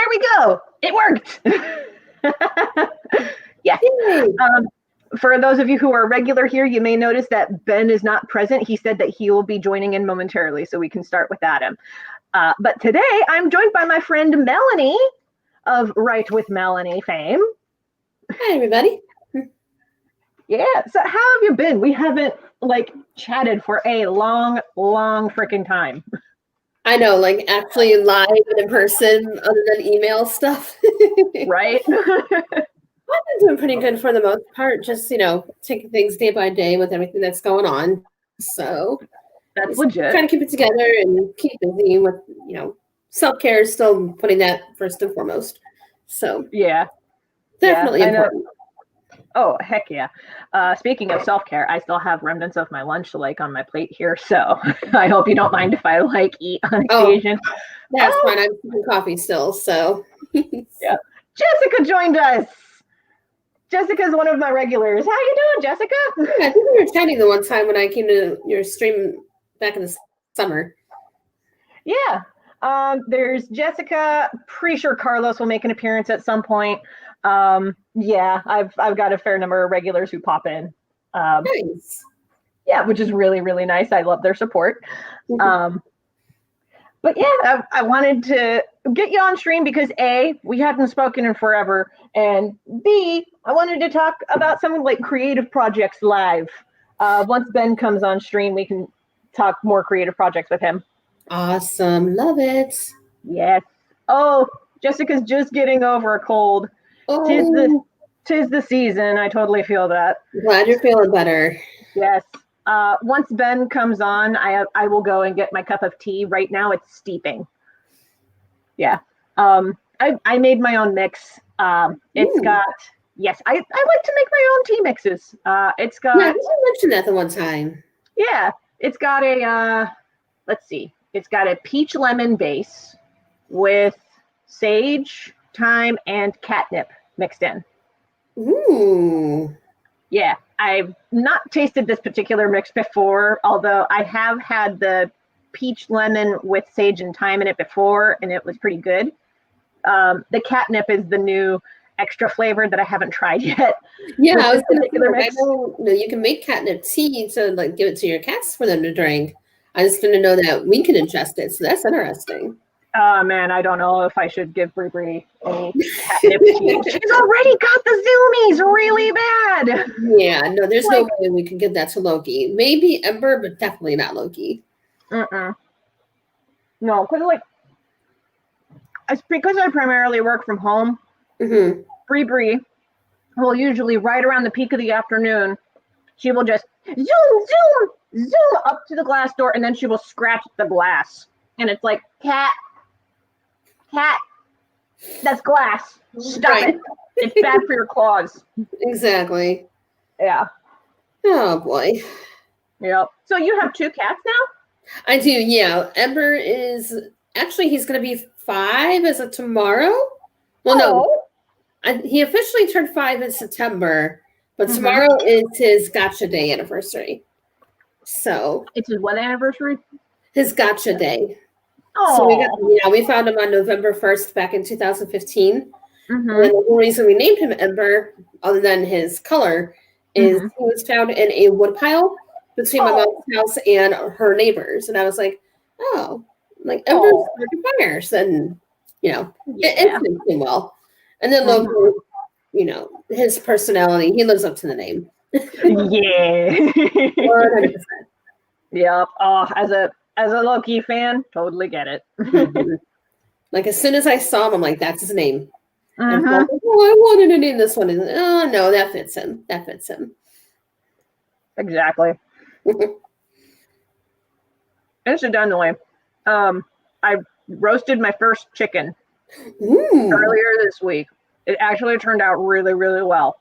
we go. It worked. Yeah. For those of you who are regular here, you may notice that Ben is not present. He said that he will be joining in momentarily, so we can start with Adam. But today, I'm joined by my friend Melanie of Write with Melanie fame. Hi, everybody. Yeah, so how have you been? We haven't, chatted for a long, long freaking time. I know, actually live and in person, other than email stuff. Right? I've been doing pretty good for the most part, just, taking things day by day with everything that's going on. So that's legit. Trying to keep it together and keep busy with, self-care is still putting that first and foremost. So yeah, definitely important. Oh, heck yeah. Speaking of self-care, I still have remnants of my lunch on my plate here, so I hope you don't mind if I eat on occasion. That's fine. I'm drinking coffee still, so. Yeah. Jessica joined us. Jessica's one of my regulars. How you doing, Jessica? Yeah, I think we were chatting the one time when I came to your stream back in the summer. Yeah. There's Jessica. Pretty sure Carlos will make an appearance at some point. Yeah, I've got a fair number of regulars who pop in. Nice. Yeah, which is really, really nice. I love their support. Mm-hmm. But yeah, I wanted to get you on stream because A, we hadn't spoken in forever, and B, I wanted to talk about some creative projects live. Once Ben comes on stream, we can talk more creative projects with him. Awesome. Love it. Yes. Oh, Jessica's just getting over a cold. Oh. Tis the season. I totally feel that. Glad you're feeling better. Yes. Once Ben comes on, I will go and get my cup of tea. Right now, it's steeping. Yeah. I made my own mix. It's got, yes, I like to make my own tea mixes. It's got. Yeah, you mentioned that the one time. Yeah. It's got a, let's see. It's got a peach lemon base with sage, thyme, and catnip mixed in. Ooh. Yeah, I've not tasted this particular mix before, although I have had the peach lemon with sage and thyme in it before, and it was pretty good. The catnip is the new extra flavor that I haven't tried yet. Yeah, I was going to mix. I know you can make catnip tea to give it to your cats for them to drink. I just didn't know that we can ingest it, so that's interesting. Oh man, I don't know if I should give Bree any catnip tea. She's already got the zoomies really bad. Yeah, no, there's no way we can give that to Loki. Maybe Ember, but definitely not Loki. No, because I primarily work from home. Mm-hmm. Bree will usually right around the peak of the afternoon. She will just zoom up to the glass door, and then she will scratch the glass, and it's like cat. That's glass. Stop it. It's bad for your claws. Exactly. Yeah. Oh boy. Yep. So you have 2 cats now? I do, yeah. Ember is actually he's gonna be 5 as of tomorrow. Well, no. He officially turned 5 in September, but tomorrow is his gotcha day anniversary. So it's his what anniversary? His gotcha day. Oh. So we found him on November 1st back in 2015. And the whole reason we named him Ember, other than his color, is he was found in a woodpile between my mom's house and her neighbors. And I was like, Ember's starting fires. And, it fits him well. And then Loki, his personality, he lives up to the name. Yeah. 100%. Yep. Oh, as a Loki fan, totally get it. As soon as I saw him, I'm like, that's his name. And I wanted to name this one. Oh, no, that fits him. That fits him. Exactly. Incidentally, I roasted my first chicken earlier this week. It actually turned out really, really well.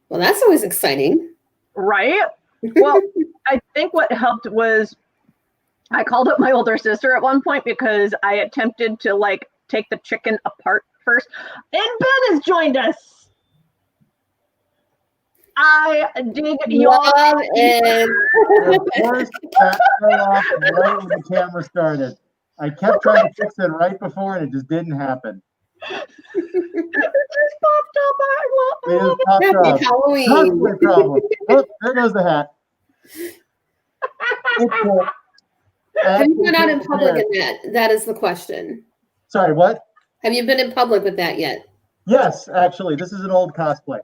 Well, that's always exciting. Right? Well, I think what helped was I called up my older sister at one point because I attempted to take the chicken apart first. And Ben has joined us. I dig your The first cut off right when the camera started. I kept trying to fix it right before and it just didn't happen. just popped up. It is popped Happy up. Halloween. Cosplay problem. Oh, there goes the hat. Have you been out in public in that? That is the question. Sorry, what? Have you been in public with that yet? Yes, actually, this is an old cosplay.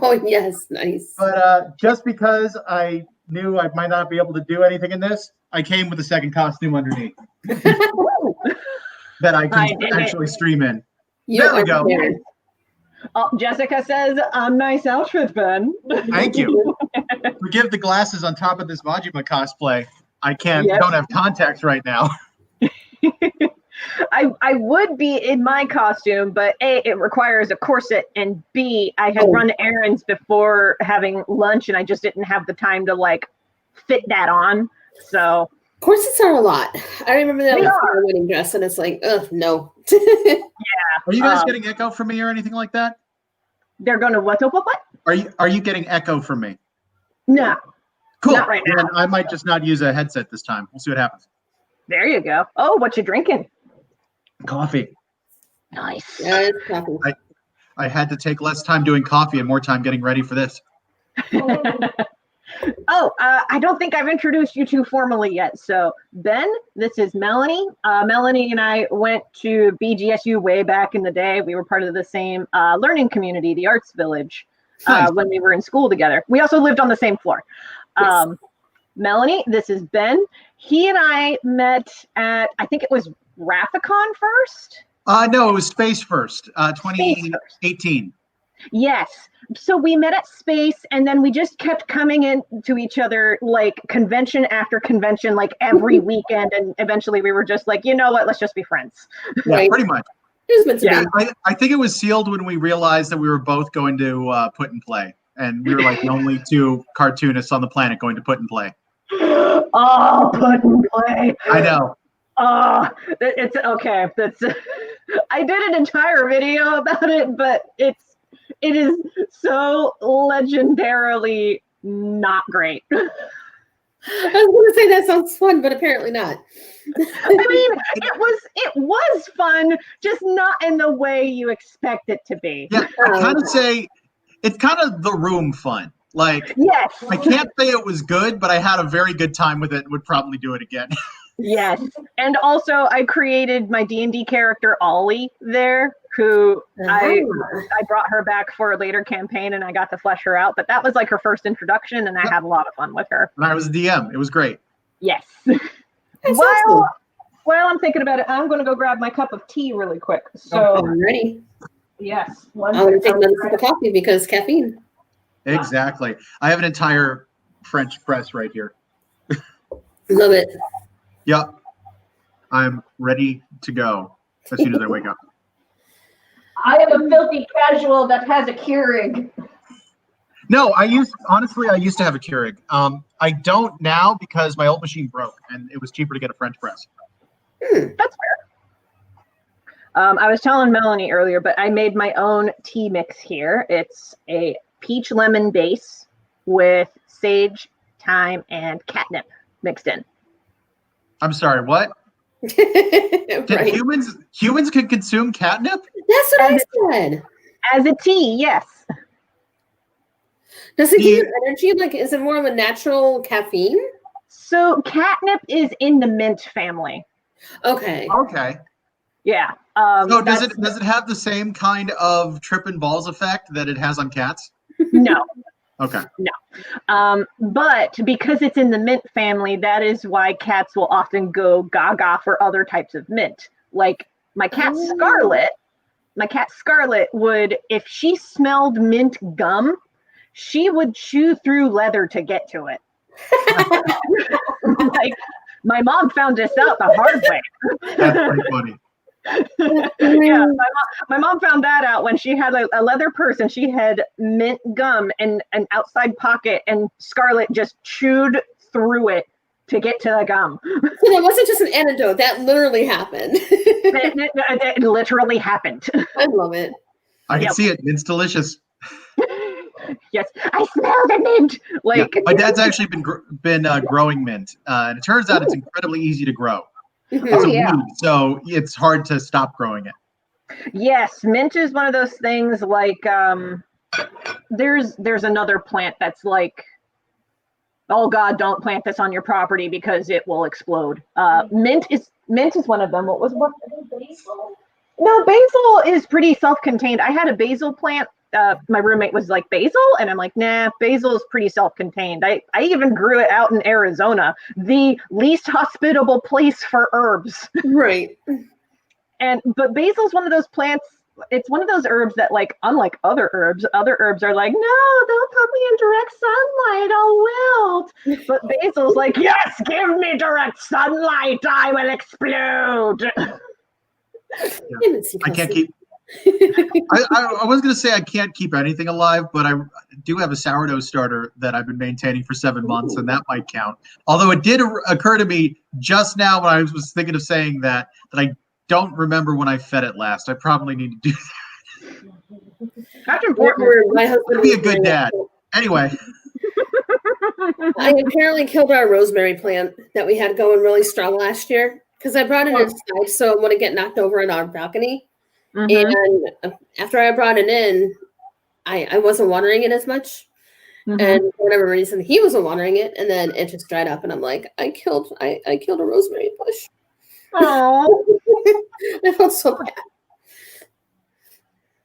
Oh, yes. Nice. But just because I knew I might not be able to do anything in this, I came with a second costume underneath that I can actually stream in. There we go. Prepared. Oh, Jessica says, nice outfit, Ben. Thank you. Forgive the glasses on top of this Majima cosplay. I don't have contacts right now. I would be in my costume, but A, it requires a corset, and B, I had run errands before having lunch, and I just didn't have the time to like fit that on. So corsets are a lot. I remember that with my wedding dress, and it's like, ugh, no. Yeah. Are you guys getting echo from me or anything like that? They're gonna what? Are you getting echo from me? No. Cool. Not right now. Then I might just not use a headset this time. We'll see what happens. There you go. Oh, what you drinking? Coffee. Nice. Yeah, it's coffee. I had to take less time doing coffee and more time getting ready for this. I don't think I've introduced you two formally yet. So, Ben, this is Melanie. Melanie and I went to BGSU way back in the day. We were part of the same learning community, the Arts Village, Nice. when we were in school together. We also lived on the same floor. Yes. Melanie, this is Ben. He and I met at, I think it was Rathacon first? No, it was Space First, 2018. Yes. So we met at Space, and then we just kept coming into each other like convention after convention, like every weekend. And eventually we were just like, you know what, let's just be friends. Yeah, Right. pretty much. It was meant to be. I think it was sealed when we realized that we were both going to Put and Play. And we were like the only two cartoonists on the planet going to Put and Play. Oh, Put and Play. I know. Oh, it's okay. I did an entire video about it, but it is so legendarily not great. I was going to say that sounds fun, but apparently not. I mean, it was fun, just not in the way you expect it to be. Yeah, I kind of say it's kind of the room fun. Like, Yes. I can't say it was good, but I had a very good time with it and would probably do it again. Yes. And also I created my D&D character Ollie there, who I brought her back for a later campaign, and I got to flesh her out, but that was like her first introduction, and I had a lot of fun with her. And I was a DM. It was great. Yes. That's awesome. While I'm thinking about it, I'm going to go grab my cup of tea really quick. So I'm ready. yes. I'm going to take another sip of coffee because caffeine. Exactly. I have an entire French press right here. Love it. Yep. I'm ready to go as soon as I wake up. I am a filthy casual that has a Keurig. No, I used to have a Keurig. I don't now because my old machine broke and it was cheaper to get a French press. That's fair. I was telling Melanie earlier, but I made my own tea mix here. It's a peach lemon base with sage, thyme, and catnip mixed in. I'm sorry, what? Right. Did humans can consume catnip? That's what I said. As a tea, yes. Does it give you energy? Like, is it more of a natural caffeine? So catnip is in the mint family. Okay. Okay. Yeah. So does it have the same kind of trip and balls effect that it has on cats? No. Okay. No. But because it's in the mint family, that is why cats will often go gaga for other types of mint. Like my cat Scarlet would, if she smelled mint gum, she would chew through leather to get to it. Like my mom found this out the hard way. That's pretty funny. Yeah, my mom found that out when she had a leather purse and she had mint gum in an outside pocket, and Scarlet just chewed through it to get to the gum. So that wasn't just an anecdote. That literally happened. It literally happened. I love it. I can see it. It's delicious. Yes, I smell the mint. Like my dad's actually been growing mint, and it turns out it's incredibly easy to grow. It's a weed, so it's hard to stop growing it. Yes, mint is one of those things like there's another plant that's like, oh God, don't plant this on your property because it will explode. Mint is one of them. What basil? No, basil is pretty self-contained. I had a basil plant. My roommate was like, basil? And I'm like, nah, basil is pretty self-contained. I even grew it out in Arizona, the least hospitable place for herbs. Right. But basil is one of those plants. It's one of those herbs that, like, unlike other herbs are like, no, don't put me in direct sunlight, I'll wilt. But basil's like, yes, give me direct sunlight, I will explode. Yeah. I can't keep. I was going to say I can't keep anything alive, but I do have a sourdough starter that I've been maintaining for 7 months, and that might count. Although it did occur to me just now when I was thinking of saying that I don't remember when I fed it last. I probably need to do that. That's important. My husband Be a good dad. Anyway. I apparently killed our rosemary plant that we had going really strong last year because I brought it inside so it wouldn't get knocked over in our balcony. And after I brought it in, I wasn't watering it as much. And for whatever reason, he wasn't watering it. And then it just dried up. And I'm like, I killed a rosemary bush. Oh, I felt so bad.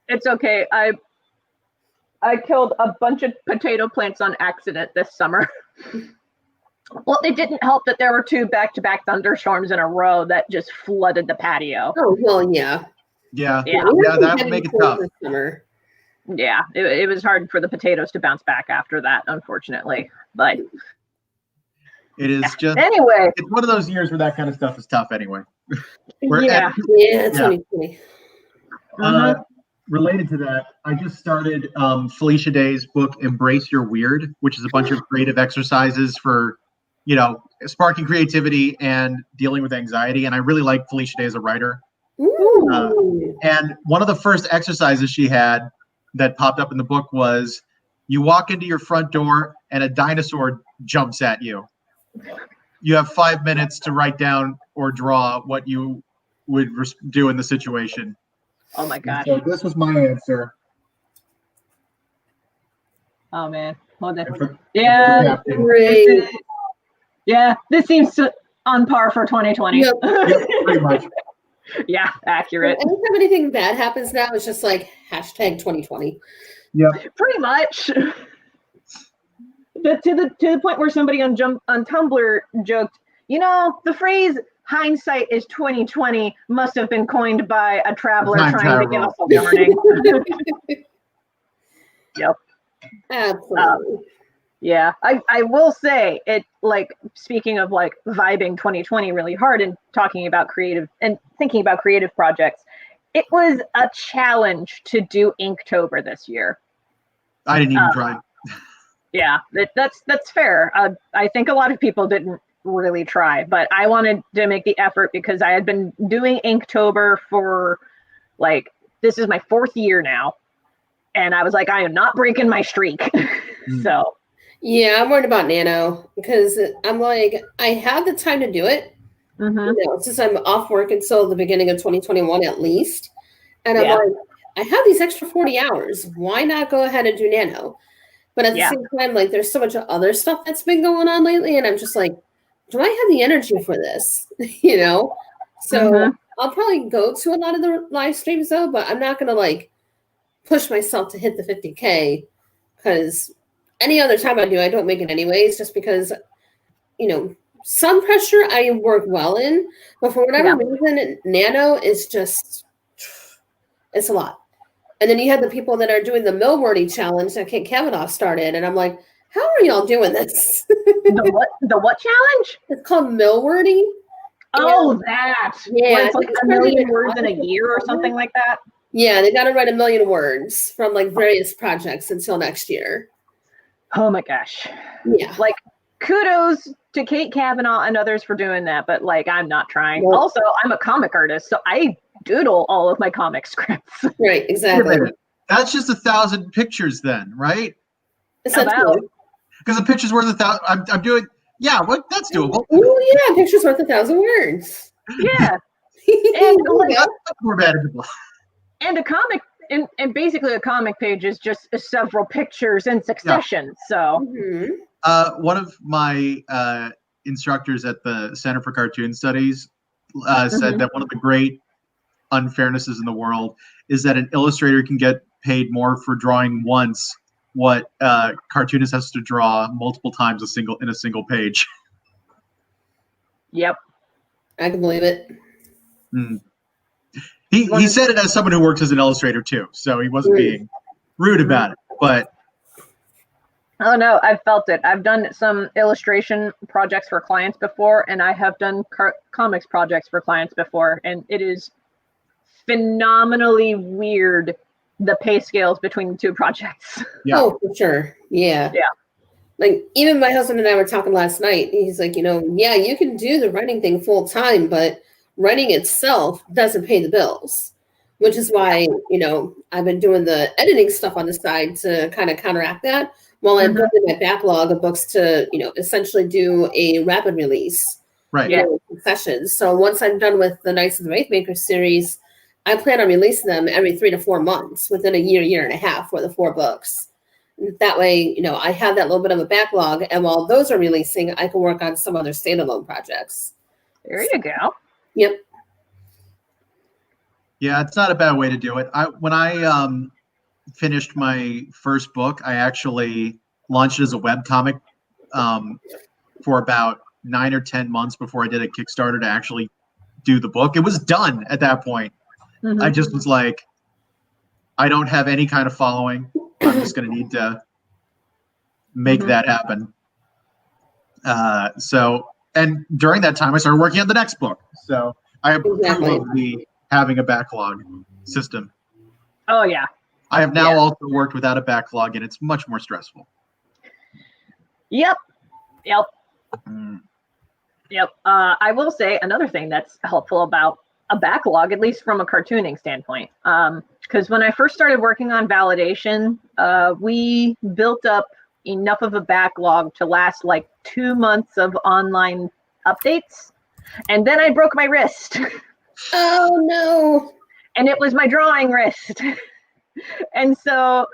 It's okay. I killed a bunch of potato plants on accident this summer. Well, it didn't help that there were 2 back-to-back thunderstorms in a row that just flooded the patio. Oh, well, yeah. Yeah, that would make it tough. Yeah, it was hard for the potatoes to bounce back after that, unfortunately. But it is just anyway. It's one of those years where that kind of stuff is tough anyway. Yeah, it's 2020. Related to that, I just started Felicia Day's book, Embrace Your Weird, which is a bunch of creative exercises for, sparking creativity and dealing with anxiety. And I really like Felicia Day as a writer. And one of the first exercises she had that popped up in the book was you walk into your front door and a dinosaur jumps at you. You have 5 minutes to write down or draw what you would do in the situation. Oh my God. So this was my answer. Oh man. Hold on. Yeah. Great. Yeah. This seems on par for 2020. Yep. Pretty much. Yeah, accurate. Anytime anything bad happens now, it's just like #2020. Yeah. Pretty much. To the point where somebody on Tumblr joked, the phrase hindsight is 2020 must have been coined by a traveler trying to give us a warning. Yep. Absolutely. Yeah, I will say it, like, speaking of like vibing 2020 really hard and talking about creative and thinking about creative projects, it was a challenge to do Inktober this year. I didn't even try. Yeah, that's fair. I think a lot of people didn't really try, but I wanted to make the effort because I had been doing Inktober for this is my 4th year now, and I was like, I am not breaking my streak. So yeah, I'm worried about Nano because I'm like, I have the time to do it. Since I'm off work until the beginning of 2021 at least, and I'm like, I have these extra 40 hours. Why not go ahead and do Nano? But at the same time, like, there's so much other stuff that's been going on lately, and I'm just like, do I have the energy for this? So I'll probably go to a lot of the live streams though, but I'm not gonna push myself to hit the 50K because any other time I don't make it anyways, just because some pressure I work well in, but for whatever reason, Nano is just, it's a lot. And then you have the people that are doing the Millwordy challenge that Kate Kavanaugh started, and I'm like, how are y'all doing this? The what challenge? It's called Millwordy. Oh, that. Yeah. Where it's like 1,000,000 words in a year or something like that. Yeah, they got to write 1,000,000 words from various projects until next year. Oh my gosh. Yeah. Kudos to Kate Kavanaugh and others for doing that, but I'm not trying. Well, also, I'm a comic artist, so I doodle all of my comic scripts. Right, exactly. That's just 1,000 pictures then, right? Because the picture's worth 1,000. I'm doing, that's doable. Oh yeah, picture's worth 1,000 words. Yeah. And that's more manageable. And a comic, and basically a comic page is just several pictures in succession. So one of my instructors at the Center for Cartoon Studies said that one of the great unfairnesses in the world is that an illustrator can get paid more for drawing once what cartoonist has to draw multiple times in a single page. Yep. I can believe it. He said it as someone who works as an illustrator too, so he wasn't being rude about it. But oh no, I've felt it. I've done some illustration projects for clients before, and I have done comics projects for clients before, and it is phenomenally weird, the pay scales between the two projects. Yeah. Oh, for sure. Yeah. Yeah. Like, even my husband and I were talking last night. He's like, yeah, you can do the writing thing full time, but writing itself doesn't pay the bills, which is why, I've been doing the editing stuff on the side to kind of counteract that while I'm building my backlog of books to, essentially do a rapid release. Right. Sessions. So once I'm done with the Knights of the Wraithmaker series, I plan on releasing them every 3 to 4 months within a year and a half for the 4 books. That way, I have that little bit of a backlog, and while those are releasing, I can work on some other standalone projects. There you go. Yep. Yeah, it's not a bad way to do it. When I finished my first book, I actually launched it as a webcomic for about 9 or 10 months before I did a Kickstarter to actually do the book. It was done at that point. I just was like, I don't have any kind of following. I'm just going to need to make that happen. And during that time, I started working on the next book. So I approve of having a backlog system. Oh, yeah. I have now also worked without a backlog, and it's much more stressful. Yep. I will say another thing that's helpful about a backlog, at least from a cartooning standpoint. Because when I first started working on validation, we built up enough of a backlog to last like 2 months of online updates. And then I broke my wrist. Oh, no. And it was my drawing wrist. And so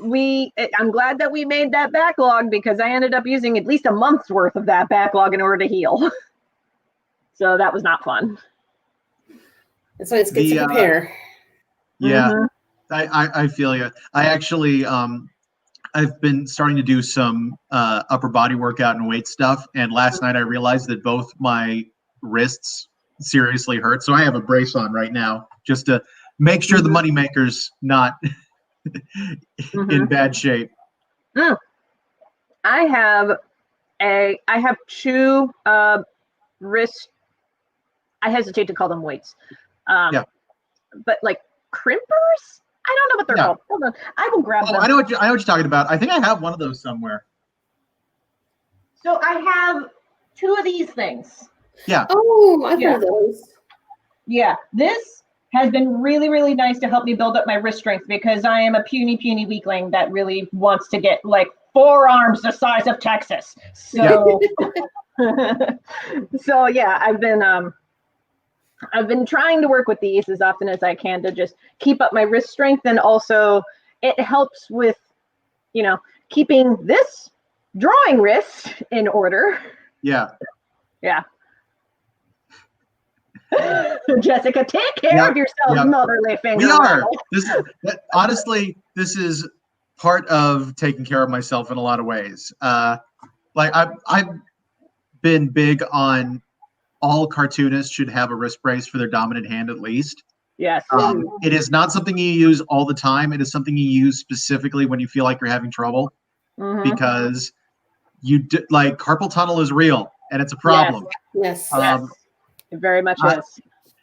I'm glad that we made that backlog, because I ended up using at least a month's worth of that backlog in order to heal. So that was not fun. That's why it's good to prepare. Yeah, I feel you. I actually, I've been starting to do some upper body workout and weight stuff. And last night I realized that both my wrists seriously hurt. So I have a brace on right now just to make sure the moneymaker's not in bad shape. I have 2 wrist, I hesitate to call them weights. But like crimpers? I don't know what they're called. Hold on. I will grab them. I know what you're talking about. I think I have one of those somewhere. So I have 2 of these things. Yeah. Oh, I've heard of those. Yeah. This has been really, really nice to help me build up my wrist strength, because I am a puny weakling that really wants to get like forearms the size of Texas. So, I've been trying to work with these as often as I can to just keep up my wrist strength, and also it helps with, keeping this drawing wrist in order. Yeah. Jessica, take care of yourself, motherly finger. We are. Honestly, this is part of taking care of myself in a lot of ways. Like I've been big on all cartoonists should have a wrist brace for their dominant hand at least. Yes. It is not something you use all the time. It is something you use specifically when you feel like you're having trouble, because like carpal tunnel is real and it's a problem. Yes. It very much is.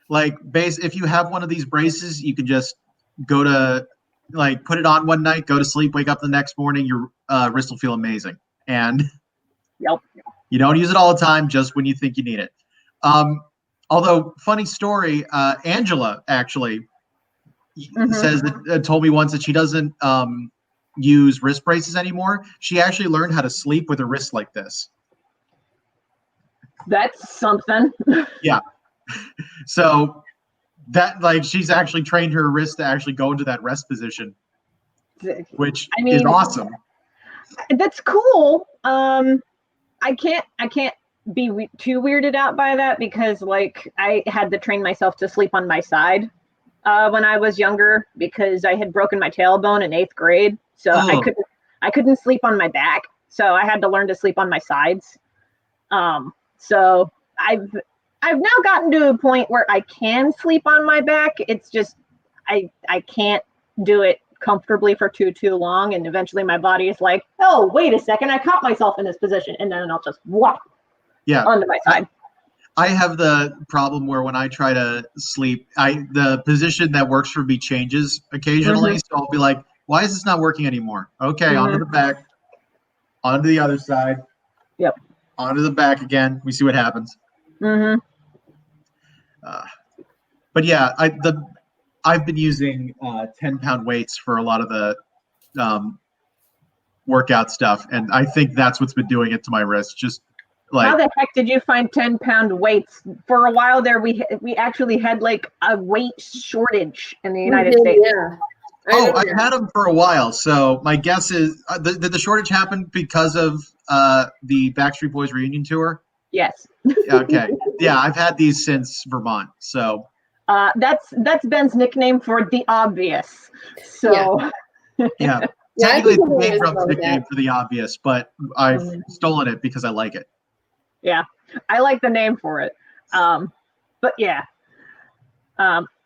Like if you have one of these braces, you can just go to put it on one night, go to sleep, wake up the next morning, your wrist will feel amazing. And you don't use it all the time, just when you think you need it. Although, funny story, Angela actually told me once that she doesn't use wrist braces anymore. She actually learned how to sleep with a wrist like this. That's something. Yeah. So that like she's actually trained her wrist to actually go into that rest position, which is awesome. That's cool. I can't be too weirded out by that because like I had to train myself to sleep on my side when I was younger because I had broken my tailbone in 8th grade, so I couldn't sleep on my back, so I had to learn to sleep on my sides. So I've now gotten to a point where I can sleep on my back. It's just I can't do it comfortably for too long, and eventually my body is like, oh, wait a second, I caught myself in this position, and then I'll just whop onto my side. I have the problem where when I try to sleep, the position that works for me changes occasionally. So I'll be like, why is this not working anymore? Okay, onto the back, onto the other side. Yep. Onto the back again. We see what happens. But yeah, I've been using 10-pound weights for a lot of the workout stuff, and I think that's what's been doing it to my wrist. Just like, how the heck did you find 10-pound weights? For a while there, we actually had like a weight shortage in the United States. Yeah. I've had them for a while. So my guess is, did the shortage happen because of the Backstreet Boys reunion tour? Yes. Okay. Yeah, I've had these since Vermont. So that's Ben's nickname for the obvious. So yeah. Technically, it's Dave Grump's nickname for the obvious, but I've stolen it because I like it. Yeah, I like the name for it. But yeah.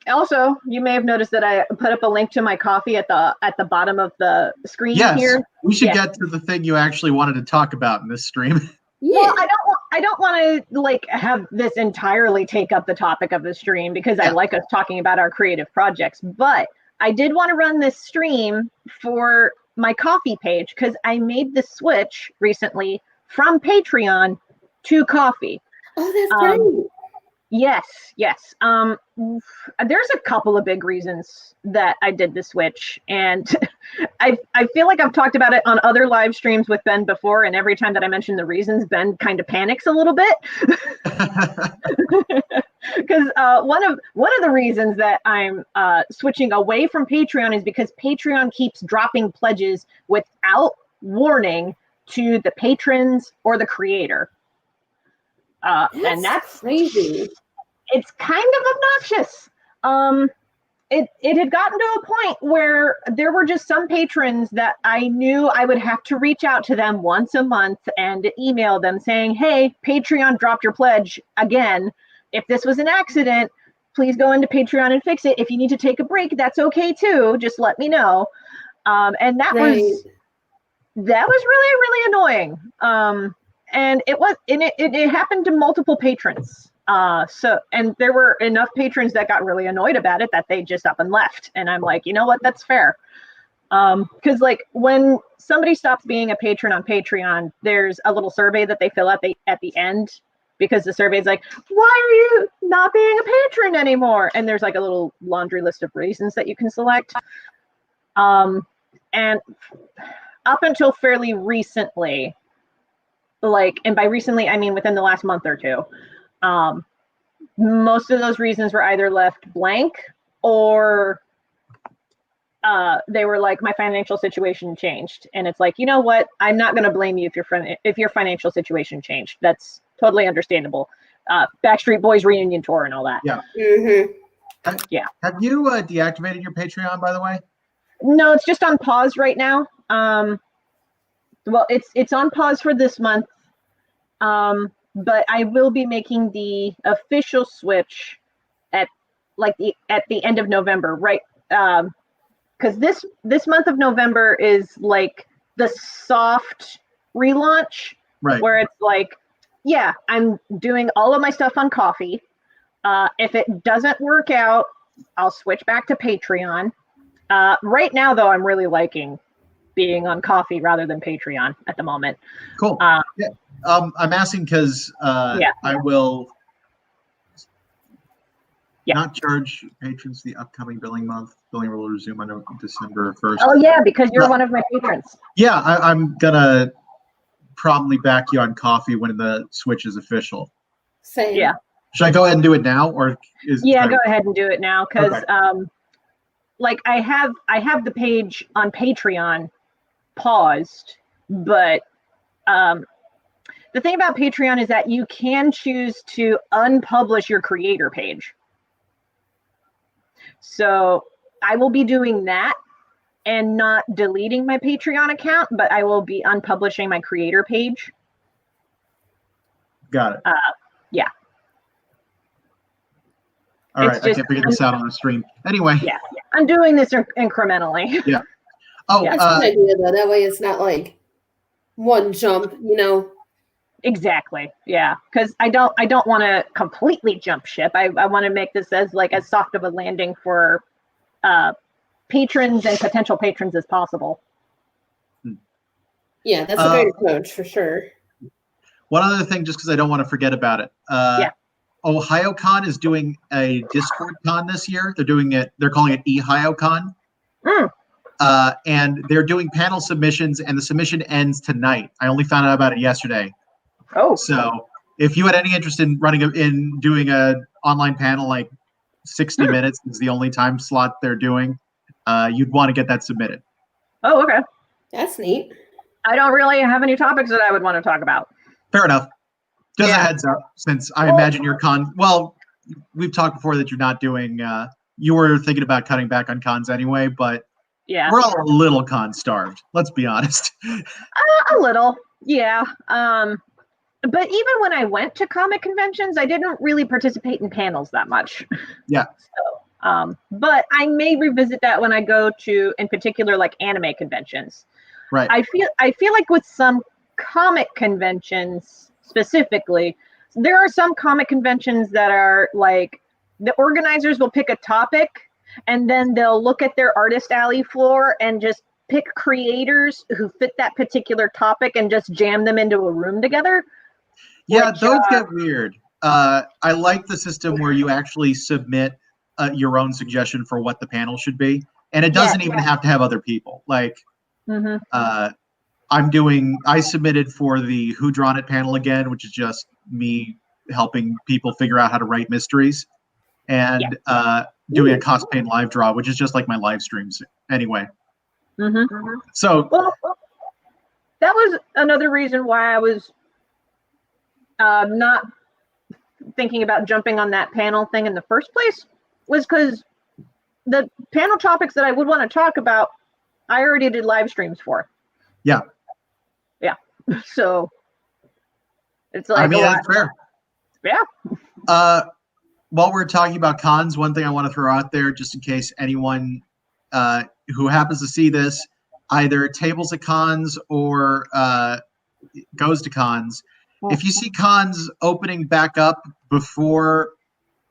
Also, you may have noticed that I put up a link to my coffee at the bottom of the screen here. We should get to the thing you actually wanted to talk about in this stream. Yeah. Well, I don't want to like have this entirely take up the topic of the stream because I like us talking about our creative projects, but I did want to run this stream for my coffee page because I made the switch recently from Patreon to coffee. Oh, that's great. Yes. There's a couple of big reasons that I did the switch, and I feel like I've talked about it on other live streams with Ben before, and every time that I mention the reasons, Ben kind of panics a little bit. Because one of the reasons that I'm switching away from Patreon is because Patreon keeps dropping pledges without warning to the patrons or the creator. And that's crazy. It's kind of obnoxious. It had gotten to a point where there were just some patrons that I knew I would have to reach out to them once a month and email them saying, hey, Patreon dropped your pledge again. If this was an accident, please go into Patreon and fix it. If you need to take a break, that's okay too. Just let me know. And that was really, really annoying. And it happened to multiple patrons. And there were enough patrons that got really annoyed about it that they just up and left. And I'm like, you know what? That's fair. Because like when somebody stops being a patron on Patreon, there's a little survey that they fill out at the end, because the survey is like, why are you not being a patron anymore? And there's like a little laundry list of reasons that you can select. And up until fairly recently, and by recently, I mean within the last month or two, most of those reasons were either left blank or they were like, my financial situation changed. And it's like, you know what? I'm not going to blame you if your financial situation changed. That's totally understandable. Backstreet Boys reunion tour and all that. Yeah. Yeah. Have you deactivated your Patreon, by the way? No, it's just on pause right now. Well, it's on pause for this month. But I will be making the official switch at the end of November, right? Because this month of November is like the soft relaunch, right? Where it's like, yeah, I'm doing all of my stuff on Coffee. If it doesn't work out, I'll switch back to Patreon. Right now, though, I'm really liking being on Coffee rather than Patreon at the moment. Cool. Yeah. I'm asking because I will not charge patrons the upcoming billing month. Billing will resume on December 1st. Oh, yeah, because you're one of my patrons. Yeah, I'm going to probably back you on Coffee when the switch is official. Same. Yeah. Should I go ahead and do it now, or go ahead and do it now, because like I have the page on Patreon paused, but the thing about Patreon is that you can choose to unpublish your creator page. So I will be doing that and not deleting my Patreon account, but I will be unpublishing my creator page. Got it. Yeah. All right, I can't figure this out on the stream. Anyway. Yeah, I'm doing this incrementally. Yeah. Oh, that's a good idea though. That way, it's not like one jump, you know. Exactly. Yeah, because I don't want to completely jump ship. I want to make this as soft of a landing for patrons and potential patrons as possible. Yeah, that's a great approach for sure. One other thing, just because I don't want to forget about it. OhioCon is doing a Discord con this year. They're calling it eHioCon. And they're doing panel submissions, and the submission ends tonight. I only found out about it yesterday. Oh. So if you had any interest in doing a online panel, like 60 minutes is the only time slot they're doing, you'd want to get that submitted. Oh, okay. That's neat. I don't really have any topics that I would want to talk about. Fair enough. Just a heads up, since I imagine your we've talked before that you're not doing, you were thinking about cutting back on cons anyway, but we're all a little con starved. Let's be honest. A little, yeah. But even when I went to comic conventions, I didn't really participate in panels that much. Yeah. So, but I may revisit that when I go to, in particular, like anime conventions. Right. I feel like with some comic conventions specifically, there are some comic conventions that are like the organizers will pick a topic and then they'll look at their artist alley floor and just pick creators who fit that particular topic and just jam them into a room together. Yeah, those get weird. I like the system where you actually submit your own suggestion for what the panel should be, and it doesn't even have to have other people. Like, I submitted for the Who Drawn It panel again, which is just me helping people figure out how to write mysteries, and doing a cost paint live draw, which is just like my live streams anyway. So that was another reason why I was not thinking about jumping on that panel thing in the first place, was because the panel topics that I would want to talk about, I already did live streams for. Yeah. So it's like, I mean, that's fair. Yeah. While we're talking about cons, one thing I want to throw out there, just in case anyone who happens to see this, either tables at cons or goes to cons, if you see cons opening back up before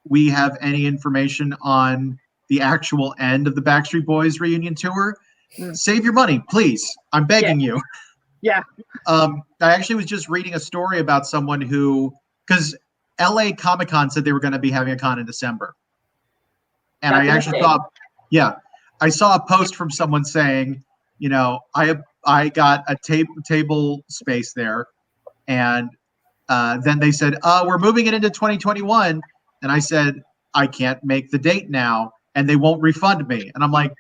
we have any information on the actual end of the Backstreet Boys reunion tour, save your money, please. I'm begging you. Yeah. I actually was just reading a story about someone who, because LA Comic Con said they were going to be having a con in December. And I actually thought, I saw a post from someone saying, you know, I got a table space there. And then they said, we're moving it into 2021. And I said, I can't make the date now. And they won't refund me. And I'm like,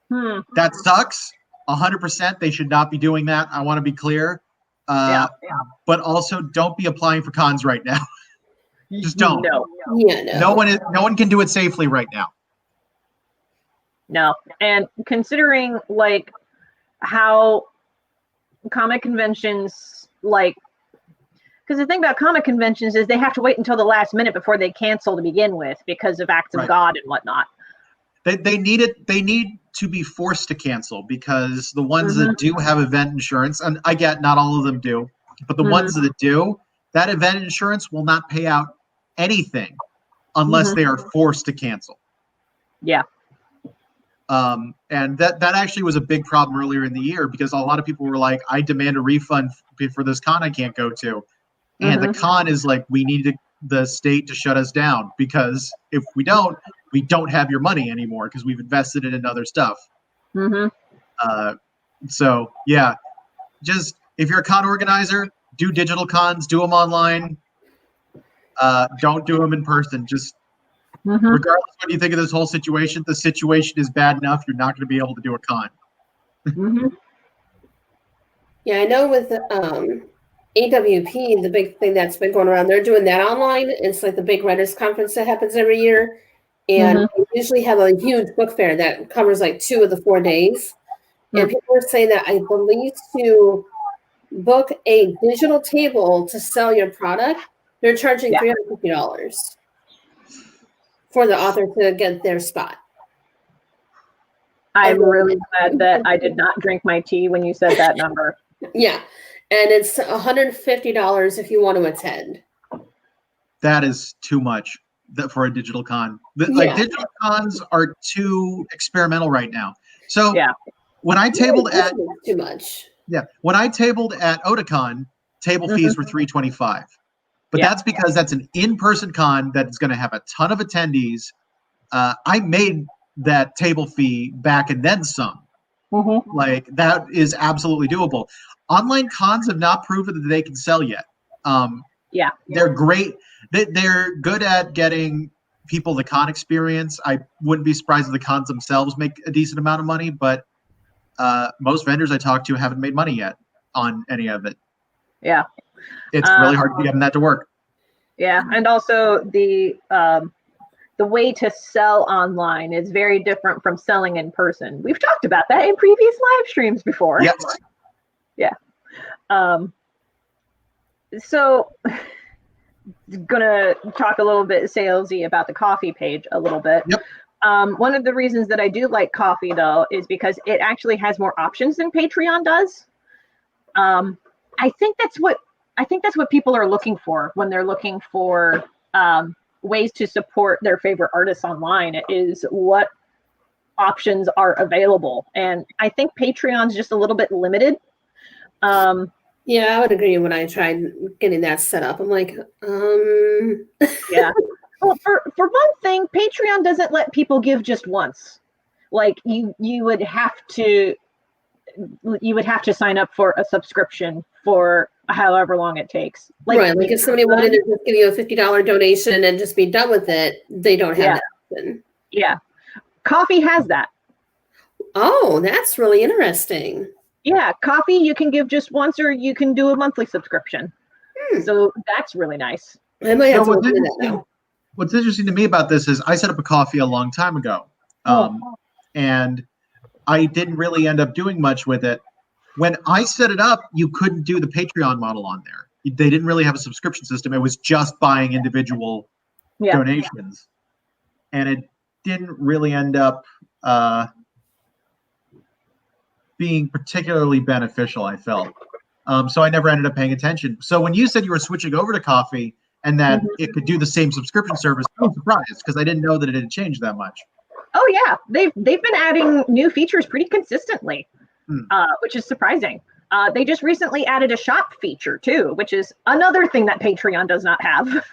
that sucks. 100%. They should not be doing that. I want to be clear. But also don't be applying for cons right now. Just don't. No one can do it safely right now. No. And considering like how comic conventions, like, because the thing about comic conventions is they have to wait until the last minute before they cancel to begin with because of acts of God and whatnot. They need to be forced to cancel, because the ones that do have event insurance, and I get not all of them do, but the ones that do, that event insurance will not pay out anything unless they are forced to cancel. Yeah. And that actually was a big problem earlier in the year, because a lot of people were like, I demand a refund for this con I can't go to. And the con is like, we need the state to shut us down, because if we don't have your money anymore because we've invested it in other stuff. So yeah, just if you're a con organizer, do digital cons, do them online. Don't do them in person. Just Mm-hmm. regardless of what you think of this whole situation, the situation is bad enough. You're not going to be able to do a con. Mm-hmm. Yeah, I know with AWP, the big thing that's been going around, they're doing that online. It's like the big writers conference that happens every year. And they usually have a huge book fair that covers like 2 of the 4 days. And people are saying that I believe to book a digital table to sell your product, they're charging $350 for the author to get their spot. I'm really glad that I did not drink my tea when you said that number. Yeah. And it's $150 if you want to attend. That is too much for a digital con. Like digital cons are too experimental right now. So when I tabled at too much. Yeah, when I tabled at Otakon, table fees were $325. But that's because that's an in-person con that's going to have a ton of attendees. I made that table fee back and then some. Like that is absolutely doable. Online cons have not proven that they can sell yet. They're great. They're good at getting people the con experience. I wouldn't be surprised if the cons themselves make a decent amount of money, but most vendors I talk to haven't made money yet on any of it. Yeah, it's really hard to get them that to work. Yeah, and also the way to sell online is very different from selling in person. We've talked about that in previous live streams before. Yes. Yeah. So gonna talk a little bit salesy about the coffee page a little bit. Yep. One of the reasons that I do like coffee though is because it actually has more options than Patreon does. I think that's what people are looking for when they're looking for ways to support their favorite artists online, is what options are available. And I think Patreon's just a little bit limited. Yeah, I would agree. When I tried getting that set up, I'm like, Yeah. Well, for one thing, Patreon doesn't let people give just once. Like you would have to sign up for a subscription for however long it takes. Like, right. Like if somebody wanted to just give you a $50 donation and just be done with it, they don't have that option. Yeah. Coffee has that. Oh, that's really interesting. Yeah, coffee you can give just once, or you can do a monthly subscription. So that's really nice. I might have to look into that now. What's interesting to me about this is I set up a coffee a long time ago, and I didn't really end up doing much with it. When I set it up, you couldn't do the Patreon model on there. They didn't really have a subscription system. It was just buying individual donations, and it didn't really end up being particularly beneficial, I felt. So I never ended up paying attention. So when you said you were switching over to coffee and that it could do the same subscription service, I was surprised because I didn't know that it had changed that much. Oh yeah, they've been adding new features pretty consistently, which is surprising. They just recently added a shop feature too, which is another thing that Patreon does not have.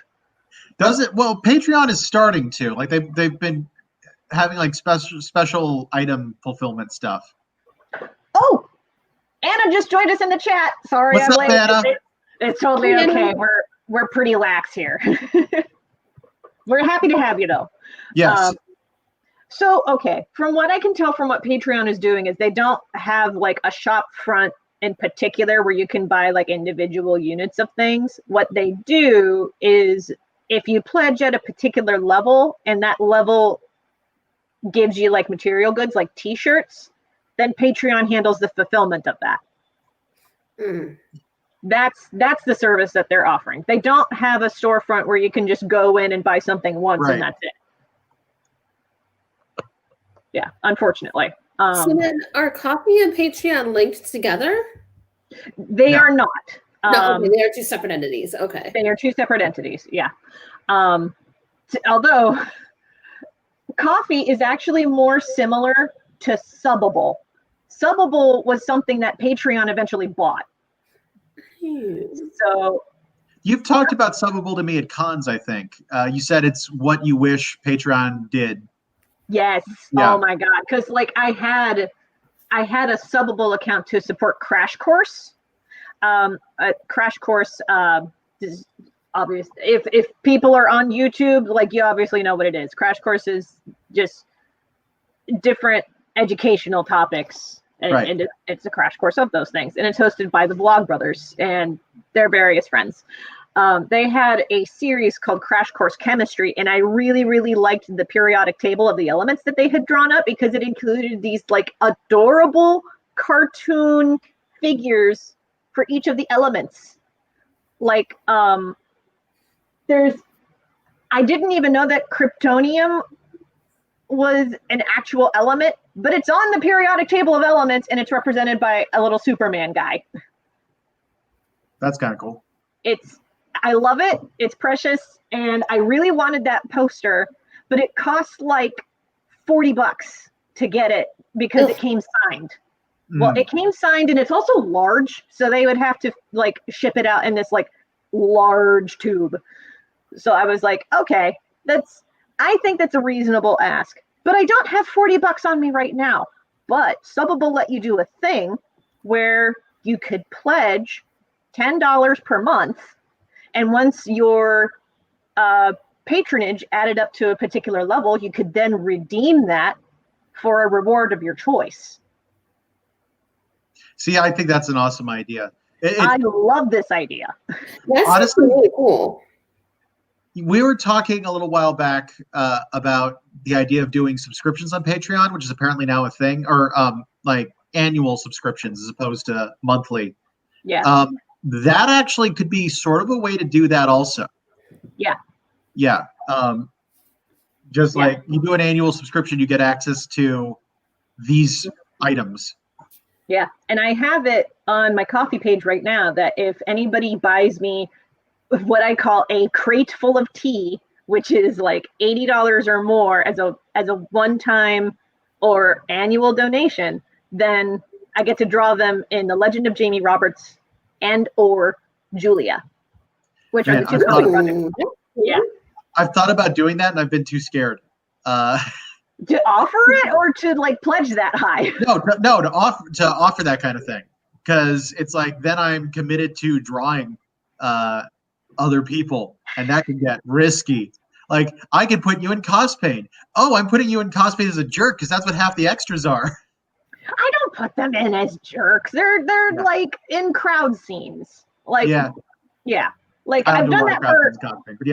Does it? Well, Patreon is starting to. Like they've been having like special item fulfillment stuff. Oh, Anna just joined us in the chat. Sorry, What's I'm up, late. Anna? It's totally okay. We're pretty lax here. We're happy to have you though. Yes. So, okay, from what I can tell from what Patreon is doing is they don't have like a shop front in particular where you can buy like individual units of things. What they do is if you pledge at a particular level and that level gives you like material goods like t-shirts, then Patreon handles the fulfillment of that. That's the service that they're offering. They don't have a storefront where you can just go in and buy something once and that's it. Yeah, unfortunately. So then are Coffee and Patreon linked together? They are not. No, okay, they are 2 separate entities. Okay. They are 2 separate entities, yeah. Although Coffee is actually more similar to Subbable. Subbable was something that Patreon eventually bought. So you've talked about Subbable to me at cons, I think. You said it's what you wish Patreon did. Yes. Yeah. Oh my God. Because like I had a Subbable account to support Crash Course. Crash Course obvious. If people are on YouTube, like, you obviously know what it is. Crash Course is just different educational topics, and it's a crash course of those things. And it's hosted by the Vlog Brothers and their various friends. They had a series called Crash Course Chemistry, and I really, really liked the periodic table of the elements that they had drawn up, because it included these like adorable cartoon figures for each of the elements. Like, I didn't even know that kryptonium was an actual element, but it's on the periodic table of elements, and it's represented by a little Superman guy. That's kind of cool. I love it. It's precious, and I really wanted that poster, but it cost like $40 to get it because it came signed. Well, it came signed, and it's also large, so they would have to like ship it out in this like large tube. So I was like, okay, I think that's a reasonable ask, but I don't have $40 on me right now. But Subbable will let you do a thing where you could pledge $10 per month, and once your patronage added up to a particular level, you could then redeem that for a reward of your choice. See, I think that's an awesome idea. I love this idea. That's honestly really cool. We were talking a little while back about the idea of doing subscriptions on Patreon, which is apparently now a thing, or like annual subscriptions as opposed to monthly. Yeah. That actually could be sort of a way to do that also. Yeah. Yeah. Just like you do an annual subscription, you get access to these items. Yeah. And I have it on my Ko-fi page right now that if anybody buys me what I call a crate full of tea, which is like $80 or more as a one-time or annual donation, then I get to draw them in The Legend of Jamie Roberts and or Julia, which are the two comic projects. Yeah. I've thought about doing that, and I've been too scared. To offer it, or to like pledge that high? No, to offer that kind of thing, because it's like then I'm committed to drawing other people, and that can get risky. Like, I could put you in cosplay. Oh, I'm putting you in cosplay as a jerk because that's what half the extras are. I don't put them in as jerks. They're like in crowd scenes. Like, yeah. Like, I've done that for cosplay, but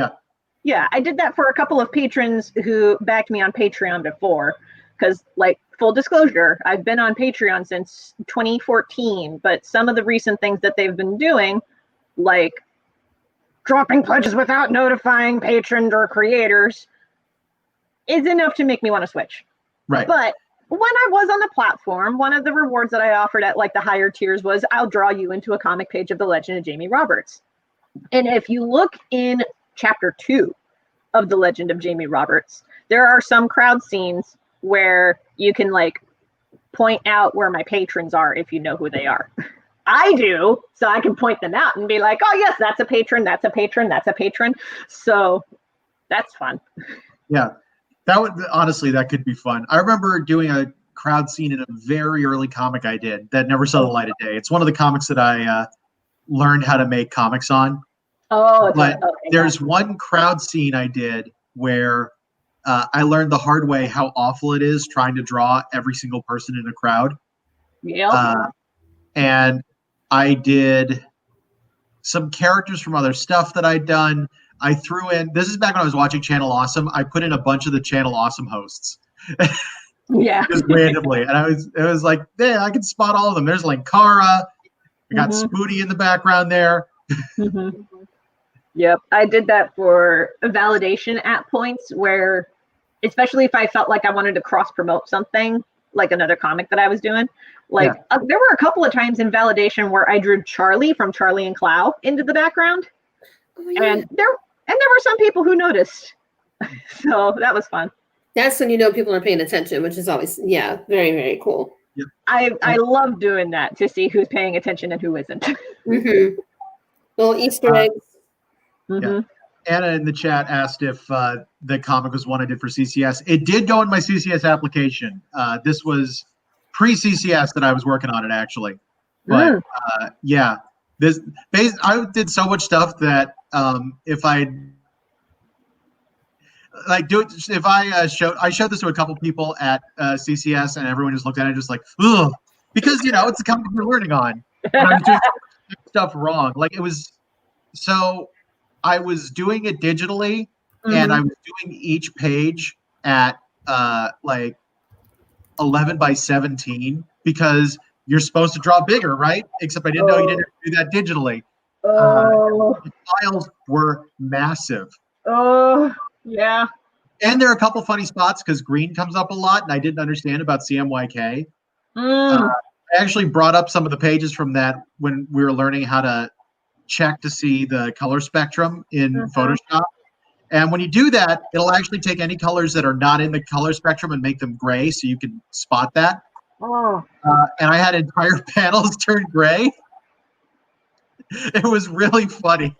yeah, I did that for a couple of patrons who backed me on Patreon before. Because, like, full disclosure, I've been on Patreon since 2014, but some of the recent things that they've been doing, like dropping pledges without notifying patrons or creators, is enough to make me want to switch. Right. But when I was on the platform, one of the rewards that I offered at like the higher tiers was I'll draw you into a comic page of The Legend of Jamie Roberts. And if you look in chapter 2 of The Legend of Jamie Roberts, there are some crowd scenes where you can like point out where my patrons are if you know who they are. I do, so I can point them out and be like, oh yes, that's a patron, that's a patron, that's a patron. So that's fun. Yeah, that would honestly, that could be fun. I remember doing a crowd scene in a very early comic I did that never saw the light of day. It's one of the comics that I learned how to make comics on. Oh, but there's one crowd scene I did where I learned the hard way how awful it is trying to draw every single person in a crowd. Yeah. And I did some characters from other stuff that I'd done. I threw in, this is back when I was watching Channel Awesome. I put in a bunch of the Channel Awesome hosts. Yeah. Just randomly. And it was like, yeah, I can spot all of them. There's like Cara. I got Spooty in the background there. Yep. I did that for validation at points where, especially if I felt like I wanted to cross promote something, like another comic that I was doing. Like there were a couple of times in validation where I drew Charlie from Charlie and Clow into the background. Oh, yeah. And there were some people who noticed. So that was fun. That's when you know people are paying attention, which is always, very, very cool. Yep. I love doing that to see who's paying attention and who isn't. Little Easter eggs. Yeah. Anna in the chat asked if the comic was one I did for CCS. It did go in my CCS application. This was pre-CCS that I was working on it, actually. But I did so much stuff that if I showed this to a couple people at CCS, and everyone just looked at it just like, ugh, because it's a company we're learning on, and I was doing stuff wrong. Like it was, so I was doing it digitally, and I was doing each page at like 11 by 17 because you're supposed to draw bigger, right? Except I didn't know you didn't do that digitally. The files were massive. Oh, yeah. And there are a couple funny spots because green comes up a lot, and I didn't understand about CMYK. I actually brought up some of the pages from that when we were learning how to check to see the color spectrum in Photoshop. And when you do that, it'll actually take any colors that are not in the color spectrum and make them gray, so you can spot that. And I had entire panels turn gray. It was really funny.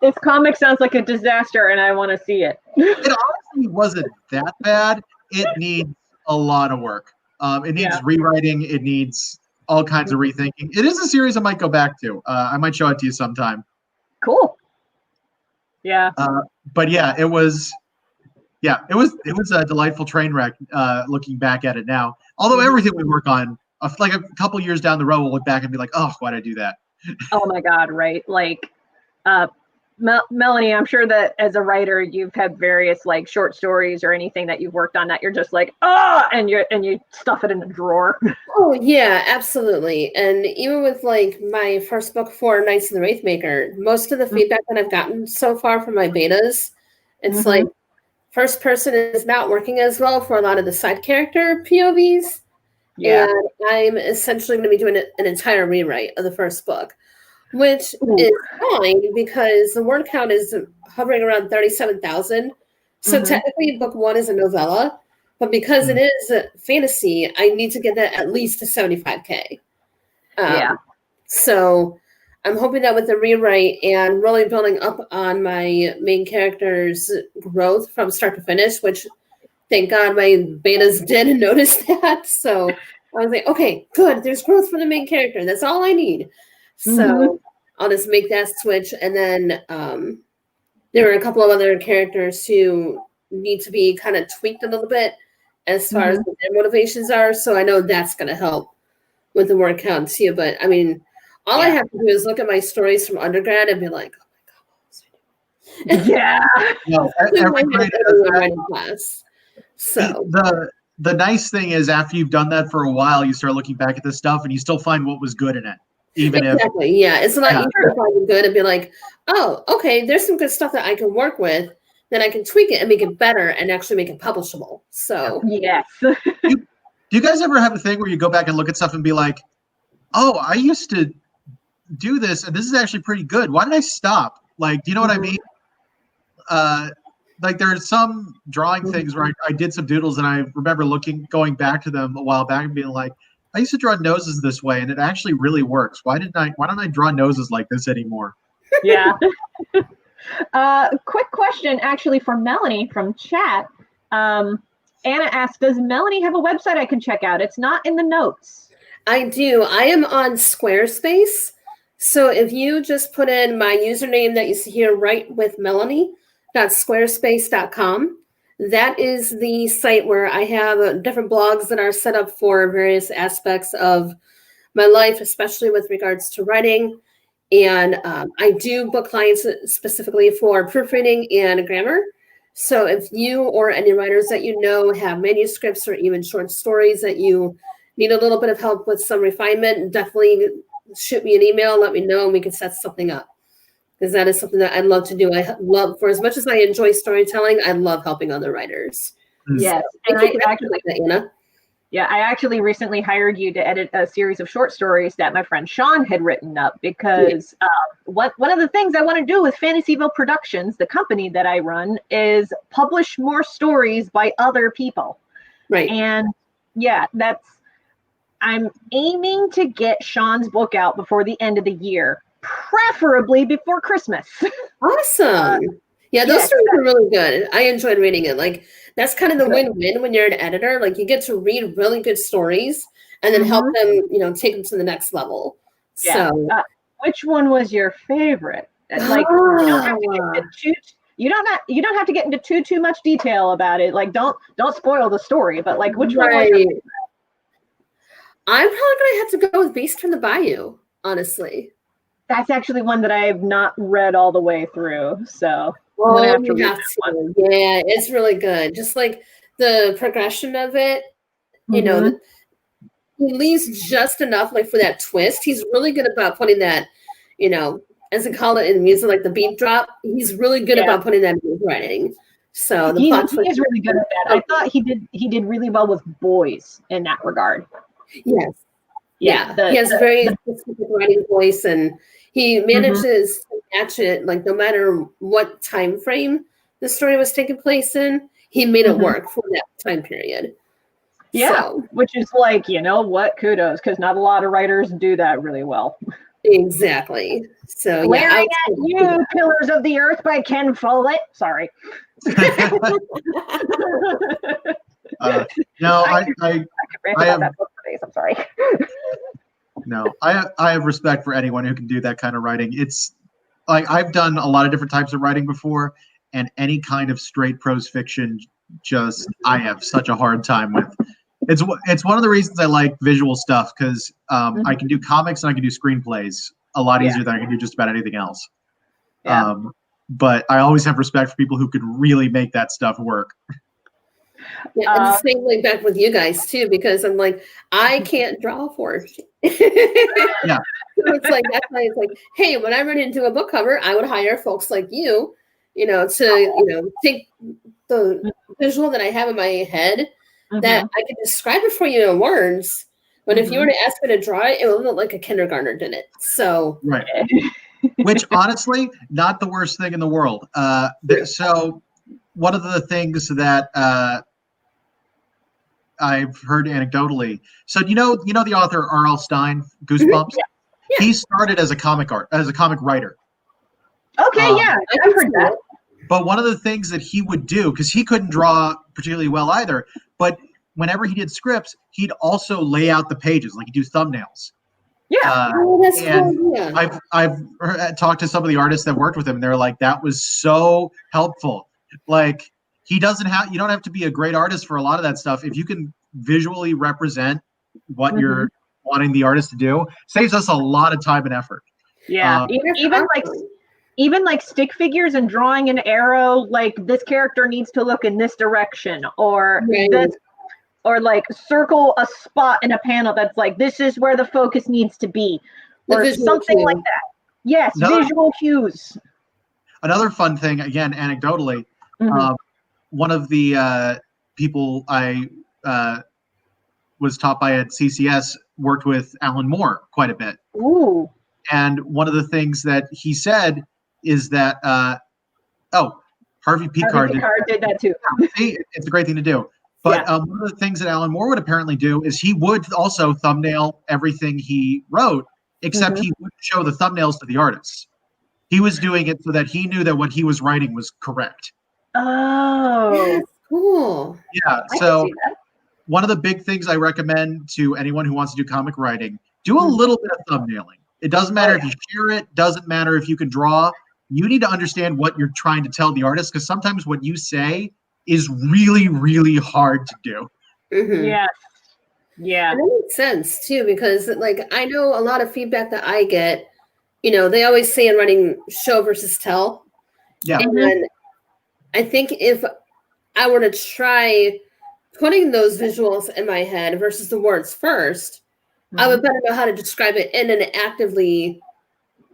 This comic sounds like a disaster, and I want to see it. It honestly wasn't that bad. It needs a lot of work. It needs rewriting. It needs all kinds of rethinking. It is a series I might go back to. I might show it to you sometime. Cool. Yeah. But yeah, it was a delightful train wreck. Looking back at it now, although everything we work on, like a couple years down the road, we'll look back and be like, "Oh, why'd I do that?" Oh my God! Right, like. Melanie, I'm sure that as a writer, you've had various like short stories or anything that you've worked on that you're just like, and you stuff it in a drawer. Oh yeah, absolutely. And even with like my first book for Knights of the Wraithmaker, most of the feedback that I've gotten so far from my betas, it's like first person is not working as well for a lot of the side character POVs. Yeah. And I'm essentially going to be doing an entire rewrite of the first book. Which is fine because the word count is hovering around 37,000. So technically book one is a novella, but because it is fantasy, I need to get that at least to 75K. So I'm hoping that with the rewrite and really building up on my main character's growth from start to finish, which thank God my betas did notice that. So I was like, okay, good. There's growth for the main character. That's all I need. So I'll just make that switch. And then there are a couple of other characters who need to be kind of tweaked a little bit as far as what their motivations are. So I know that's going to help with the word count too. But I mean, all I have to do is look at my stories from undergrad and be like, oh my God, class. So the nice thing is after you've done that for a while, you start looking back at this stuff and you still find what was good in it. Exactly. It's a lot easier to find good and be like, oh, okay, there's some good stuff that I can work with. Then I can tweak it and make it better and actually make it publishable. So yes. Do you guys ever have a thing where you go back and look at stuff and be like, oh, I used to do this and this is actually pretty good. Why did I stop? Like, do you know what I mean? Like there's some drawing things where I did some doodles and I remember going back to them a while back and being like, I used to draw noses this way, and it actually really works. Why don't I draw noses like this anymore? Yeah. Quick question, actually, for Melanie from chat. Anna asked, "Does Melanie have a website I can check out? It's not in the notes." I do. I am on Squarespace. So if you just put in my username that you see here, right with Melanie.squarespace.com. That is the site where I have different blogs that are set up for various aspects of my life, especially with regards to writing. And I do book clients specifically for proofreading and grammar. So if you or any writers that you know have manuscripts or even short stories that you need a little bit of help with some refinement, definitely shoot me an email, let me know, and we can set something up. Because that is something that I love to do. I love, for as much as I enjoy storytelling, I love helping other writers. Yes. So, and I actually like that, Anna. Yeah, I actually recently hired you to edit a series of short stories that my friend Sean had written up because one of the things I want to do with Fantasyville Productions, the company that I run, is publish more stories by other people. Right. And yeah, I'm aiming to get Sean's book out before the end of the year, preferably before Christmas. Awesome. Those stories are really good. I enjoyed reading it. Like, that's kind of the win-win when you're an editor. Like, you get to read really good stories and then help them, take them to the next level. Yeah. So, which one was your favorite? Like, you don't have to get into too much detail about it. Like, don't spoil the story. But like, which one was your favorite? I'm probably gonna have to go with Beast from the Bayou, honestly. That's actually one that I have not read all the way through. So I'm gonna have to read that one. Yeah, it's really good. Just like the progression of it, you know, he leaves just enough like for that twist. He's really good about putting that, you know, as they call it in music, like the beat drop. He's really good about putting that in his writing. So the plot he is really good at that. I thought he did really well with boys in that regard. Yes. Yeah. He has a very specific writing voice, and he manages to match it, like no matter what time frame the story was taking place in, he made it work for that time period. Yeah, so, which is like, you know what, kudos, because not a lot of writers do that really well. Exactly. So Glaring at you, Pillars of the Earth by Ken Follett. Sorry. No, I could rant about that book for days. I'm sorry. No, I have respect for anyone who can do that kind of writing. It's like I've done a lot of different types of writing before, and any kind of straight prose fiction, just I have such a hard time with. It's one of the reasons I like visual stuff, because I can do comics and I can do screenplays a lot easier than I can do just about anything else. Yeah. But I always have respect for people who could really make that stuff work. Yeah, and the same way back with you guys too, because I'm like, I can't draw for it. Yeah. So it's like that's why it's like, hey, when I run into a book cover, I would hire folks like you, to take the visual that I have in my head that I can describe it for you in words. But if you were to ask me to draw it, it would look like a kindergartner did it. So right. Which honestly, not the worst thing in the world. So one of the things that I've heard anecdotally. So you know the author R.L. Stine, Goosebumps. Yeah. He started as a comic writer. Okay, I've heard that. But one of the things that he would do, because he couldn't draw particularly well either, but whenever he did scripts, he'd also lay out the pages, like he'd do thumbnails. Yeah. That's cool. Yeah. I've talked to some of the artists that worked with him, and they're like, that was so helpful. Like you don't have to be a great artist for a lot of that stuff. If you can visually represent what you're wanting the artist to do, saves us a lot of time and effort. Yeah. Even like stick figures and drawing an arrow, like this character needs to look in this direction, or this, or like circle a spot in a panel that's like, this is where the focus needs to be, or something like that. Yes, visual cues. Another fun thing, again, anecdotally, one of the people I was taught by at CCS worked with Alan Moore quite a bit. Ooh. And one of the things that he said is that, Harvey P. Carr did that too. It's a great thing to do. But one of the things that Alan Moore would apparently do is he would also thumbnail everything he wrote, except he wouldn't show the thumbnails to the artists. He was doing it so that he knew that what he was writing was correct. Oh, cool. Yeah, so one of the big things I recommend to anyone who wants to do comic writing, do a little bit of thumbnailing. It doesn't matter if you share it, doesn't matter if you can draw. You need to understand what you're trying to tell the artist, because sometimes what you say is really, really hard to do. Yeah. And that makes sense too, because like I know a lot of feedback that I get, they always say in writing, show versus tell. Yeah. And I think if I were to try putting those visuals in my head versus the words first, I would better know how to describe it in an actively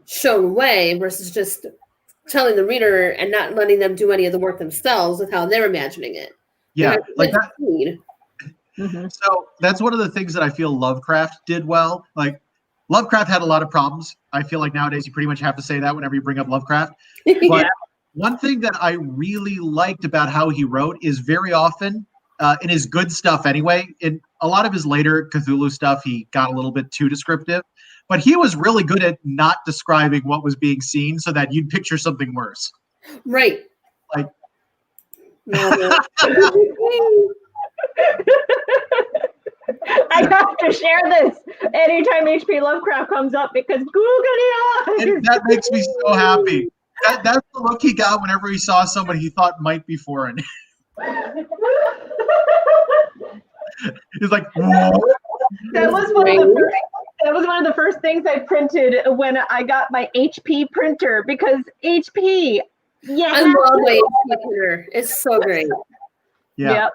shown way versus just telling the reader and not letting them do any of the work themselves with how they're imagining it. Yeah, like that. So that's one of the things that I feel Lovecraft did well. Like Lovecraft had a lot of problems. I feel like nowadays you pretty much have to say that whenever you bring up Lovecraft. But one thing that I really liked about how he wrote is very often in his good stuff anyway, in a lot of his later Cthulhu stuff, he got a little bit too descriptive, but he was really good at not describing what was being seen so that you'd picture something worse. Right. Like, I have to share this. anytime HP Lovecraft comes up because googly eyes. And that makes me so happy. That's the look he got whenever he saw someone he thought might be foreign. He's like, whoa. That was one of the first things I printed when I got my HP printer because HP. Yeah, I love my HP printer. It's so great. Yeah.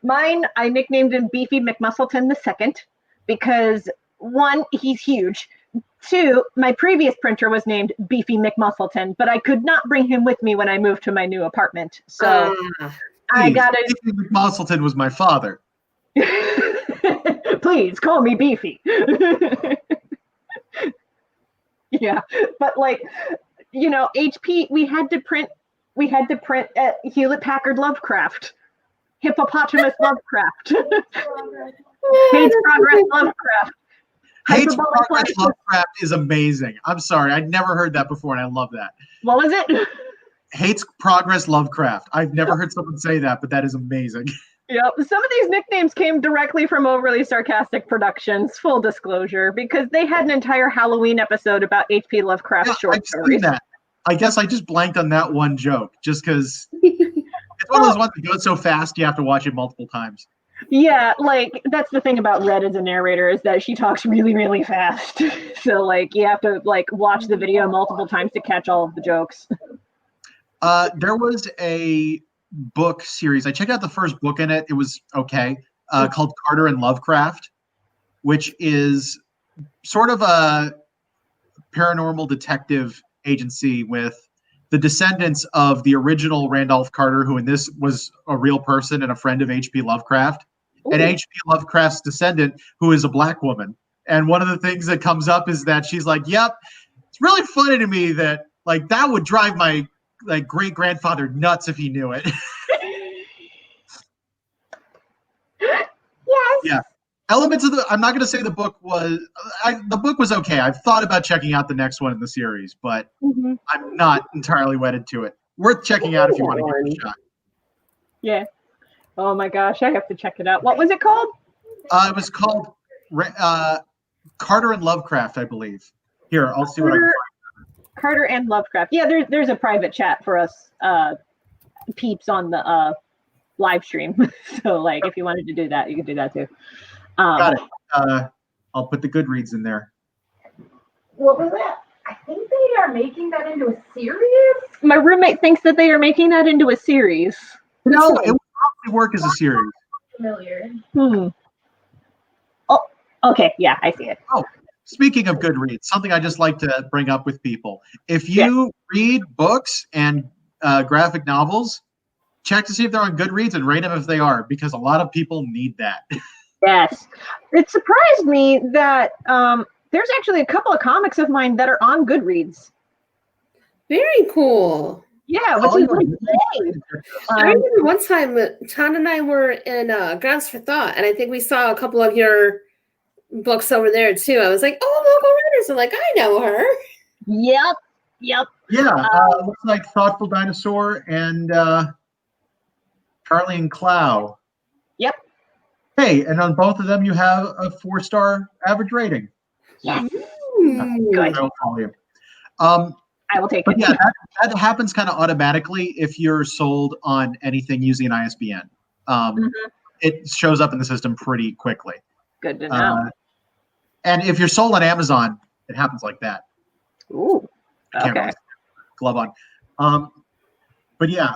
Mine, I nicknamed him Beefy McMuscleton II because 1, he's huge. 2, my previous printer was named Beefy McMuscleton, but I could not bring him with me when I moved to my new apartment. So I got it. Beefy McMuscleton was my father. Please call me Beefy. Yeah, but like, you know, HP, we had to print Hewlett Packard Lovecraft, Hippopotamus Lovecraft, Hates Progress Lovecraft. Hates Progress Lovecraft is amazing. I'm sorry, I'd never heard that before, and I love that. What was it? Hates Progress Lovecraft. I've never heard someone say that, but that is amazing. Yep. Some of these nicknames came directly from Overly Sarcastic Productions, full disclosure, because they had an entire Halloween episode about H.P. Lovecraft short stories. That. I guess I just blanked on that one joke, just because it's one of those ones that goes so fast you have to watch it multiple times. Yeah, like, that's the thing about Red as a narrator, is that she talks really, really fast. So, like, you have to, like, watch the video multiple times to catch all of the jokes. There was a book series. I checked out the first book in it. It was okay. Called Carter and Lovecraft, which is sort of a paranormal detective agency with the descendants of the original Randolph Carter, who in this was a real person and a friend of H.P. Lovecraft, and H.P. Lovecraft's descendant, who is a black woman. And one of the things that comes up is that she's like, yep, it's really funny to me that, like, that would drive my great grandfather nuts if he knew it. Yes. Yeah. Elements of I'm not going to say the book was okay. I've thought about checking out the next one in the series, but I'm not entirely wedded to it. Worth checking out if you want to give it a shot. Yeah. Oh my gosh, I have to check it out. What was it called? It was called Carter and Lovecraft, I believe. Here, I'll see what I can find. Carter and Lovecraft. Yeah, there's a private chat for us peeps on the live stream. So, like, if you wanted to do that, you could do that too. Got it. I'll put the Goodreads in there. What was that? I think they are making that into a series. My roommate thinks that they are making that into a series. No, it would probably work as a series. Familiar. Oh, okay. Yeah, I see it. Oh, speaking of Goodreads, something I just like to bring up with people. If you read books and graphic novels, check to see if they're on Goodreads and rate them if they are, because a lot of people need that. Yes. It surprised me that there's actually a couple of comics of mine that are on Goodreads. Very cool. Yeah, which is like great. I remember one time Tom and I were in Grounds for Thought, and I think we saw a couple of your books over there too. I was like, oh, local writers are like, I know her. Yep. Yeah, looks like Thoughtful Dinosaur and Charlie and Clow. Yep. Hey, and on both of them you have a 4-star average rating. Yes. Good. I will take but it. Yeah, that happens kind of automatically if you're sold on anything using an ISBN. It shows up in the system pretty quickly. Good to know. And if you're sold on Amazon, it happens like that. Ooh. Okay. Really glove on. But yeah,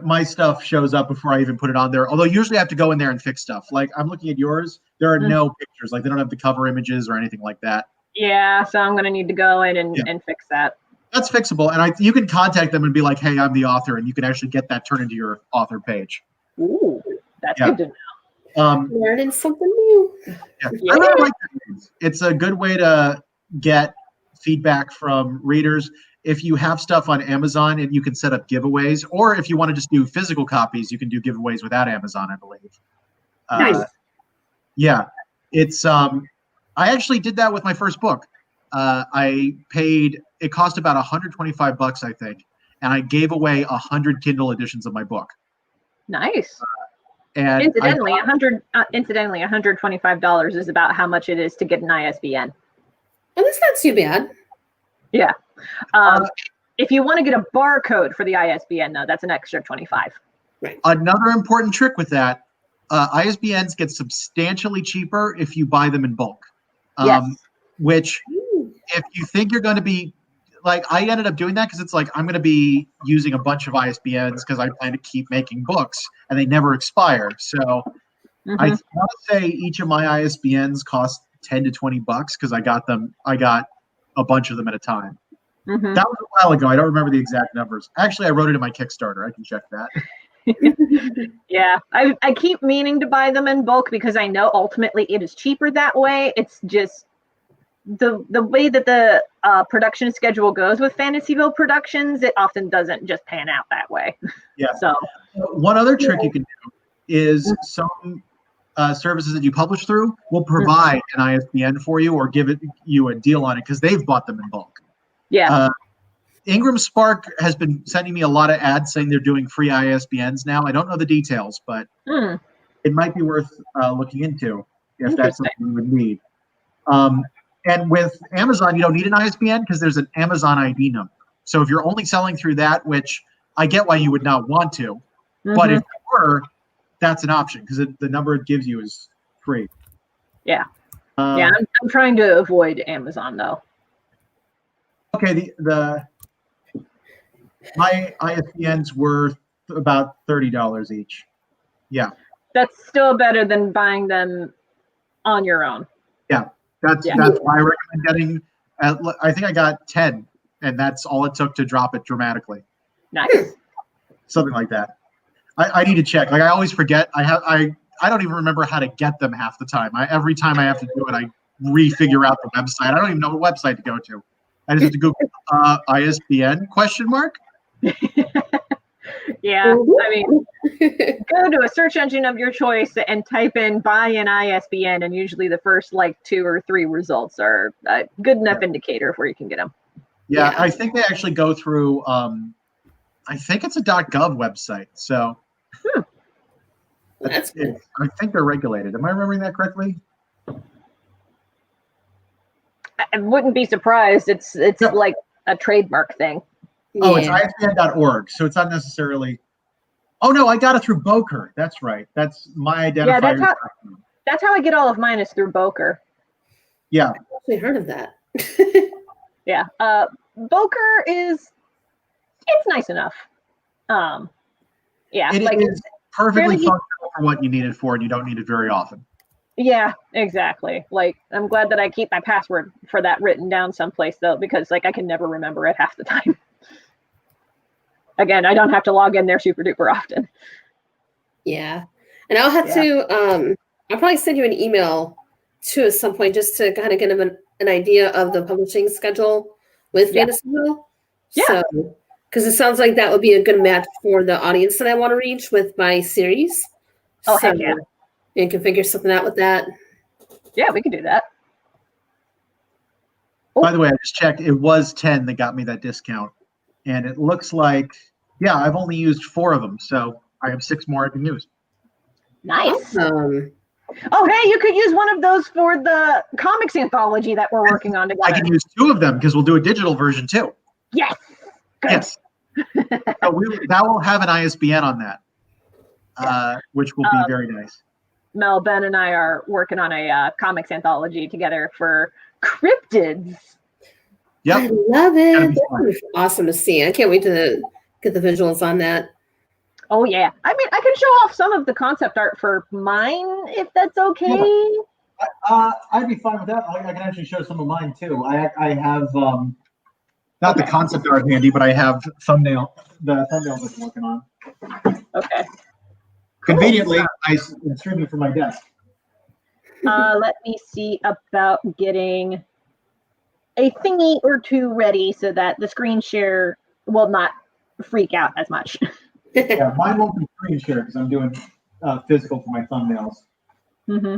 my stuff shows up before I even put it on there. Although usually I have to go in there and fix stuff. Like, I'm looking at yours. There are no pictures. Like, they don't have the cover images or anything like that. Yeah, so I'm going to need to go in and fix that. That's fixable. And you can contact them and be like, hey, I'm the author. And you can actually get that turned into your author page. Ooh, that's good to know. Learning something new. Yeah. I really like that. It's a good way to get feedback from readers. If you have stuff on Amazon, and you can set up giveaways, or if you want to just do physical copies, you can do giveaways without Amazon, I believe. Nice. Yeah, it's I actually did that with my first book. It cost about $125, I think, and I gave away 100 Kindle editions of my book. Nice. And incidentally, $125 is about how much it is to get an ISBN. Oh, that's not too bad. Yeah. If you want to get a barcode for the ISBN, though, that's an extra $25. Right. Another important trick with that, ISBNs get substantially cheaper if you buy them in bulk. Yes. Which, if you think you're going to be, like, I ended up doing that because it's like, I'm going to be using a bunch of ISBNs because I plan to keep making books and they never expire. So I want to say each of my ISBNs cost $10 to $20 because I got a bunch of them at a time. That was a while ago. I don't remember the exact numbers. Actually, I wrote it in my Kickstarter. I can check that. Yeah, I keep meaning to buy them in bulk because I know ultimately it is cheaper that way. It's just the way that the production schedule goes with Fantasyville Productions, it often doesn't just pan out that way. Yeah. So one other trick you can do is some services that you publish through will provide an ISBN for you or give you a deal on it because they've bought them in bulk. Yeah. Ingram Spark has been sending me a lot of ads saying they're doing free ISBNs now. I don't know the details, but it might be worth looking into if that's something you would need. And with Amazon, you don't need an ISBN because there's an Amazon ID number. So if you're only selling through that, which I get why you would not want to, but if you were, that's an option because the number it gives you is free. Yeah. I'm trying to avoid Amazon though. Okay, my ISBNs were about $30 each. Yeah. That's still better than buying them on your own. Yeah. That's why I recommend getting. I think I got 10, and that's all it took to drop it dramatically. Nice. Something like that. I need to check. Like I always forget. I don't even remember how to get them half the time. Every time I have to do it, I refigure out the website. I don't even know what website to go to. I just have to Google ISBN ? Yeah, I mean, go to a search engine of your choice and type in buy an ISBN, and usually the first like 2 or 3 results are a good enough indicator of where you can get them. Yeah, I think they actually go through, I think it's a .gov website. So That's cool. I think they're regulated. Am I remembering that correctly? I wouldn't be surprised. It's like a trademark thing. Oh, it's ISBN.org, so it's not necessarily. Oh no, I got it through Boker. That's right. That's my identifier. Yeah, that's how I get all of mine is through Boker. Yeah. I've actually heard of that. Yeah. Boker it's nice enough. Yeah. It like is perfectly functional for what you need it for, and you don't need it very often. Yeah, exactly. Like, I'm glad that I keep my password for that written down someplace though, because like I can never remember it half the time. Again, I don't have to log in there super duper often. Yeah. And I'll have to, I'll probably send you an email too at some point just to kind of get them an idea of the publishing schedule with Fantasyville. Yeah. So, because it sounds like that would be a good match for the audience that I want to reach with my series. Oh, so, heck yeah. You can figure something out with that. Yeah, we can do that. By the way, I just checked. It was 10 that got me that discount. And it looks like, I've only used 4 of them. So I have 6 more I can use. Nice. Awesome. Oh, hey, you could use one of those for the comics anthology that we're working on together. I can use 2 of them because we'll do a digital version too. Yes. Good. Yes. So that will have an ISBN on that, which will be very nice. Mel, Ben, and I are working on a comics anthology together for cryptids. Yep. I love it. That's awesome to see. I can't wait to get the visuals on that. Oh, yeah. I mean, I can show off some of the concept art for mine, if that's okay. Yeah. I'd be fine with that. I can actually show some of mine, too. I have, not the concept art handy, but I have the thumbnails I've been working on. Okay. Conveniently, it's streaming from my desk. Let me see about getting a thingy or 2 ready so that the screen share will not freak out as much. Yeah, mine won't be screen share because I'm doing physical for my thumbnails. Mm-hmm.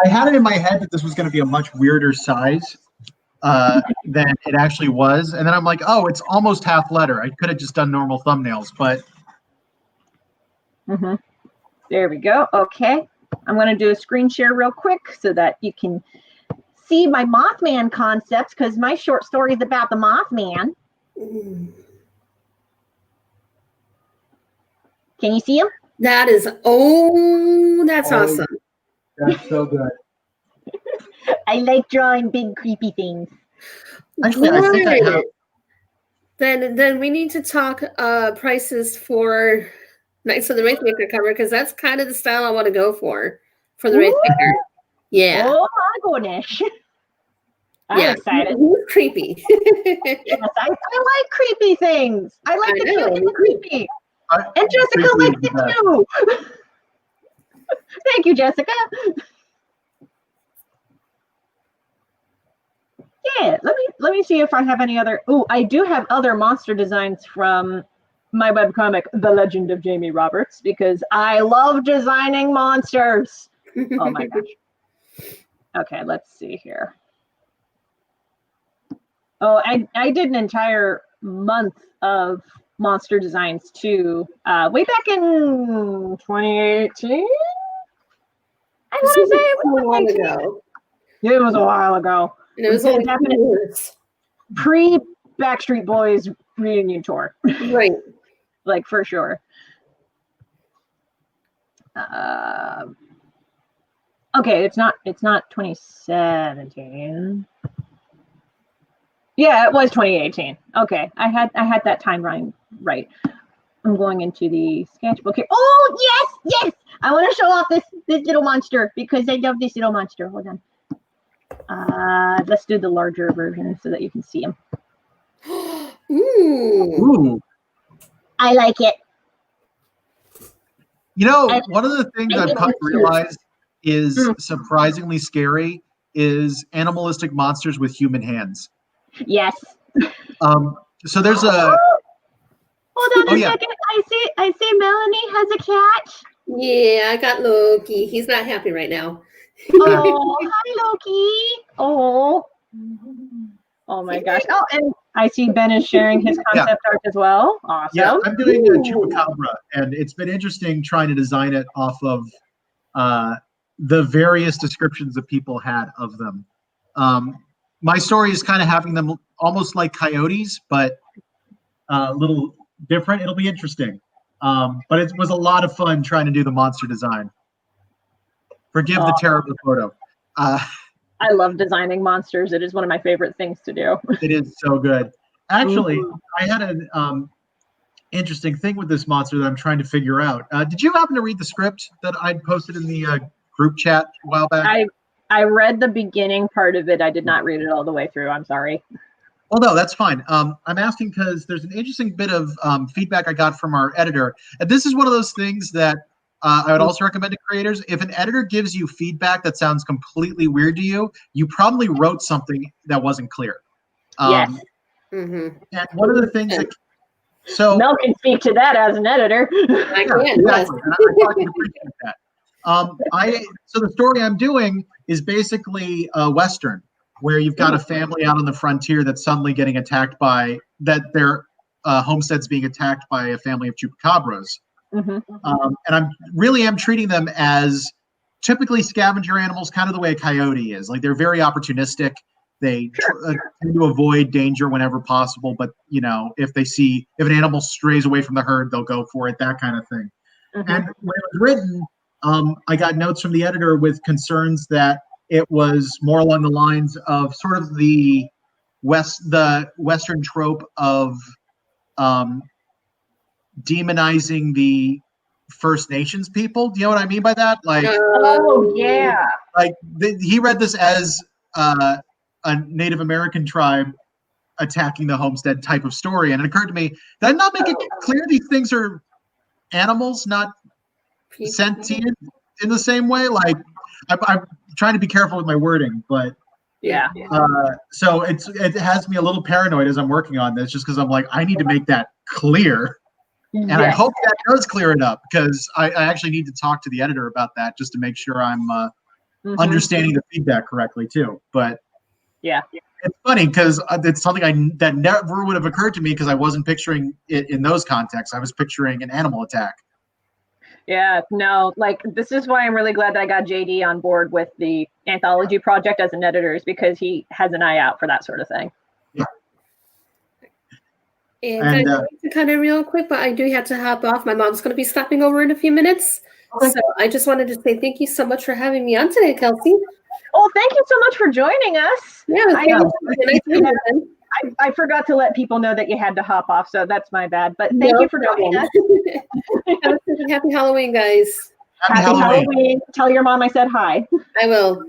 I had it in my head that this was going to be a much weirder size than it actually was. And then I'm like, oh, it's almost half letter. I could have just done normal thumbnails, but... Mm-hmm. There we go. Okay. I'm going to do a screen share real quick so that you can see my Mothman concepts, because my short story is about the Mothman. Can you see him? That is, that's awesome. That's so good. I like drawing big creepy things. Actually, I think I have. Then we need to talk prices for Knights of the Wraithmaker cover, because that's kind of the style I want to go for the Wraithmaker. Yeah. Oh my goodness. I'm excited. He's creepy. Yes, I like creepy things. I like the cute and creepy. And Jessica likes it too. Thank you, Jessica. Yeah, let me see if I have any other. Oh, I do have other monster designs from my webcomic, The Legend of Jamie Roberts, because I love designing monsters. Oh my gosh. Okay, let's see here. Oh, I did an entire month of monster designs too, way back in 2018. I want to say it was a while ago. It was a while ago. And it was only pre Backstreet Boys reunion tour. Right. Like for sure. Okay, it's not 2017. Yeah, it was 2018. Okay, I had that timeline right. I'm going into the sketchbook here. Oh yes. I want to show off this little monster because I love this little monster. Hold on. Let's do the larger version so that you can see him. Ooh. I like it. You know, one of the things I've come to realize is surprisingly scary is animalistic monsters with human hands. Yes. So there's a. Hold on a second. I see Melanie has a cat. Yeah, I got Loki. He's not happy right now. Oh, hi Loki. Oh my gosh. Oh, and I see Ben is sharing his concept art as well. Awesome. Yeah, I'm doing a chupacabra, and it's been interesting trying to design it off of the various descriptions that people had of them. My story is kind of having them almost like coyotes, but a little different. It'll be interesting. But it was a lot of fun trying to do the monster design. Forgive the terrible photo. I love designing monsters. It is one of my favorite things to do. It is so good. Actually, I had an interesting thing with this monster that I'm trying to figure out. Did you happen to read the script that I posted in the group chat a while back? I read the beginning part of it. I did not read it all the way through. I'm sorry. Well, no, that's fine. I'm asking because there's an interesting bit of feedback I got from our editor. And this is one of those things that I would also recommend to creators. If an editor gives you feedback that sounds completely weird to you, you probably wrote something that wasn't clear. Yes. And one of the things that Mel can speak to that as an editor. I can. Exactly. And I fucking appreciate that. So the story I'm doing is basically a Western, where you've got a family out on the frontier that's suddenly getting attacked by their homestead's being attacked by a family of chupacabras. And I really am treating them as typically scavenger animals, kind of the way a coyote is. Like they're very opportunistic. They tend to avoid danger whenever possible. But if an animal strays away from the herd, they'll go for it. That kind of thing. And when it was written, I got notes from the editor with concerns that it was more along the lines of sort of the Western trope of demonizing the First Nations people. Do you know what I mean by that? Like, like he read this as a Native American tribe attacking the homestead type of story, and it occurred to me, did I not make it clear these things are animals, not sentient in the same way? Like, I'm trying to be careful with my wording, but so it has me a little paranoid as I'm working on this, just because I'm like, I need to make that clear. And I hope that does clear it up, because I actually need to talk to the editor about that just to make sure I'm understanding the feedback correctly too. But it's funny because it's something that never would have occurred to me, because I wasn't picturing it in those contexts. I was picturing an animal attack. Yeah, no, like this is why I'm really glad that I got JD on board with the anthology project as an editor, is because he has an eye out for that sort of thing. Yeah. And to kind of real quick, but I do have to hop off. My mom's going to be stopping over in a few minutes. Okay. So I just wanted to say thank you so much for having me on today, Kelsey. Oh, thank you so much for joining us. Yeah, I forgot to let people know that you had to hop off, so that's my bad. But thank you for joining us. Happy Halloween, guys. Happy Halloween. Tell your mom I said hi. I will.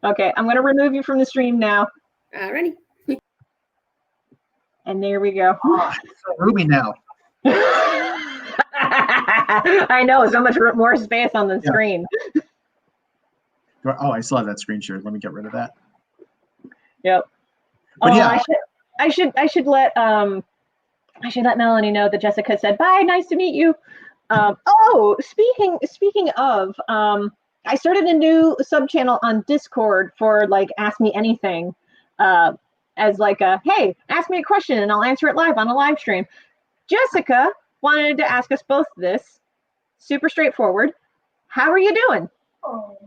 Okay, I'm going to remove you from the stream now. Alrighty. And there we go. Oh, it's so roomy now. I know, so much more space on the screen. Oh, I still have that screen share. Let me get rid of that. Yep. But yeah, I should let Melanie know that Jessica said bye. Nice to meet you. Speaking of, I started a new sub channel on Discord for like Ask Me Anything, as like a hey, ask me a question and I'll answer it live on a live stream. Jessica wanted to ask us both this. Super straightforward. How are you doing? Oh.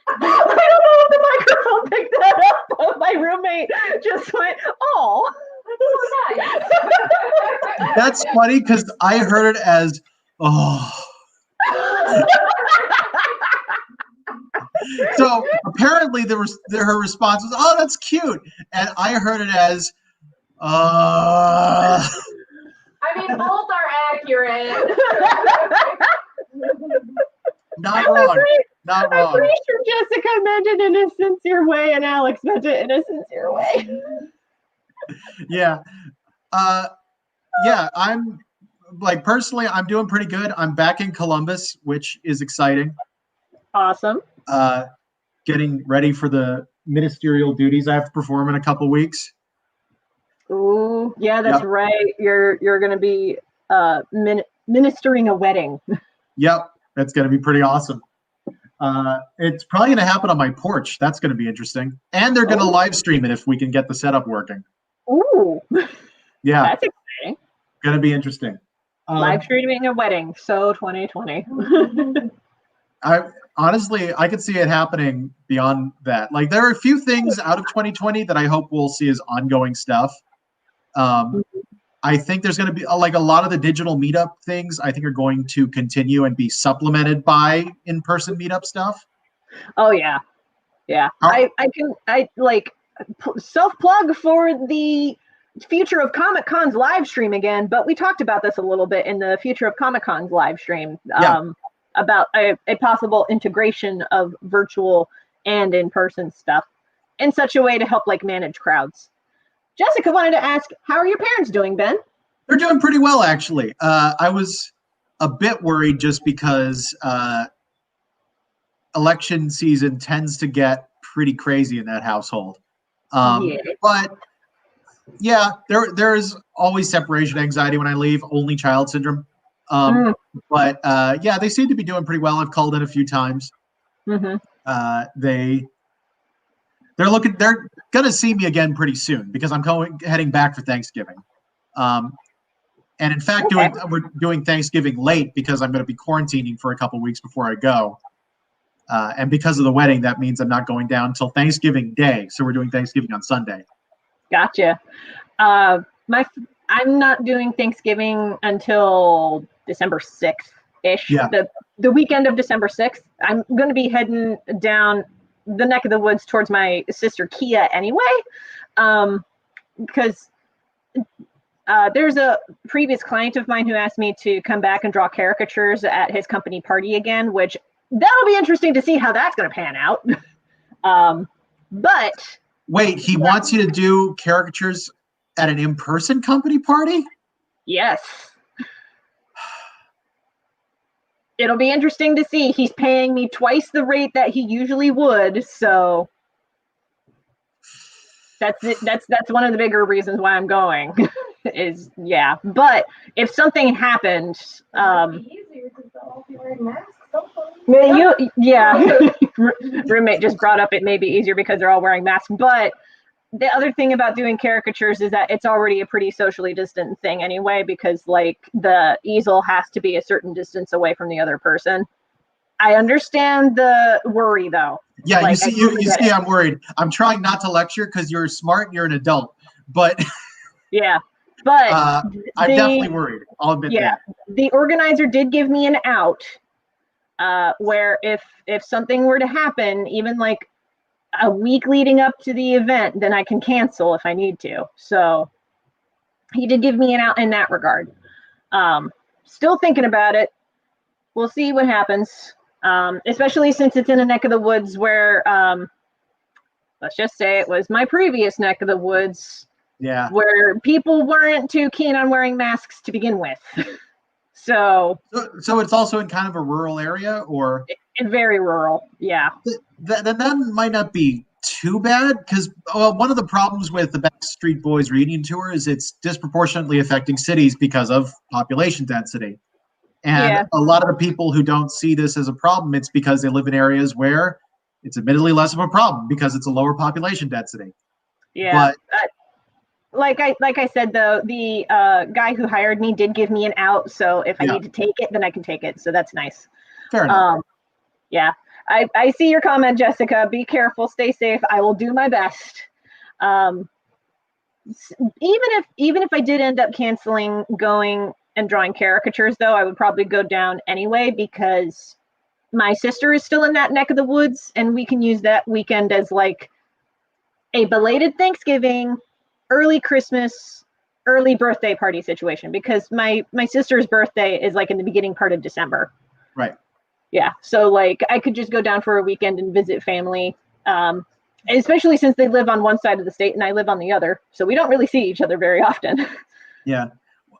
I don't know if the microphone picked that up, but my roommate just went, oh. Nice. That's funny because I heard it as, oh. So apparently her response was, oh, that's cute. And I heard it as, I mean, both are accurate. Not wrong. Not wrong. I'm pretty sure Jessica meant it in a sincere way and Alex meant it in a sincere way. Yeah. I'm like, personally, I'm doing pretty good. I'm back in Columbus, which is exciting. Awesome. Getting ready for the ministerial duties I have to perform in a couple weeks. Ooh, yeah, that's right. You're going to be ministering a wedding. Yep, that's going to be pretty awesome. It's probably going to happen on my porch. That's going to be interesting. And they're going to live stream it if we can get the setup working. Ooh. Yeah. That's exciting. Going to be interesting. Live streaming a wedding. So 2020. Honestly, I could see it happening beyond that. Like, there are a few things out of 2020 that I hope we'll see as ongoing stuff. I think there's going to be like a lot of the digital meetup things I think are going to continue and be supplemented by in-person meetup stuff. Oh yeah. Yeah. I like self-plug for the future of Comic-Con's live stream again, but we talked about this a little bit in the future of Comic-Con's live stream about a possible integration of virtual and in-person stuff in such a way to help like manage crowds. Jessica wanted to ask, how are your parents doing, Ben? They're doing pretty well, actually. I was a bit worried just because election season tends to get pretty crazy in that household. But yeah, there's always separation anxiety when I leave, only child syndrome. But yeah, they seem to be doing pretty well. I've called in a few times. They're gonna see me again pretty soon because I'm heading back for Thanksgiving. And in fact, we're doing Thanksgiving late because I'm going to be quarantining for a couple weeks before I go. And because of the wedding, that means I'm not going down until Thanksgiving Day. So we're doing Thanksgiving on Sunday. Gotcha. I'm not doing Thanksgiving until December 6th-ish. Yeah. The weekend of December 6th. I'm going to be heading down the neck of the woods towards my sister Kia anyway, because there's a previous client of mine who asked me to come back and draw caricatures at his company party again, which that'll be interesting to see how that's going to pan out. But wait, he wants you to do caricatures at an in-person company party? Yes. It'll be interesting to see. He's paying me twice the rate that he usually would, so that's it. That's one of the bigger reasons why I'm going. Is yeah. But if something happened, roommate just brought up it may be easier because they're all wearing masks. But the other thing about doing caricatures is that it's already a pretty socially distant thing anyway, because like the easel has to be a certain distance away from the other person. I understand the worry though. Yeah, like, you see, I'm worried. I'm trying not to lecture because you're smart and you're an adult, but yeah, but I'm definitely worried. I'll admit that. The organizer did give me an out, where if something were to happen, even like a week leading up to the event, then I can cancel if I need to. So he did give me an out in that regard. Still thinking about it. We'll see what happens. Especially since it's in a neck of the woods where, let's just say it was my previous neck of the woods, where people weren't too keen on wearing masks to begin with. So it's also in kind of a rural area, or very rural, yeah. That might not be too bad, because one of the problems with the Backstreet Boys reunion tour is it's disproportionately affecting cities because of population density. And a lot of the people who don't see this as a problem, it's because they live in areas where it's admittedly less of a problem because it's a lower population density. Yeah. But like I said, though, the guy who hired me did give me an out. So if I need to take it, then I can take it. So that's nice. Fair enough. Yeah. I see your comment, Jessica. Be careful. Stay safe. I will do my best. Even if I did end up canceling going and drawing caricatures, though, I would probably go down anyway, because my sister is still in that neck of the woods, and we can use that weekend as like a belated Thanksgiving, early Christmas, early birthday party situation, because my sister's birthday is like in the beginning part of December. Right. Yeah. So like I could just go down for a weekend and visit family, especially since they live on one side of the state and I live on the other. So we don't really see each other very often. Yeah.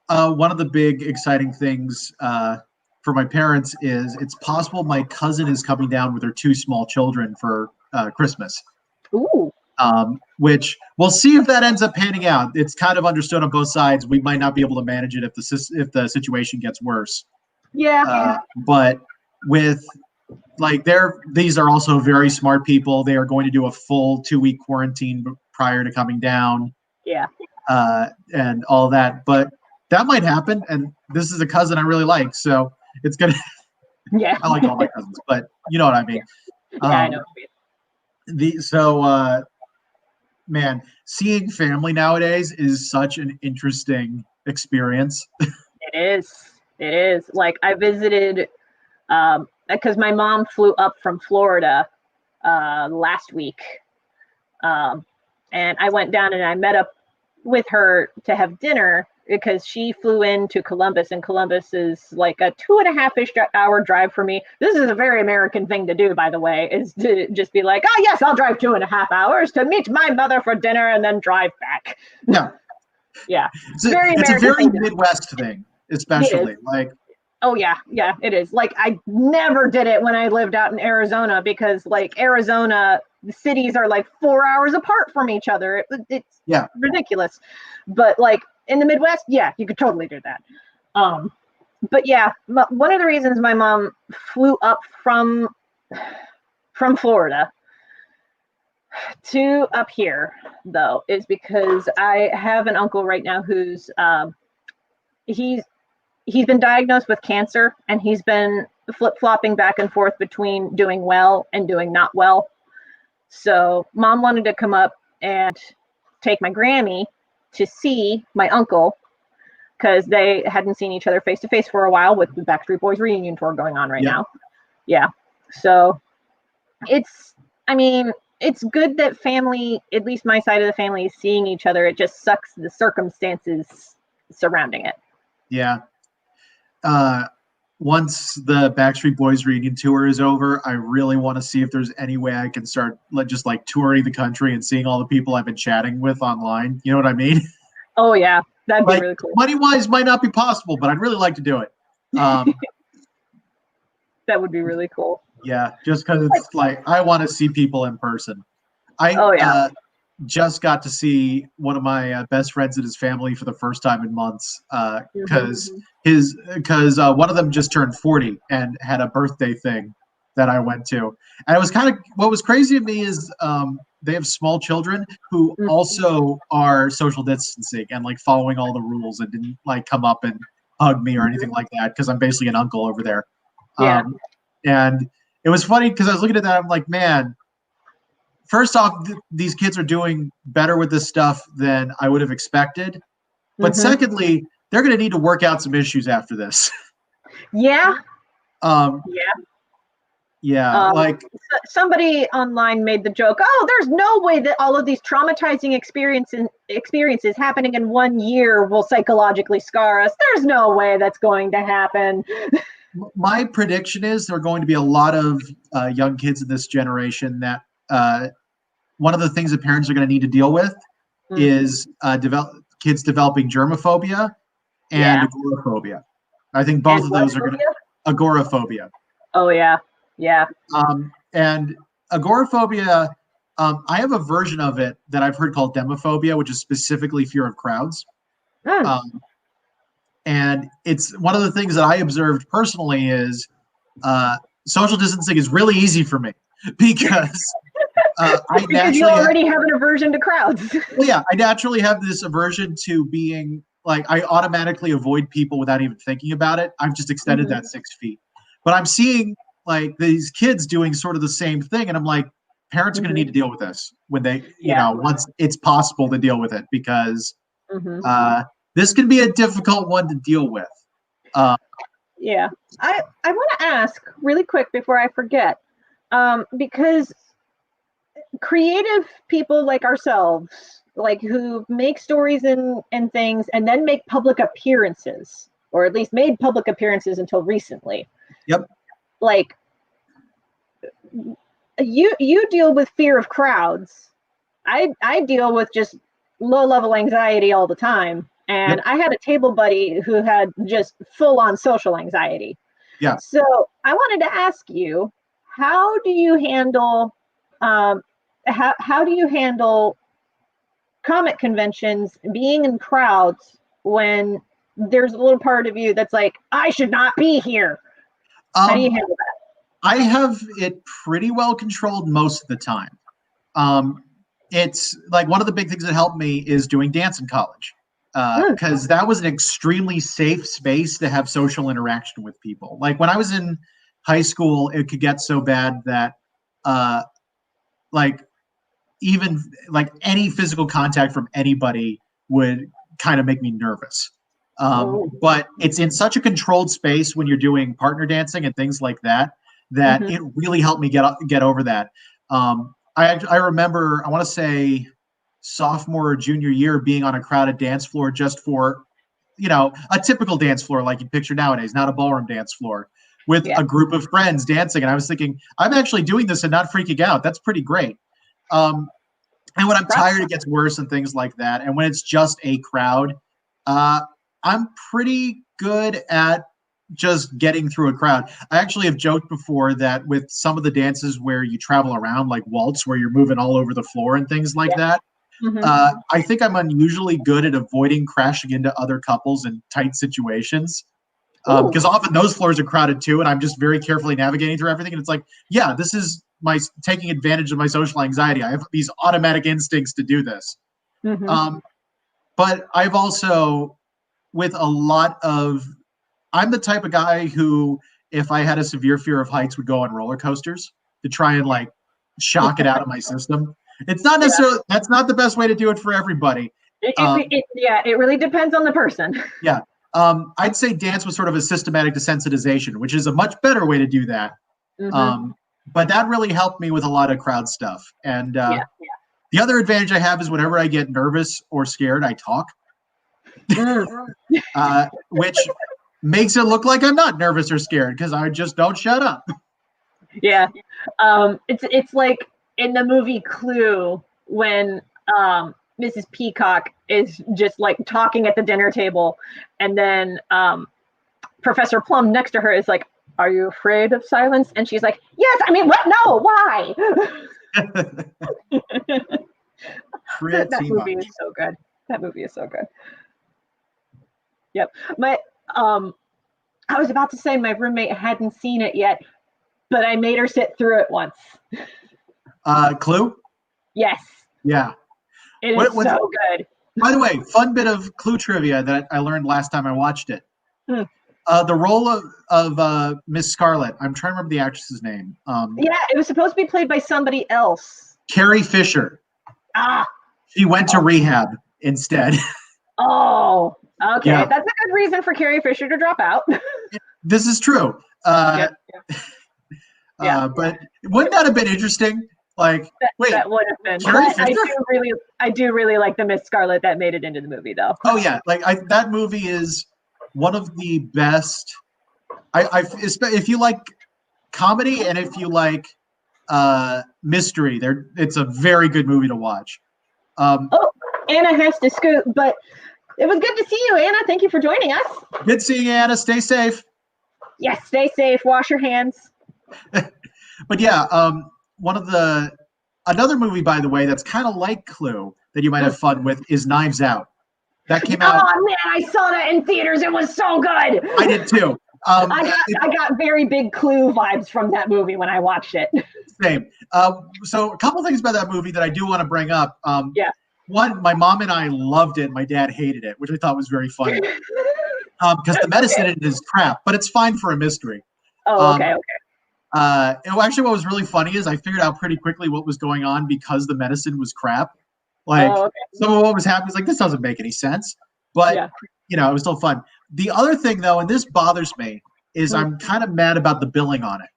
One of the big exciting things for my parents is it's possible my cousin is coming down with her 2 small children for Christmas. Ooh. Which we'll see if that ends up panning out. It's kind of understood on both sides. We might not be able to manage it if the situation gets worse. Yeah. But with like these are also very smart people. They are going to do a full 2-week quarantine prior to coming down. Yeah. And all that, but that might happen. And this is a cousin I really like, so it's gonna. Yeah. I like all my cousins, but you know what I mean. Yeah, I know. Man, seeing family nowadays is such an interesting experience. It is. Like I visited, because my mom flew up from Florida last week, and I went down and I met up with her to have dinner, because she flew into Columbus, and Columbus is like a 2.5-ish hour drive for me. This is a very American thing to do, by the way, is to just be like, oh yes, I'll drive 2.5 hours to meet my mother for dinner and then drive back. Yeah. Yeah. It's a very Midwest thing, especially like. Oh yeah, it is. Like I never did it when I lived out in Arizona, because like Arizona, the cities are like 4 hours apart from each other. It's ridiculous. But like in the Midwest, yeah, you could totally do that. But yeah, one of the reasons my mom flew up from Florida to up here, though, is because I have an uncle right now who's he's been diagnosed with cancer, and he's been flip-flopping back and forth between doing well and doing not well. So mom wanted to come up and take my Grammy to see my uncle, because they hadn't seen each other face to face for a while with the Backstreet Boys reunion tour going on right now. Yeah. So it's good that family, at least my side of the family, is seeing each other. It just sucks the circumstances surrounding it. Yeah. Once the Backstreet Boys reunion tour is over, I really want to see if there's any way I can start just like touring the country and seeing all the people I've been chatting with online. You know what I mean? Oh yeah, that'd be really cool. Money-wise might not be possible, but I'd really like to do it. That would be really cool. Yeah, just because it's like I want to see people in person. Just got to see one of my best friends and his family for the first time in months, because one of them just turned 40 and had a birthday thing that I went to. And it was kind of, what was crazy to me is they have small children who also are social distancing and like following all the rules and didn't like come up and hug me or anything like that because I'm basically an uncle over there. Yeah. And it was funny because I was looking at that. I'm like, man, first off, these kids are doing better with this stuff than I would have expected. But secondly, they're going to need to work out some issues after this. Yeah. Yeah. Like somebody online made the joke, oh, there's no way that all of these traumatizing experiences happening in 1 year will psychologically scar us. There's no way that's going to happen. My prediction is there are going to be a lot of young kids in this generation that one of the things that parents are going to need to deal with is kids developing germophobia and agoraphobia. I think both of those are going to agoraphobia. Oh yeah. Yeah. And agoraphobia, I have a version of it that I've heard called demophobia, which is specifically fear of crowds. And it's one of the things that I observed personally is social distancing is really easy for me because because you already have an aversion to crowds. Well, yeah, I naturally have this aversion to being like, I automatically avoid people without even thinking about it. I've just extended that 6 feet. But I'm seeing like these kids doing sort of the same thing. And I'm like, parents are going to need to deal with this when they, you know, once it's possible to deal with it, because this can be a difficult one to deal with. Yeah. I want to ask really quick before I forget, because creative people like ourselves, like who make stories and things and then make public appearances, or at least made public appearances until recently. Yep. Like you deal with fear of crowds. I deal with just low level anxiety all the time. And I had a table buddy who had just full on social anxiety. Yeah. So I wanted to ask you, how do you handle how do you handle comic conventions, being in crowds when there's a little part of you that's like, I should not be here? How do you handle that? I have it pretty well controlled most of the time. It's like one of the big things that helped me is doing dance in college, because that was an extremely safe space to have social interaction with people. Like when I was in high school, it could get so bad that like even like any physical contact from anybody would kind of make me nervous. But it's in such a controlled space when you're doing partner dancing and things like that, that it really helped me get over that. I remember, I want to say sophomore or junior year, being on a crowded dance floor just for, you know, a typical dance floor like you picture nowadays, not a ballroom dance floor, with a group of friends dancing. And I was thinking, I'm actually doing this and not freaking out. That's pretty great. And when I'm tired, it gets worse and things like that. And when it's just a crowd, I'm pretty good at just getting through a crowd. I actually have joked before that with some of the dances where you travel around, like waltz, where you're moving all over the floor and things like that. I think I'm unusually good at avoiding crashing into other couples in tight situations. Because often those floors are crowded too, and I'm just very carefully navigating through everything. And it's like, yeah, this is my taking advantage of my social anxiety. I have these automatic instincts to do this. But I've also, with a lot of, I'm the type of guy who, if I had a severe fear of heights, would go on roller coasters to try and like shock it out of my system. It's not necessarily, that's not the best way to do it for everybody. It really depends on the person. Yeah. I'd say dance was sort of a systematic desensitization, which is a much better way to do that. But that really helped me with a lot of crowd stuff. And the other advantage I have is whenever I get nervous or scared, I talk, which makes it look like I'm not nervous or scared because I just don't shut up. Yeah. It's like in the movie Clue when Mrs. Peacock is just like talking at the dinner table, and then Professor Plum next to her is like, are you afraid of silence? And she's like, yes, I mean, what? No, why? That movie is so good. That movie is so good. Yep. I was about to say my roommate hadn't seen it yet, but I made her sit through it once. Clue? Yes. Yeah. It is What- so good. By the way, fun bit of Clue trivia that I learned last time I watched it. Hmm. The role of Miss Scarlet, I'm trying to remember the actress's name. Yeah, it was supposed to be played by somebody else. Carrie Fisher. Ah. She went to rehab instead. Oh, okay. Yeah. That's a good reason for Carrie Fisher to drop out. This is true. Yeah. But wouldn't that have been interesting? Like, wait, That would have been. Carrie But Fisher? I do really like the Miss Scarlet that made it into the movie, though. Oh yeah, like that movie is one of the best. If you like comedy and if you like mystery, it's a very good movie to watch. Anna has to scoot, but it was good to see you, Anna. Thank you for joining us. Good seeing you, Anna. Stay safe. Yes, stay safe. Wash your hands. But yeah, another movie, by the way, that's kind of like Clue that you might have fun with is Knives Out. That came out. Oh man, I saw that in theaters. It was so good. I did too. I got very big Clue vibes from that movie when I watched it. Same. So a couple things about that movie that I do want to bring up. Yeah. One, my mom and I loved it. My dad hated it, which I thought was very funny. Because the medicine in it is crap, but it's fine for a mystery. Oh, okay. Actually, what was really funny is I figured out pretty quickly what was going on because the medicine was crap. Like, some of what was happening is like, this doesn't make any sense. But, it was still fun. The other thing, though, and this bothers me, is I'm kind of mad about the billing on it.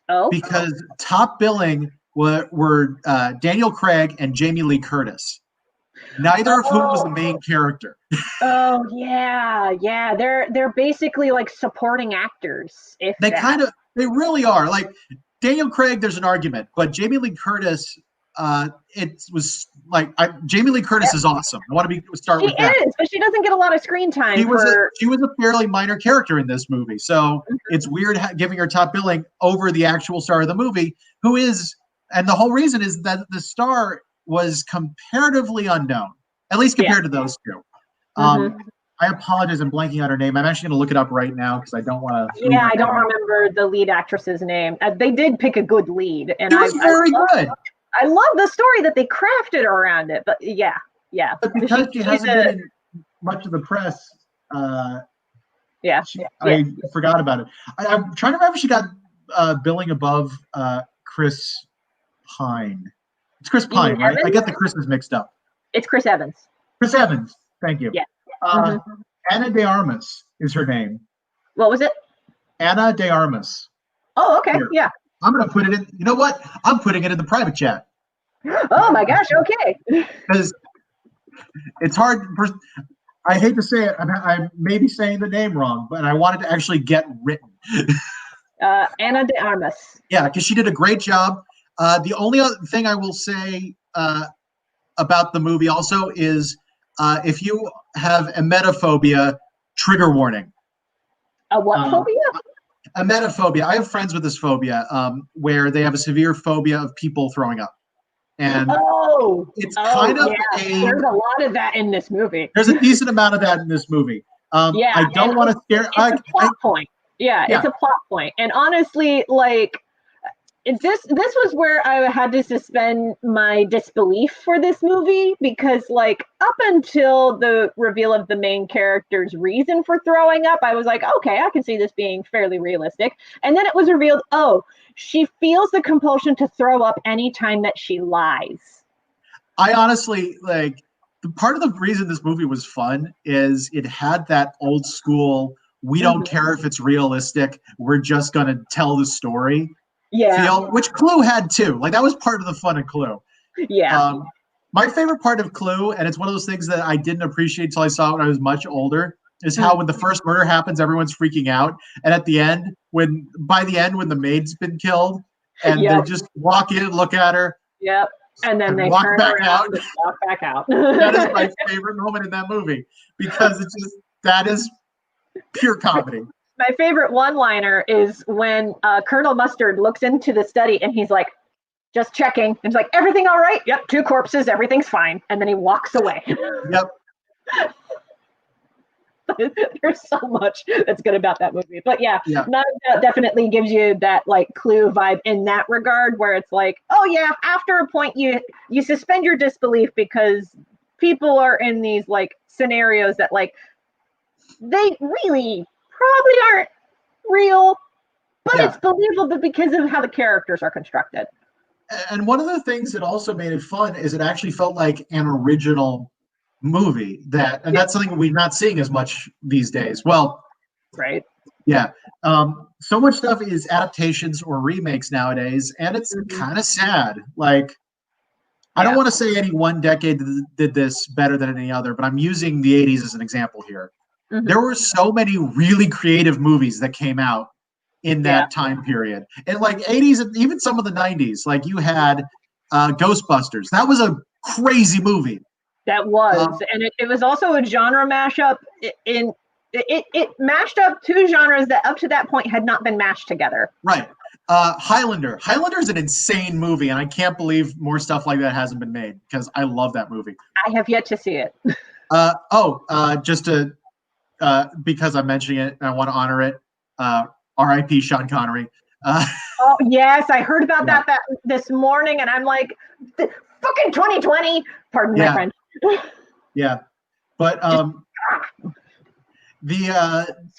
Oh. Because top billing were Daniel Craig and Jamie Lee Curtis. Neither of whom was the main character. Oh yeah. They're basically like supporting actors. They really are. Like Daniel Craig, there's an argument, but Jamie Lee Curtis, Jamie Lee Curtis is awesome. I want to start with that. She is, but she doesn't get a lot of screen time. She was a fairly minor character in this movie, so it's weird giving her top billing over the actual star of the movie, who is, and the whole reason is that the star was comparatively unknown, at least compared to those two. I apologize, I'm blanking on her name. I'm actually going to look it up right now because I don't want to. Yeah, I don't remember the lead actress's name. They did pick a good lead, and it was very good. I love the story that they crafted around it, but yeah. But because she hasn't been in much of the press, I forgot about it. I'm trying to remember if she got billing above Chris Pine. It's Chris Pine, right? Evans? I get the Chris's mixed up. It's Chris Evans. Chris Evans. Thank you. Yeah. Ana de Armas is her name. What was it? Ana de Armas. Oh, okay. Here. Yeah. I'm going to put it in. You know what? I'm putting it in the private chat. Oh my gosh. Okay. Because it's hard. I hate to say it. I may be saying the name wrong, but I want it to actually get written. Ana de Armas. Yeah, because she did a great job. The only other thing I will say about the movie also is if you have emetophobia, trigger warning. A what phobia? Emetophobia. I have friends with this phobia where they have a severe phobia of people throwing up. And it's kind of there's a lot of that in this movie. There's a decent amount of that in this movie. I don't want to scare. It's a plot point. Yeah, it's a plot point. And honestly, like this was where I had to suspend my disbelief for this movie because, like, up until the reveal of the main character's reason for throwing up, I was like, okay, I can see this being fairly realistic. And then it was revealed, she feels the compulsion to throw up anytime that she lies. I honestly, part of the reason this movie was fun is it had that old school, we don't care if it's realistic, we're just going to tell the story. Yeah. Feel, which Clue had too. Like, that was part of the fun of Clue. Yeah. My favorite part of Clue, and it's one of those things that I didn't appreciate until I saw it when I was much older, is how when the first murder happens, everyone's freaking out. And at the end, by the end, when the maid's been killed, and they just walk in and look at her. Yep. And then they walk turn back out. And walk back out. That is my favorite moment in that movie because that is pure comedy. My favorite one-liner is when Colonel Mustard looks into the study and he's like, just checking. And he's like, everything all right? Yep, 2 corpses, everything's fine. And then he walks away. Yep. There's so much that's good about that movie. But yeah, Yeah. Knives Out definitely gives you that like Clue vibe in that regard, where it's like, oh yeah, after a point you suspend your disbelief because people are in these like scenarios that like they really probably aren't real, but Yeah. it's believable because of how the characters are constructed. And one of the things that also made it fun is it actually felt like an original movie and that's something we're not seeing as much these days. Well, right. Yeah. So much stuff is adaptations or remakes nowadays, and it's kind of sad. Like, I don't want to say any one decade did this better than any other, but I'm using the 80s as an example here. There were so many really creative movies that came out in that time period. And like 80s and even some of the 90s, like you had Ghostbusters. That was a crazy movie. That was. And it was also a genre mashup it mashed up two genres that up to that point had not been mashed together. Right. Highlander. Highlander is an insane movie, and I can't believe more stuff like that hasn't been made because I love that movie. I have yet to see it. Just to because I'm mentioning it, and I want to honor it. R.I.P. Sean Connery. Oh yes, I heard about that this morning, and I'm like, fucking 2020. Pardon my French. Yeah, but so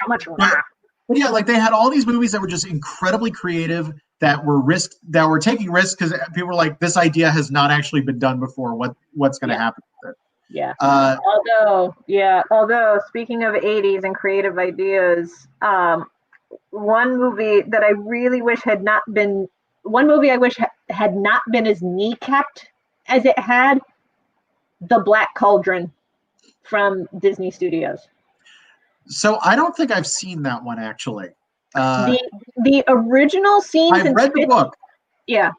much. But yeah, like they had all these movies that were just incredibly creative, that were taking risks because people were like, this idea has not actually been done before. What's going to happen with it? Yeah. Although speaking of 80s and creative ideas, one movie that I really wish had not been had not been as kneecapped as it had, The Black Cauldron from Disney Studios. So I don't think I've seen that one actually. The original scenes. I've read the book. Yeah.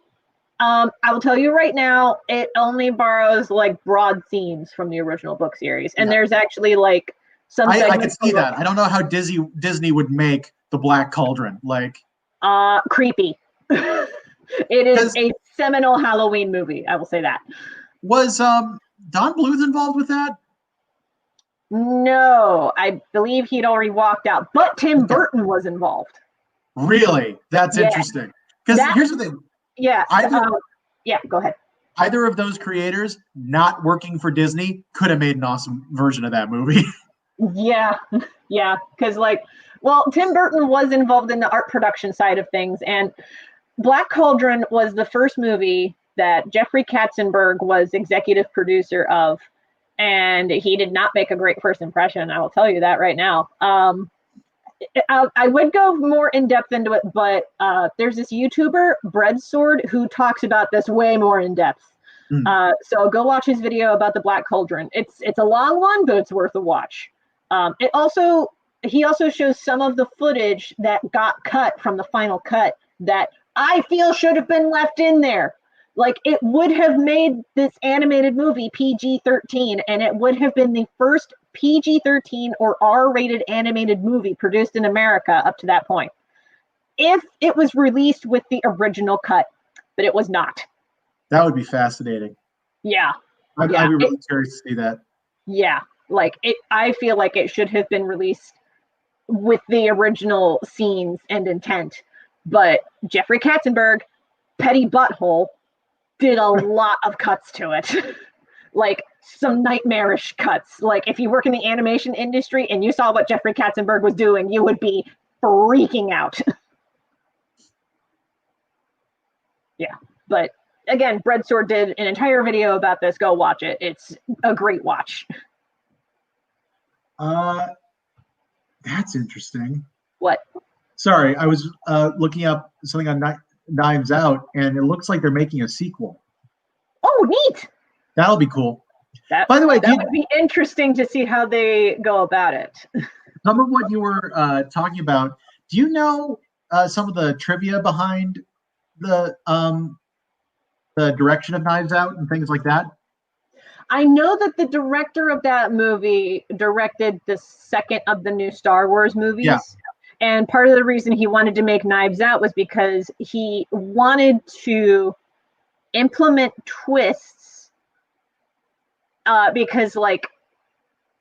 I will tell you right now, it only borrows like broad themes from the original book series, and there's actually like some. I can see that. I don't know how Disney would make The Black Cauldron like. Creepy. It is a seminal Halloween movie. I will say that. Was Don Bluth involved with that? No, I believe he'd already walked out, but Tim Burton was involved. Really? That's interesting. Because here's the thing. Yeah. Go ahead. Either of those creators not working for Disney could have made an awesome version of that movie. Yeah. Because Tim Burton was involved in the art production side of things, and Black Cauldron was the first movie that Jeffrey Katzenberg was executive producer of, and he did not make a great first impression. I will tell you that right now. I would go more in depth into it, but there's this YouTuber, Breadsword, who talks about this way more in depth. So go watch his video about the Black Cauldron. It's a long one, but it's worth a watch. He also shows some of the footage that got cut from the final cut that I feel should have been left in there. Like, it would have made this animated movie PG-13, and it would have been the first PG-13 or R-rated animated movie produced in America up to that point, if it was released with the original cut, but it was not. That would be fascinating. Yeah. I'd be really curious to see that. Yeah. I feel like it should have been released with the original scenes and intent, but Jeffrey Katzenberg, petty butthole, did a lot of cuts to it. Like some nightmarish cuts. Like if you work in the animation industry and you saw what Jeffrey Katzenberg was doing, you would be freaking out. Yeah. But again, Breadsword did an entire video about this. Go watch it. It's a great watch. That's interesting. What? Sorry, I was looking up something on Knives Out, and it looks like they're making a sequel. Oh, neat. That'll be cool. By the way, that would be interesting to see how they go about it. Some of what you were talking about, do you know some of the trivia behind the direction of Knives Out and things like that? I know that the director of that movie directed the second of the new Star Wars movies. Yeah. And part of the reason he wanted to make Knives Out was because he wanted to implement twists because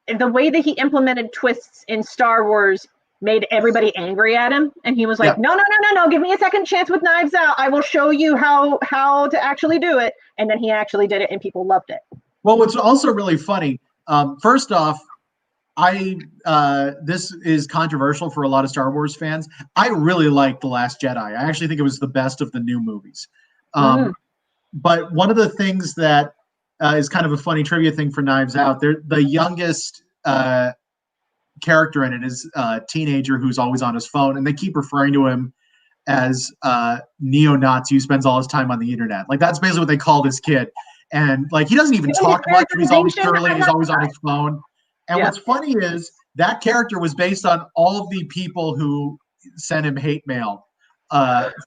the way that he implemented twists in Star Wars made everybody angry at him, and he was like, no, give me a second chance with Knives Out. I will show you how to actually do it. And then he actually did it, and people loved it. Well, what's also really funny, first off, this is controversial for a lot of Star Wars fans. I really like The Last Jedi. I actually think it was the best of the new movies. But one of the things that is kind of a funny trivia thing for Knives Out, the youngest character in it is a teenager who's always on his phone, and they keep referring to him as neo-Nazi who spends all his time on the internet. Like, that's basically what they called his kid. And like, he doesn't even talk much, but he's always surly, he's always on his phone. And what's funny is that character was based on all of the people who sent him hate mail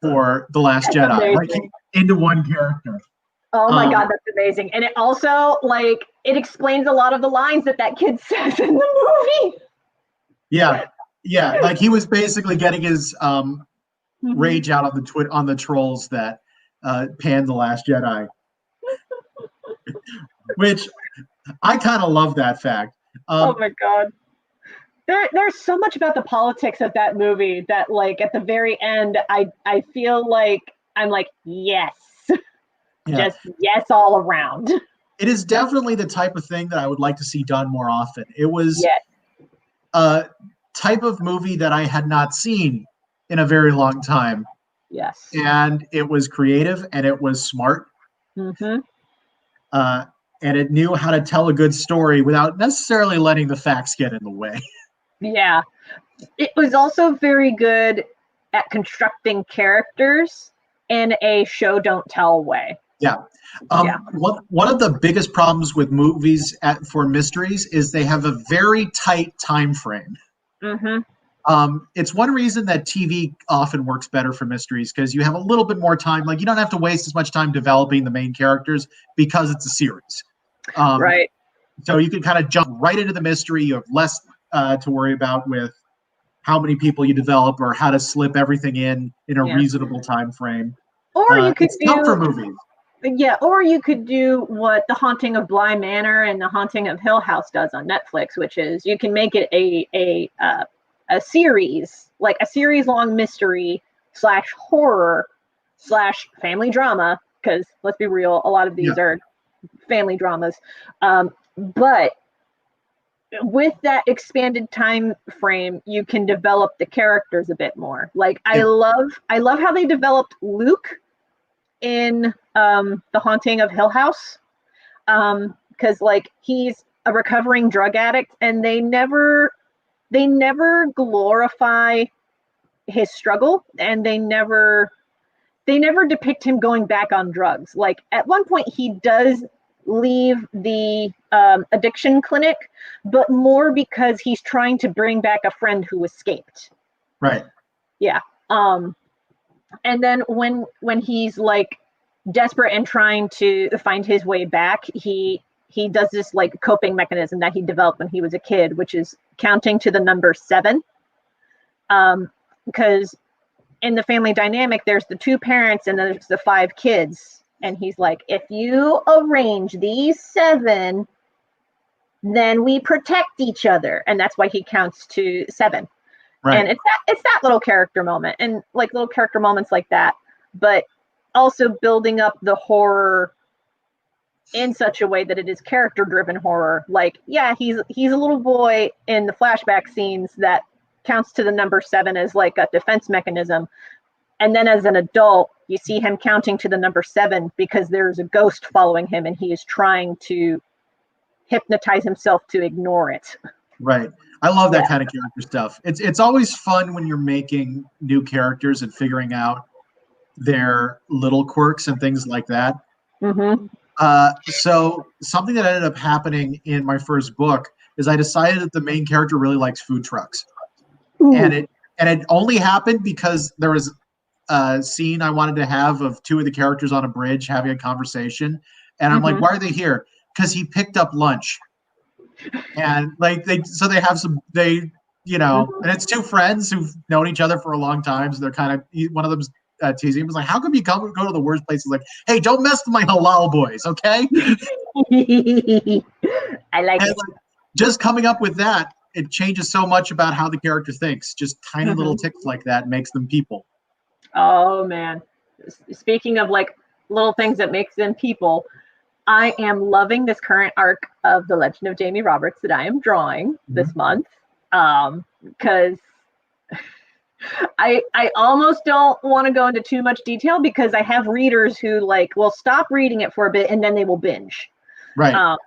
for The Last Jedi, like into one character. Oh my God, that's amazing. And it also, like, it explains a lot of the lines that kid says in the movie. Yeah, like he was basically getting his rage out on the trolls that panned The Last Jedi, which I kind of love that fact. Oh my God. There's so much about the politics of that movie that, like, at the very end, I feel like I'm like, yes. Just yes all around. It is definitely the type of thing that I would like to see done more often. It was a type of movie that I had not seen in a very long time. Yes. And it was creative and it was smart. Mm-hmm. And it knew how to tell a good story without necessarily letting the facts get in the way. Yeah. It was also very good at constructing characters in a show don't tell way. One of the biggest problems with movies for mysteries is they have a very tight time frame. Mm-hmm. It's one reason that TV often works better for mysteries, because you have a little bit more time. Like, you don't have to waste as much time developing the main characters because it's a series. Right. So you can kind of jump right into the mystery. You have less to worry about with how many people you develop or how to slip everything in a reasonable time frame. Or you could do for movies. Yeah, or you could do what The Haunting of Bly Manor and The Haunting of Hill House does on Netflix, which is you can make it a series, like a series-long mystery / horror / family drama, because let's be real, a lot of these are family dramas. But with that expanded time frame, you can develop the characters a bit more. Like, I love how they developed Luke in The Haunting of Hill House, because like he's a recovering drug addict, and they never glorify his struggle, and they never depict him going back on drugs. Like, at one point he does leave the addiction clinic, but more because he's trying to bring back a friend who escaped. Right. Yeah. And then when he's like desperate and trying to find his way back, he does this like coping mechanism that he developed when he was a kid, which is counting to the number 7. Because in the family dynamic, there's the 2 parents and there's the 5 kids. And he's like, if you arrange these 7, then we protect each other. And that's why he counts to 7. Right. And it's that little character moment, and like little character moments like that, but also building up the horror in such a way that it is character driven horror. Like, he's a little boy in the flashback scenes that counts to the number 7 as like a defense mechanism. And then as an adult, you see him counting to the number 7 because there's a ghost following him and he is trying to hypnotize himself to ignore it. Right. I love that kind of character stuff. It's always fun when you're making new characters and figuring out their little quirks and things like that. Mm-hmm. So something that ended up happening in my first book is I decided that the main character really likes food trucks. Ooh. And it only happened because there was a scene I wanted to have of 2 of the characters on a bridge having a conversation. And I'm like, why are they here? Because he picked up lunch. And like and it's 2 friends who've known each other for a long time. So they're kind of, one of them's teasing him. Was like, how come you go to the worst places? Like, hey, don't mess with my halal boys, okay? I like it. just coming up with that, it changes so much about how the character thinks. Just tiny little ticks like that makes them people. Oh man. Speaking of like little things that makes them people, I am loving this current arc of The Legend of Jamie Roberts that I am drawing this month. Because I almost don't want to go into too much detail because I have readers who like will stop reading it for a bit and then they will binge. Right.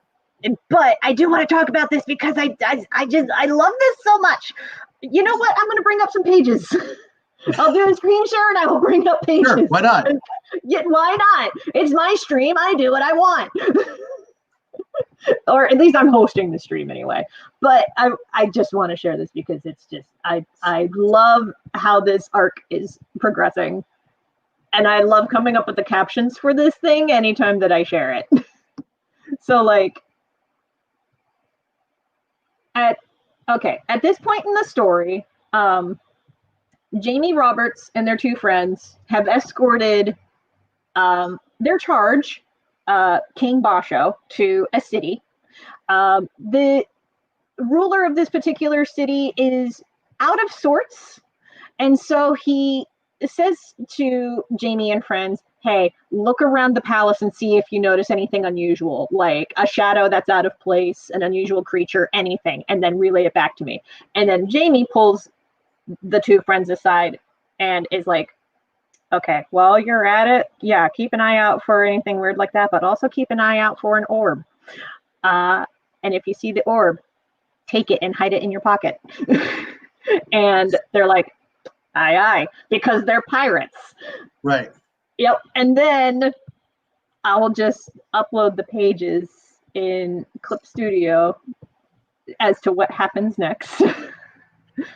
But I do want to talk about this because I love this so much. You know what? I'm going to bring up some pages. I'll do a screen share and I will bring up pages. Sure, why not? Yeah, why not? It's my stream. I do what I want. Or at least I'm hosting the stream anyway. But I just want to share this because it's just I love how this arc is progressing. And I love coming up with the captions for this thing anytime that I share it. So like at this point in the story, Jamie Roberts and their two friends have escorted their charge, King Basho, to a city. The ruler of this particular city is out of sorts, and so he says to Jamie and friends, hey, look around the palace and see if you notice anything unusual, like a shadow that's out of place, an unusual creature, anything, and then relay it back to me. And then Jamie pulls the two friends aside and is like, okay, while you're at it, yeah, keep an eye out for anything weird like that, but also keep an eye out for an orb. And if you see the orb, take it and hide it in your pocket. And they're like, aye, aye, because they're pirates. Right. Yep. And then I will just upload the pages in Clip Studio as to what happens next.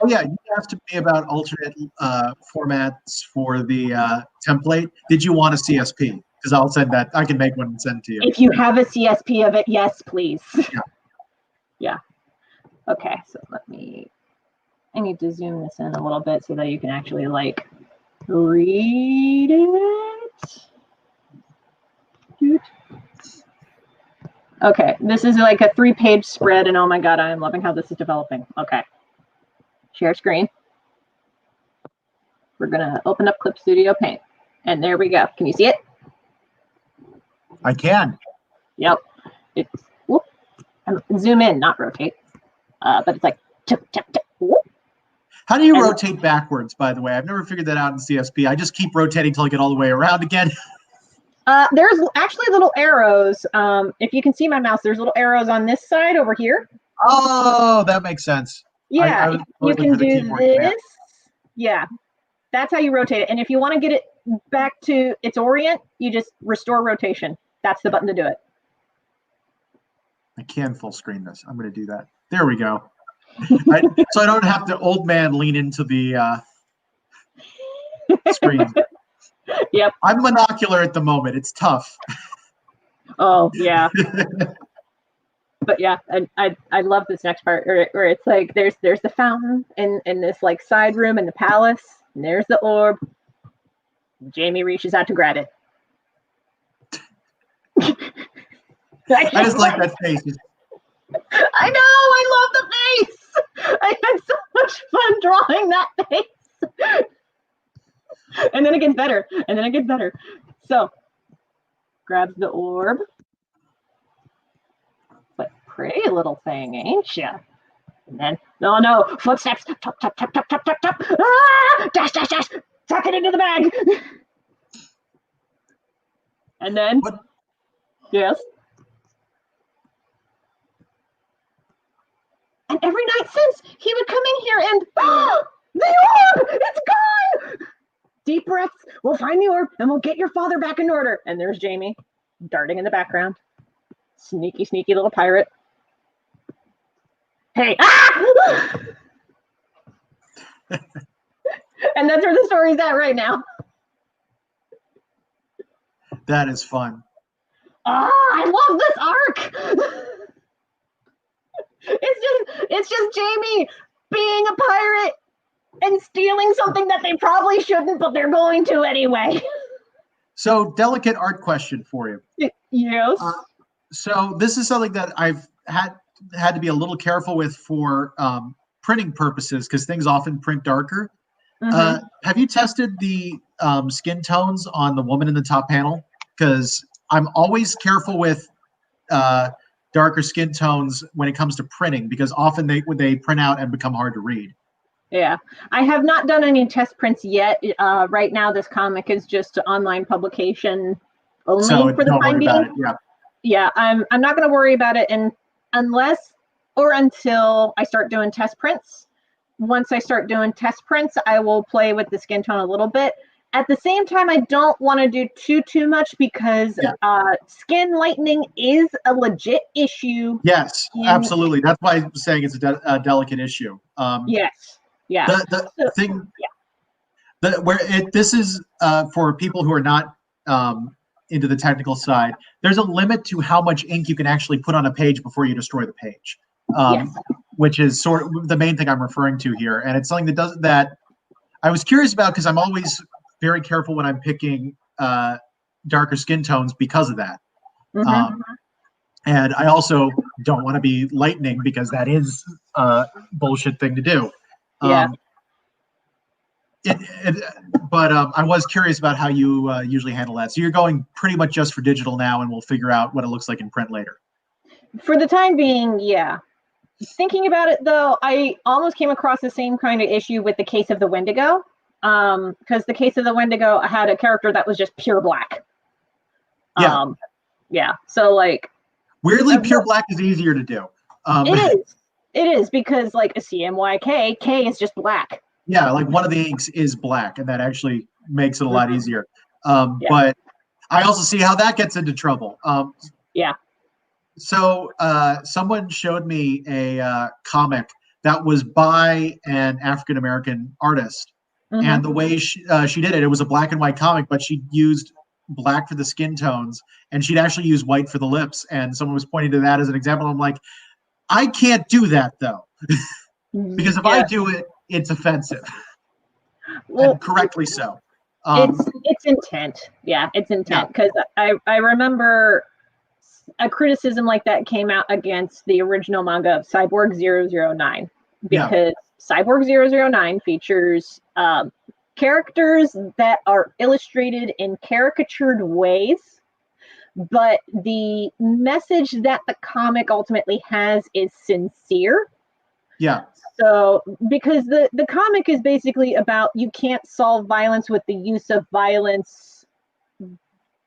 Oh yeah, you asked me about alternate formats for the template. Did you want a CSP? Because I'll send that. I can make one and send it to you. If you have a CSP of it, yes, please. Yeah. Yeah. Okay, so I need to zoom this in a little bit so that you can actually like read it. Okay, this is like a 3-page spread, and oh my god, I am loving how this is developing. Okay. Share screen. We're gonna open up Clip Studio Paint. And there we go. Can you see it? I can. Yep. It's whoop. Zoom in, not rotate. But it's like tip, tip, tip, whoop. How do you rotate backwards, by the way? I've never figured that out in CSP. I just keep rotating till I get all the way around again. There's actually little arrows. If you can see my mouse, there's little arrows on this side over here. Oh, that makes sense. Yeah, you can do this. Yeah, that's how you rotate it. And if you want to get it back to its orient, you just restore rotation. That's the button to do it. I can full screen this. I'm going to do that. There we go. So I don't have to old man lean into the screen. Yep. I'm monocular at the moment. It's tough. Oh, yeah. But yeah, I love this next part where it's like there's the fountain in this like side room in the palace, and there's the orb. Jamie reaches out to grab it. I just like that face. I know, I love the face. I had so much fun drawing that face. And then it gets better, and then it gets better. So, grabs the orb. But pretty little thing, ain't ya? And then, no, footsteps. Tap, tap, tap, tap, tap, tap, tap. Ah! Dash, dash, dash. Tuck it into the bag. And then, What? Yes. And every night since, he would come in here and, the orb! It's gone! Deep breaths. We'll find the orb and we'll get your father back in order. And there's Jamie darting in the background. Sneaky, sneaky little pirate. Hey, ah! And that's where the story's at right now. That is fun. I love this arc. It's just Jamie being a pirate and stealing something that they probably shouldn't, but they're going to anyway. So, delicate art question for you. Yes. So this is something that I've had had to be a little careful with for printing purposes because things often print darker. Have you tested the skin tones on the woman in the top panel? Because I'm always careful with darker skin tones when it comes to printing because often they print out and become hard to read. Yeah, I have not done any test prints yet. Right now, this comic is just online publication only for the time being. Yeah, I'm not going to worry about it unless or until I start doing test prints. Once I start doing test prints, I will play with the skin tone a little bit. At the same time, I don't want to do too much because skin lightening is a legit issue. Yes, absolutely. That's why I'm saying it's a delicate issue. Yes. Yeah. The thing, this is for people who are not into the technical side. There's a limit to how much ink you can actually put on a page before you destroy the page, which is sort of the main thing I'm referring to here. And it's something that I was curious about because I'm always very careful when I'm picking darker skin tones because of that. And I also don't want to be lightning because that is a bullshit thing to do. But I was curious about how you usually handle that. So you're going pretty much just for digital now, and we'll figure out what it looks like in print later. For the time being, yeah. Thinking about it, though, I almost came across the same kind of issue with the Case of the Wendigo, because the Case of the Wendigo had a character that was just pure black. So, like... Weirdly, pure black is easier to do. It is, because, like, a CMYK, K is just black. Yeah, like one of the inks is black, and that actually makes it a lot easier. But I also see how that gets into trouble. So someone showed me a comic that was by an African-American artist. And the way she did it, it was a black and white comic, but she used black for the skin tones, and she'd actually use white for the lips. And someone was pointing to that as an example. I'm like, I can't do that, though. Because if I do it, it's offensive. Well, and correctly so. It's intent. Yeah, it's intent. Because I remember a criticism like that came out against the original manga of Cyborg 009. Because Cyborg 009 features characters that are illustrated in caricatured ways. But the message that the comic ultimately has is sincere. Yeah. So, because the comic is basically about you can't solve violence with the use of violence.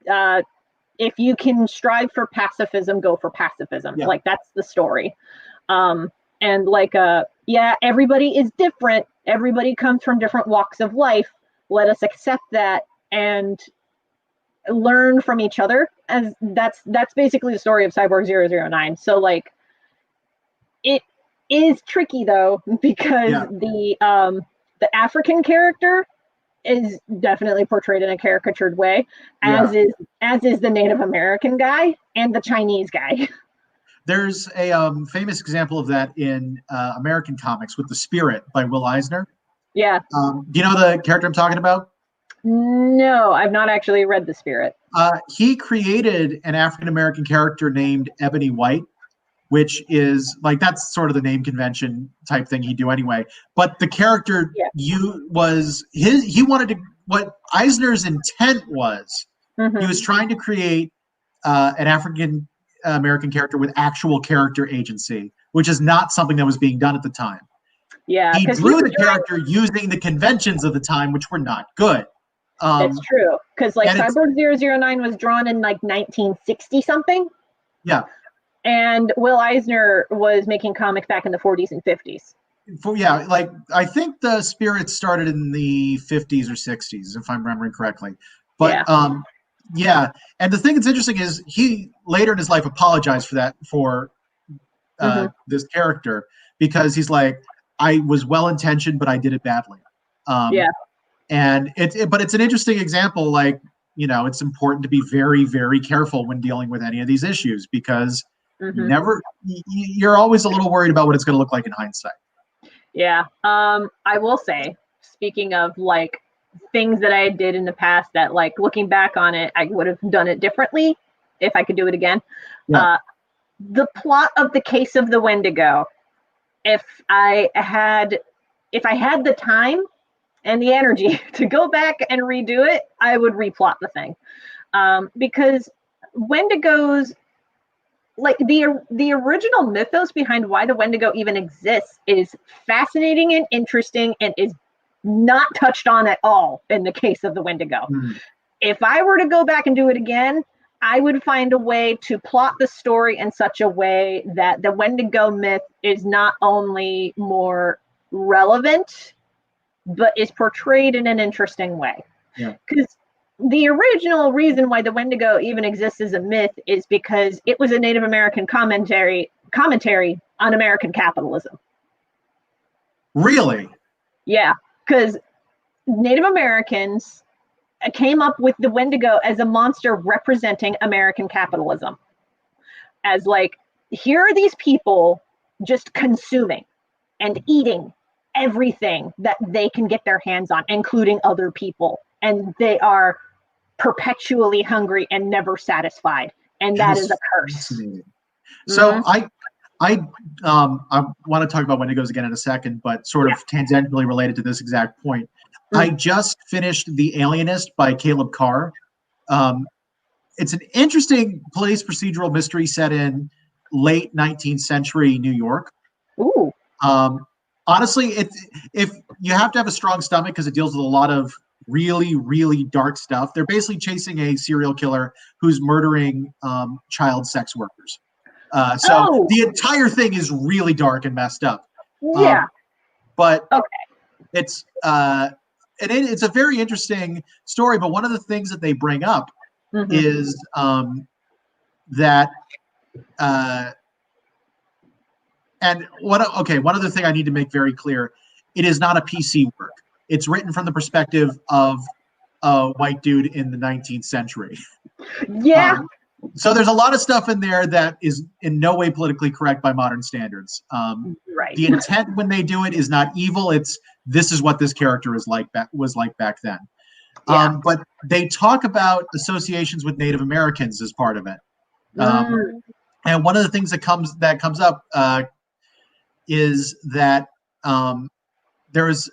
If you can strive for pacifism, go for pacifism. Yeah. Like, that's the story. And like, everybody is different. Everybody comes from different walks of life. Let us accept that and learn from each other. As that's basically the story of Cyborg 009. So, like, it is tricky though, because the African character is definitely portrayed in a caricatured way, as is the Native American guy and the Chinese guy. There's a famous example of that in American comics with The Spirit by Will Eisner. Yeah. Do you know the character I'm talking about? No, I've not actually read The Spirit. He created an African American character named Ebony White, which is like, that's sort of the name convention type thing he'd do anyway. But the character he wanted to, what Eisner's intent was, he was trying to create an African American character with actual character agency, which is not something that was being done at the time. Yeah, he drew the character using the conventions of the time, which were not good. It's true, because like Cyborg 009 was drawn in like 1960 something. Yeah. And Will Eisner was making comics back in the 40s and 50s. Like I think The Spirit started in the 50s or 60s, if I'm remembering correctly. But and the thing that's interesting is he later in his life apologized for this character, because he's like, I was well intentioned, but I did it badly. And it's an interesting example. Like, you know, it's important to be very, very careful when dealing with any of these issues, because you're always a little worried about what it's going to look like in hindsight. Yeah. I will say, speaking of like things that I did in the past that, like, looking back on it, I would have done it differently if I could do it again. Yeah. the plot of the Case of the Wendigo, if I had the time and the energy to go back and redo it, I would replot the thing. Because Wendigos, like the original mythos behind why the Wendigo even exists is fascinating and interesting and is not touched on at all in the Case of the Wendigo. If I were to go back and do it again, I would find a way to plot the story in such a way that the Wendigo myth is not only more relevant, but is portrayed in an interesting way. Because the original reason why the Wendigo even exists as a myth is because it was a Native American commentary on American capitalism. Really? Yeah, because Native Americans came up with the Wendigo as a monster representing American capitalism. As like, here are these people just consuming and eating everything that they can get their hands on, including other people. And they are perpetually hungry and never satisfied. And that is a curse. So I want to talk about Wendigos again in a second, but sort of tangentially related to this exact point. I just finished The Alienist by Caleb Carr. It's an interesting police procedural mystery set in late 19th century New York. Ooh. Honestly, if you have to have a strong stomach because it deals with a lot of really, really dark stuff. They're basically chasing a serial killer who's murdering child sex workers. So the entire thing is really dark and messed up. Yeah. But it's it's a very interesting story. But one of the things that they bring up is that and one other thing I need to make very clear: it is not a PC work. It's written from the perspective of a white dude in the 19th century. Yeah. So there's a lot of stuff in there that is in no way politically correct by modern standards. Right. The intent when they do it is not evil. It's this is what this character was like back then. Yeah. But they talk about associations with Native Americans as part of it. And one of the things that comes up is that there's,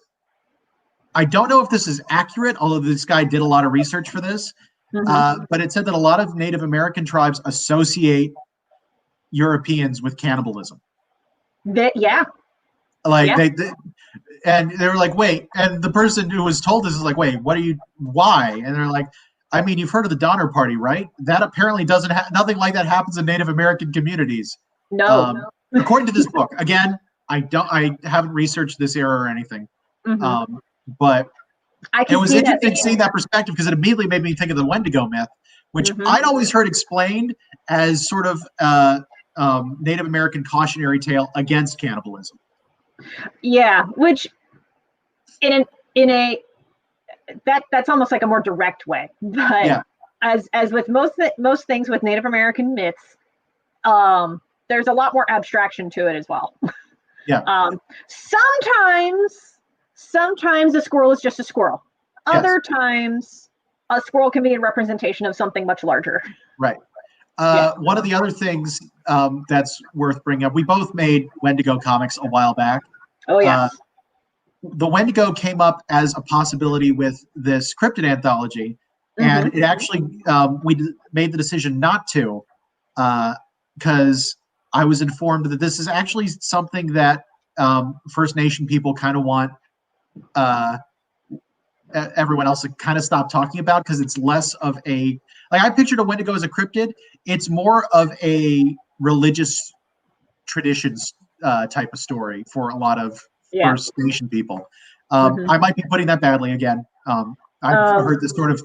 I don't know if this is accurate, although this guy did a lot of research for this, but it said that a lot of Native American tribes associate Europeans with cannibalism. They And they were like, wait, and the person who was told this is like, wait, why? And they're like, I mean, you've heard of the Donner Party, right? That apparently doesn't nothing like that happens in Native American communities. No. According to this book. Again, I haven't researched this era or anything. But it was interesting seeing that perspective because it immediately made me think of the Wendigo myth, which I'd always heard explained as sort of Native American cautionary tale against cannibalism. Yeah, which that's almost like a more direct way. But as with most things with Native American myths, there's a lot more abstraction to it as well. Sometimes a squirrel is just a squirrel. Other times a squirrel can be a representation of something much larger. Right. One of the other things that's worth bringing up, we both made Wendigo comics a while back. Oh, yeah. The Wendigo came up as a possibility with this cryptid anthology, and it actually, we made the decision not to, because I was informed that this is actually something that First Nation people kind of want everyone else to kind of stop talking about, because it's less of a, like, I pictured a Wendigo as a cryptid. It's more of a religious traditions type of story for a lot of First Nation people. I might be putting that badly again. I've heard this sort of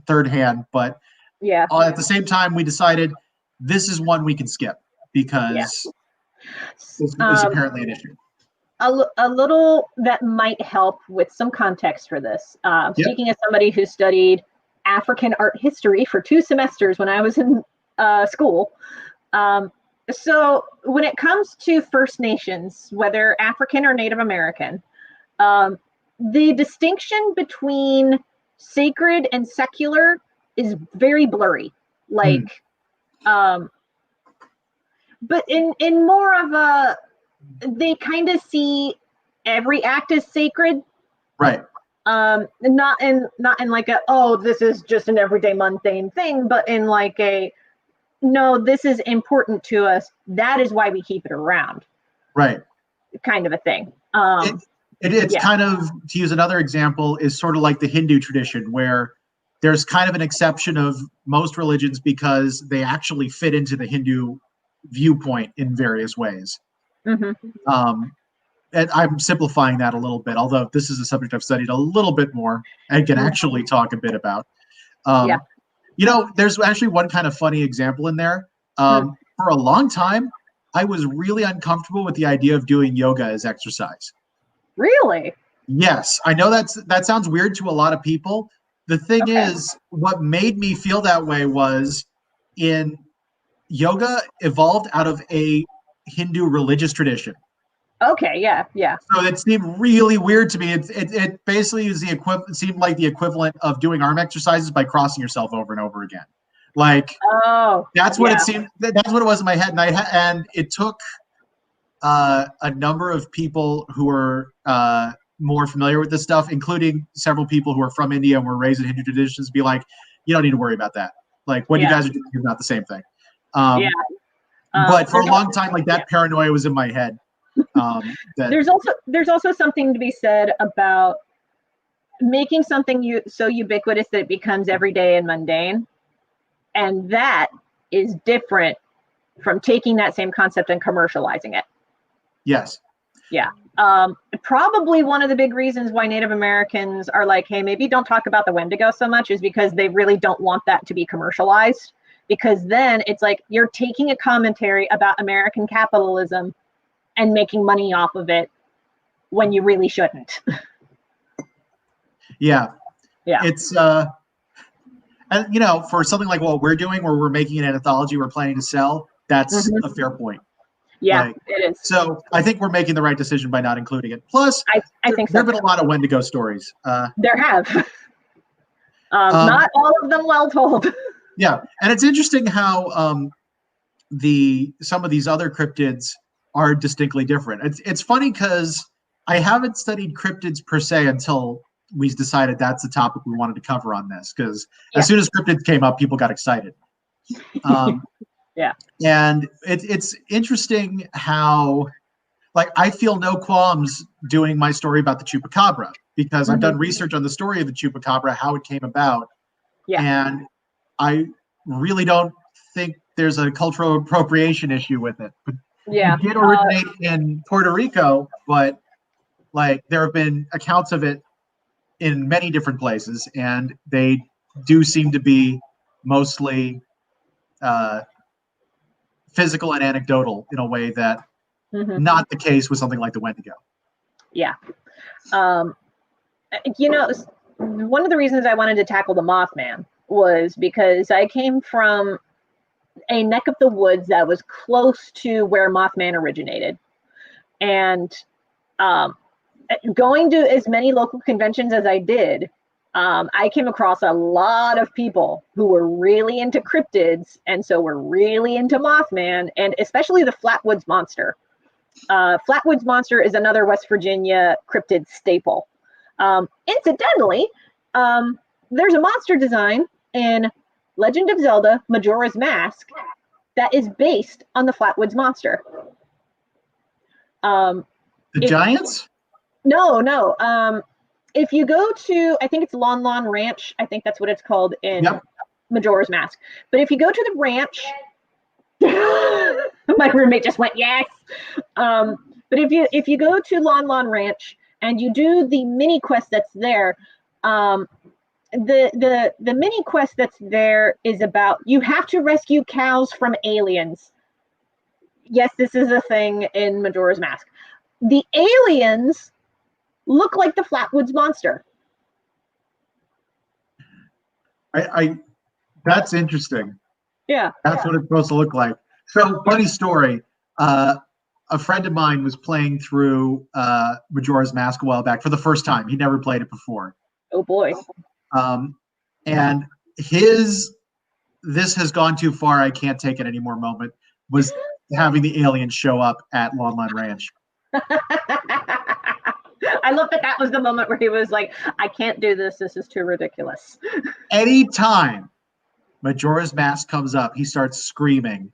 third hand, but at the same time, we decided this is one we can skip because it's apparently an issue. A little that might help with some context for this. Speaking as somebody who studied African art history for 2 semesters when I was in school. So when it comes to First Nations, whether African or Native American, the distinction between sacred and secular is very blurry. Like, but in more of a, they kind of see every act as sacred. Right. Not in like a, oh, this is just an everyday mundane thing, but in like a, no, this is important to us. That is why we keep it around. Right. Kind of a thing. It's kind of, to use another example, is sort of like the Hindu tradition, where there's kind of an exception of most religions because they actually fit into the Hindu viewpoint in various ways. And I'm simplifying that a little bit, although this is a subject I've studied a little bit more and can actually talk a bit about. You know, there's actually one kind of funny example in there. For a long time, I was really uncomfortable with the idea of doing yoga as exercise. Really? Yes, I know that sounds weird to a lot of people. The thing is, what made me feel that way was yoga evolved out of a Hindu religious tradition. Okay, yeah. So it seemed really weird to me. It basically is the equivalent. Seemed like the equivalent of doing arm exercises by crossing yourself over and over again. Like, that's what it seemed. That's what it was in my head, and it took a number of people who were more familiar with this stuff, including several people who are from India and were raised in Hindu traditions, be like, you don't need to worry about that. Like, what you guys are doing is not the same thing. But for a long time, like, that paranoia was in my head. There's also something to be said about making something so ubiquitous that it becomes everyday and mundane, and that is different from taking that same concept and commercializing it. Yes. Yeah. Probably one of the big reasons why Native Americans are like, hey, maybe don't talk about the Wendigo so much, is because they really don't want that to be commercialized, because then it's like you're taking a commentary about American capitalism and making money off of it when you really shouldn't. Yeah. It's and you know, for something like what we're doing, where we're making an anthology we're planning to sell, that's a fair point. Yeah, it is. So I think we're making the right decision by not including it. Plus, I think there have been a lot of Wendigo stories. There have. Not all of them well told. Yeah, and it's interesting how some of these other cryptids are distinctly different. It's funny because I haven't studied cryptids per se until we decided that's the topic we wanted to cover on this, because as soon as cryptids came up, people got excited. And it's interesting how, like, I feel no qualms doing my story about the chupacabra, because I've done research on the story of the chupacabra, how it came about, and I really don't think there's a cultural appropriation issue with it. But it did originate in Puerto Rico, but like, there have been accounts of it in many different places, and they do seem to be mostly physical and anecdotal in a way that not the case with something like the Wendigo. Yeah. You know, one of the reasons I wanted to tackle the Mothman was because I came from a neck of the woods that was close to where Mothman originated. And going to as many local conventions as I did, I came across a lot of people who were really into cryptids, and so were really into Mothman, and especially the Flatwoods Monster. Flatwoods Monster is another West Virginia cryptid staple. Incidentally, there's a monster design in Legend of Zelda Majora's Mask that is based on the Flatwoods Monster. The giants? No. If you go to, I think it's Lon Lon Ranch, I think that's what it's called in Majora's Mask. But if you go to the ranch, my roommate just went, yes. But if you go to Lon Lon Ranch and you do the mini quest that's there, the mini quest that's there is about, you have to rescue cows from aliens. Yes, this is a thing in Majora's Mask. The aliens look like the Flatwoods Monster. That's interesting. Yeah. That's what it's supposed to look like. So, funny story. A friend of mine was playing through Majora's Mask a while back for the first time. He never played it before. Oh boy. And this has gone too far, I can't take it anymore moment was having the aliens show up at Longline Ranch. I love that was the moment where he was like, I can't do this. This is too ridiculous. Anytime Majora's Mask comes up, he starts screaming,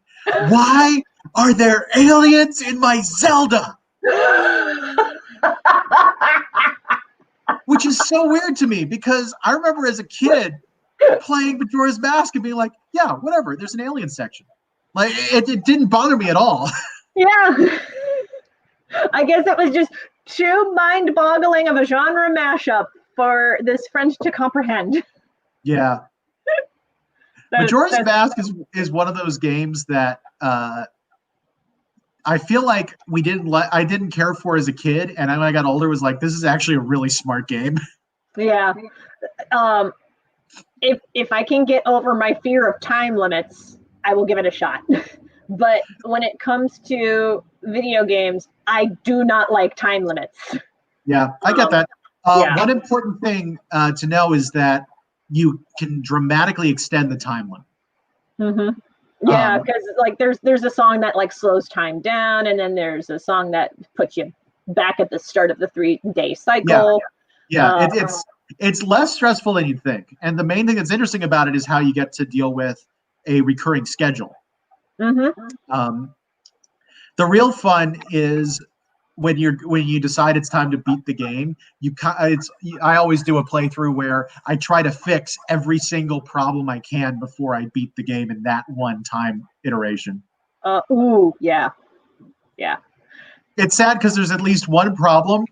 "Why are there aliens in my Zelda?" Which is so weird to me because I remember as a kid playing Majora's Mask and being like, yeah, whatever, there's an alien section. Like, it didn't bother me at all. Yeah. I guess it was just too mind-boggling of a genre mashup for this friend to comprehend. Yeah. Majora's Mask is one of those games that I feel like I didn't care for as a kid, and when I got older was like, this is actually a really smart game. Yeah. If I can get over my fear of time limits, I will give it a shot. But when it comes to video games, I do not like time limits. Yeah, I get that. Yeah. One important thing to know is that you can dramatically extend the time limit. Mm-hmm. Yeah, because like there's a song that like slows time down, and then there's a song that puts you back at the start of the 3-day cycle. Yeah, it's less stressful than you'd think, and the main thing that's interesting about it is how you get to deal with a recurring schedule. Mm-hmm. The real fun is when you decide it's time to beat the game. I always do a playthrough where I try to fix every single problem I can before I beat the game in that one time iteration. Yeah. It's sad because there's at least one problem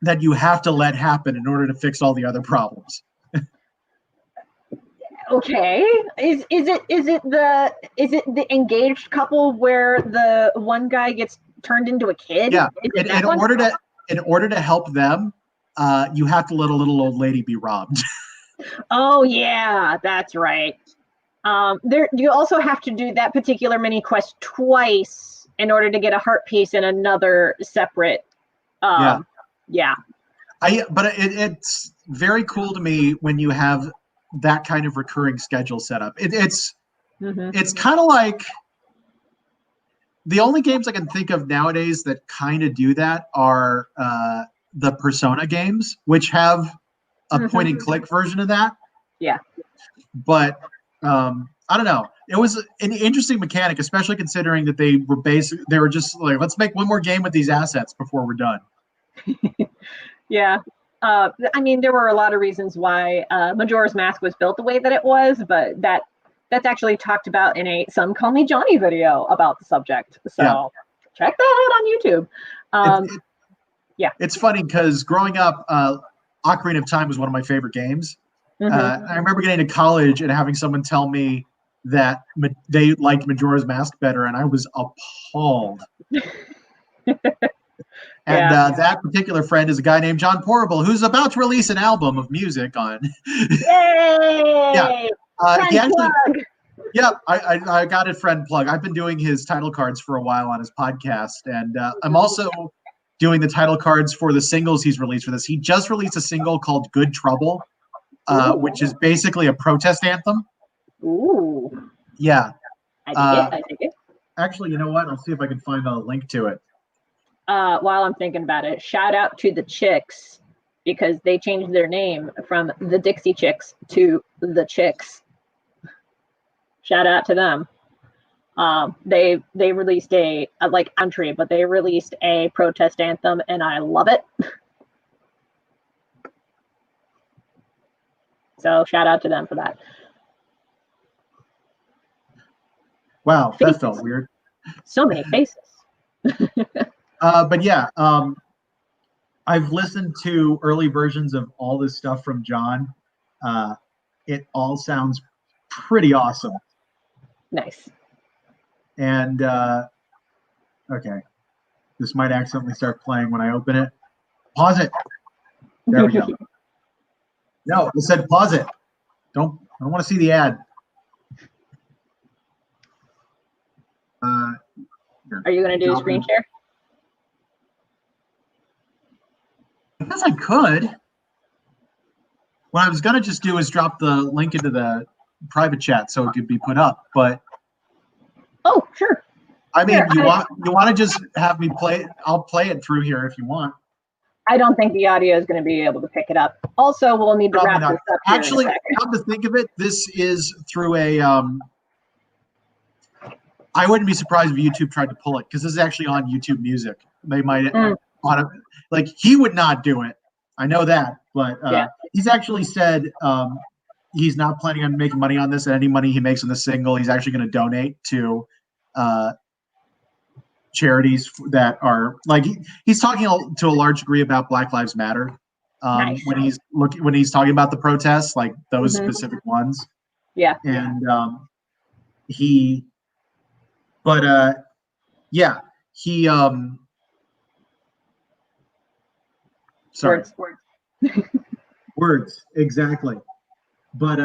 that you have to let happen in order to fix all the other problems. Okay. Is it the engaged couple where the one guy gets turned into a kid? Yeah. In order to help them, you have to let a little old lady be robbed. Oh yeah, that's right. You also have to do that particular mini quest twice in order to get a heart piece in another separate. Yeah. But it's very cool to me when you have that kind of recurring schedule set up. It's kind of like the only games I can think of nowadays that kind of do that are the Persona games, which have a point and click version of that. Yeah. But I don't know. It was an interesting mechanic, especially considering that they were just like, let's make one more game with these assets before we're done. Yeah. I mean, there were a lot of reasons why Majora's Mask was built the way that it was, but that's actually talked about in a Some Call Me Johnny video about the subject. So check that out on YouTube. It's funny because growing up, Ocarina of Time was one of my favorite games. I remember getting to college and having someone tell me that they liked Majora's Mask better, and I was appalled. And that particular friend is a guy named John Portable, who's about to release an album of music on. Yay! Yeah, he actually. Yeah, I got a friend plug. I've been doing his title cards for a while on his podcast, and I'm also doing the title cards for the singles he's released for this. He just released a single called "Good Trouble," which is basically a protest anthem. Ooh. Yeah. I dig it. Actually, you know what? I'll see if I can find a link to it. While I'm thinking about it, shout out to the Chicks because they changed their name from the Dixie Chicks to the Chicks. Shout out to them. They released a like entry, but they released a protest anthem, and I love it. So shout out to them for that. Wow, that felt weird. So many faces. But yeah, I've listened to early versions of all this stuff from John. It all sounds pretty awesome. Nice. And okay, this might accidentally start playing when I open it. Pause it. There we go. No, it said pause it. I don't want to see the ad. Are you going to do a screen share? I guess I could. What I was going to just do is drop the link into the private chat so it could be put up, but... Oh, sure. I mean, Here, you want to just have me play? I'll play it through here if you want. I don't think the audio is going to be able to pick it up. Also, we'll need to Probably wrap not. this up here Actually, in a second. come to think of it, this is through a. I wouldn't be surprised if YouTube tried to pull it because this is actually on YouTube Music. They might like he would not do it. I know that, but he's actually said he's not planning on making money on this, and any money he makes on the single, he's actually going to donate to charities that are like he's talking to a large degree about Black Lives Matter Nice. when he's talking about the protests, like those specific ones. Yeah. And he sorry. Words, exactly. But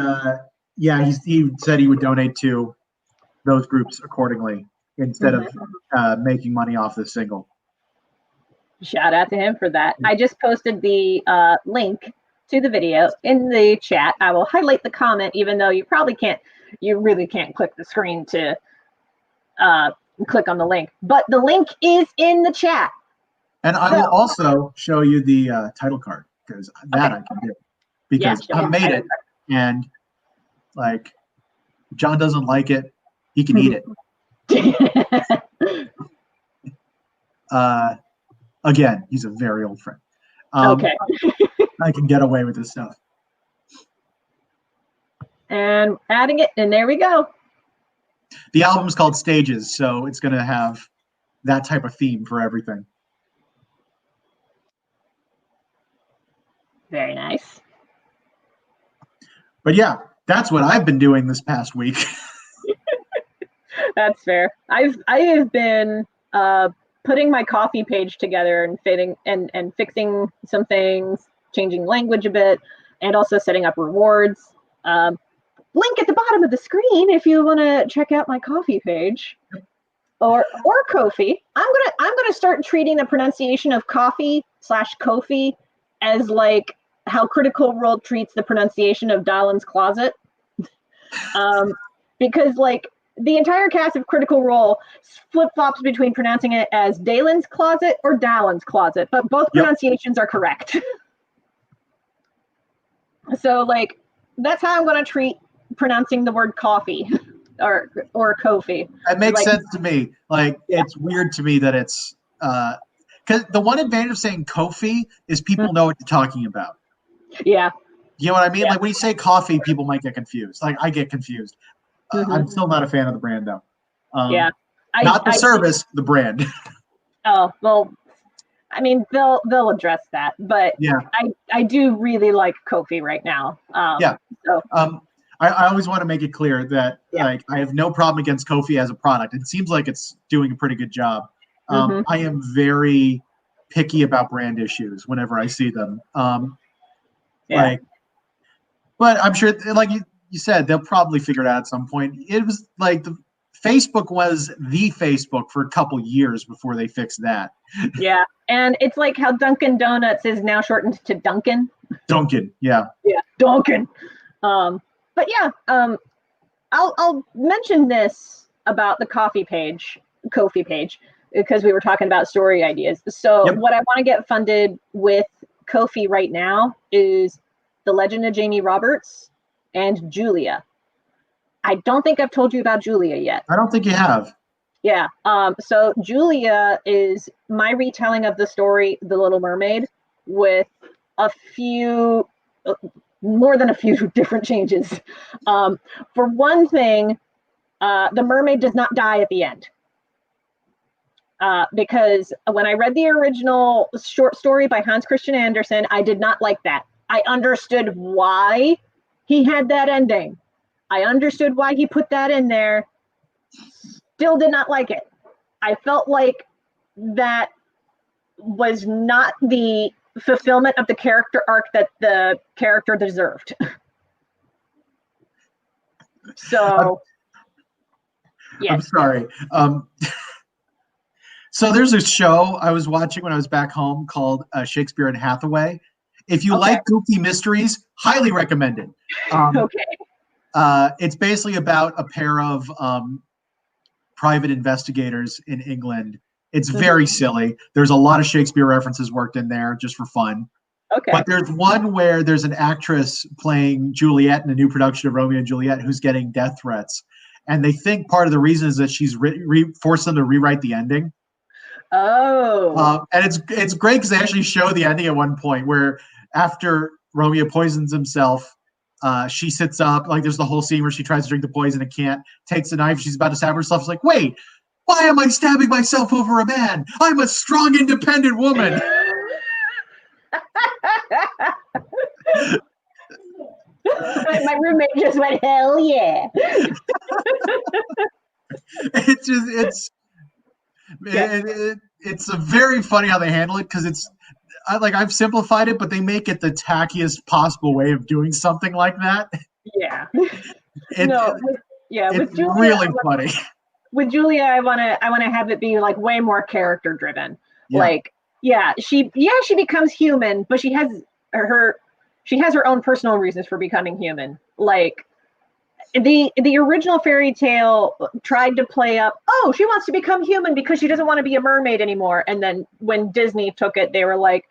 he said he would donate to those groups accordingly instead of making money off the single. Shout out to him for that. I just posted the link to the video in the chat. I will highlight the comment, even though you really can't click the screen to click on the link. But the link is in the chat. And I will also show you the title card because that I can do because I made it, and like John doesn't like it, he can eat it. Again, he's a very old friend. Okay. I can get away with this stuff. And adding it, and there we go. The album's called Stages, so it's going to have that type of theme for everything. Very nice. But yeah, that's what I've been doing this past week. That's fair. I have been putting my coffee page together and fixing some things, changing language a bit, and also setting up rewards. Link at the bottom of the screen if you want to check out my coffee page, or Ko-fi. I'm gonna start treating the pronunciation of coffee/Kofi as like how Critical Role treats the pronunciation of Dalin's Closet, because like the entire cast of Critical Role flip-flops between pronouncing it as Dalen's Closet or Dalin's Closet, but both pronunciations are correct. So like that's how I'm going to treat pronouncing the word coffee or Kofi. That makes sense to me. Like it's weird to me that it's because the one advantage of saying Kofi is people know what you're talking about. Yeah. You know what I mean? Yeah. Like when you say coffee, people might get confused. Like I get confused. I'm still not a fan of the brand though. Not the service, the brand. Oh, well, I mean, they'll address that, but yeah, I do really like Kofi right now. So. I always want to make it clear that like I have no problem against Kofi as a product. It seems like it's doing a pretty good job. I am very picky about brand issues whenever I see them. Like, but I'm sure, like you said, they'll probably figure it out at some point. It was like Facebook was the Facebook for a couple years before they fixed that. Yeah, and it's like how Dunkin' Donuts is now shortened to Dunkin'. Dunkin', yeah. Yeah, Dunkin'. But yeah, I'll mention this about the Ko-fi page, because we were talking about story ideas. So what I want to get funded with Ko-fi right now is The Legend of Jamie Roberts and Julia. I don't think I've told you about Julia yet. I don't think you have. Yeah. So Julia is my retelling of the story, The Little Mermaid, with a few, more than a few different changes. For one thing, the mermaid does not die at the end. Because when I read the original short story by Hans Christian Andersen, I did not like that. I understood why he had that ending. I understood why he put that in there. Still did not like it. I felt like that was not the fulfillment of the character arc that the character deserved. So, I'm sorry. So there's a show I was watching when I was back home called Shakespeare and Hathaway. If you like goofy mysteries, highly recommended. It's basically about a pair of private investigators in England. It's very silly. There's a lot of Shakespeare references worked in there just for fun. Okay. But there's one where there's an actress playing Juliet in a new production of Romeo and Juliet who's getting death threats. And they think part of the reason is that she's forced them to rewrite the ending. Oh. And it's great because they actually show the ending at one point where after Romeo poisons himself, she sits up. Like there's the whole scene where she tries to drink the poison and can't, takes a knife. She's about to stab herself. She's like, wait, why am I stabbing myself over a man? I'm a strong, independent woman. My roommate just went, hell yeah. It's a very funny how they handle it because I've simplified it, but they make it the tackiest possible way of doing something like that. Yeah. It's with Julia, really funny. With Julia, I wanna have it be like way more character driven. Yeah. Like, she becomes human, but she has her own personal reasons for becoming human. Like the original fairy tale tried to play up, oh, she wants to become human because she doesn't want to be a mermaid anymore. And then when Disney took it, they were like,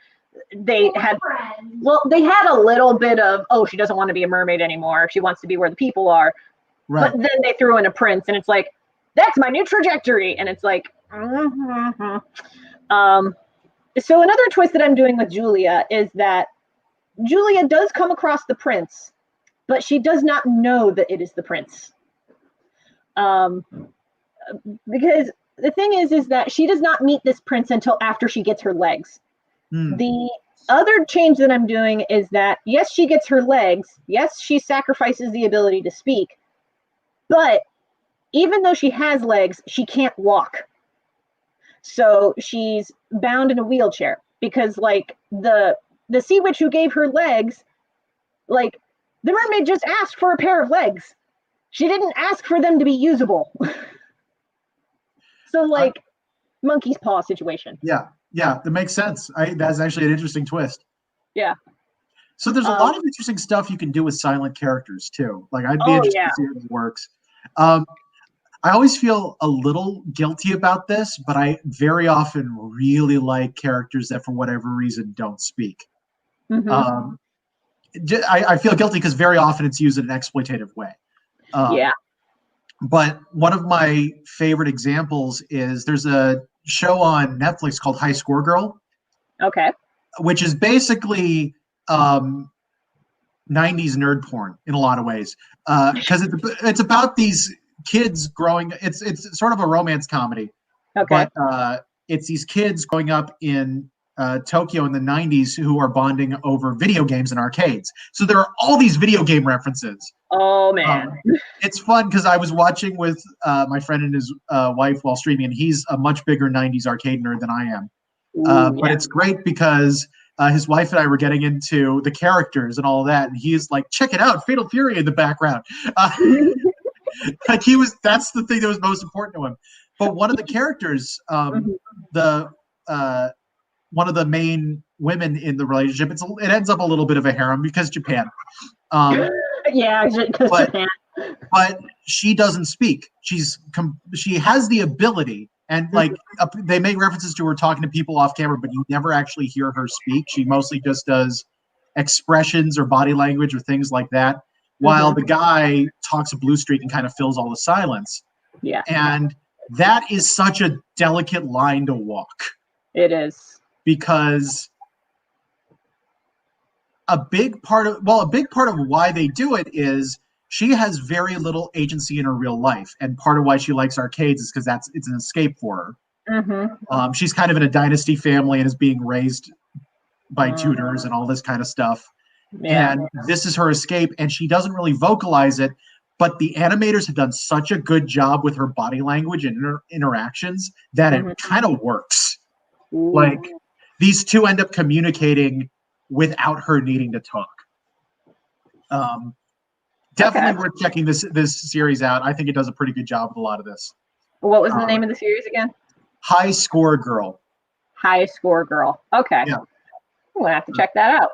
they had a little bit of, oh, she doesn't want to be a mermaid anymore. She wants to be where the people are. Right. But then they threw in a prince, and it's like, that's my new trajectory. And it's like, so another twist that I'm doing with Julia is that Julia does come across the prince, but she does not know that it is the prince. Because the thing is that she does not meet this prince until after she gets her legs. The other change that I'm doing is that, yes, she gets her legs. Yes, she sacrifices the ability to speak. But even though she has legs, she can't walk. So she's bound in a wheelchair because, like, the sea witch who gave her legs, like, the mermaid just asked for a pair of legs. She didn't ask for them to be usable. So, like, monkey's paw situation. Yeah, that makes sense. That's actually an interesting twist. Yeah. So there's a lot of interesting stuff you can do with silent characters too. Like I'd be interested to see how it works. I always feel a little guilty about this, but I very often really like characters that for whatever reason don't speak. I feel guilty because very often it's used in an exploitative way. But one of my favorite examples is there's a show on Netflix called High Score Girl. Okay. Which is basically 90s nerd porn in a lot of ways. Because it's about these kids growing. It's sort of a romance comedy. Okay. But it's these kids growing up in Tokyo in the 90s who are bonding over video games and arcades. So there are all these video game references. Oh, man. It's fun because I was watching with my friend and his wife while streaming, and he's a much bigger 90s arcade nerd than I am. But it's great because his wife and I were getting into the characters and all of that, and he's like, check it out, Fatal Fury in the background. That's the thing that was most important to him. But one of the characters, one of the main women in the relationship, it ends up a little bit of a harem because Japan. Because Japan. But she doesn't speak. She has the ability, and like they make references to her talking to people off camera, but you never actually hear her speak. She mostly just does expressions or body language or things like that, while the guy talks a blue streak and kind of fills all the silence. Yeah. And that is such a delicate line to walk. It is. Because a big part of why they do it is she has very little agency in her real life, and part of why she likes arcades is because it's an escape for her. She's kind of in a dynasty family and is being raised by tutors and all this kind of stuff. And this is her escape, and she doesn't really vocalize it, but the animators have done such a good job with her body language and interactions that it kind of works. Like, these two end up communicating without her needing to talk. Definitely worth checking this series out. I think it does a pretty good job with a lot of this. What was the name of the series again? High Score Girl. High Score Girl. Okay. Yeah. I'm going to have to check that out.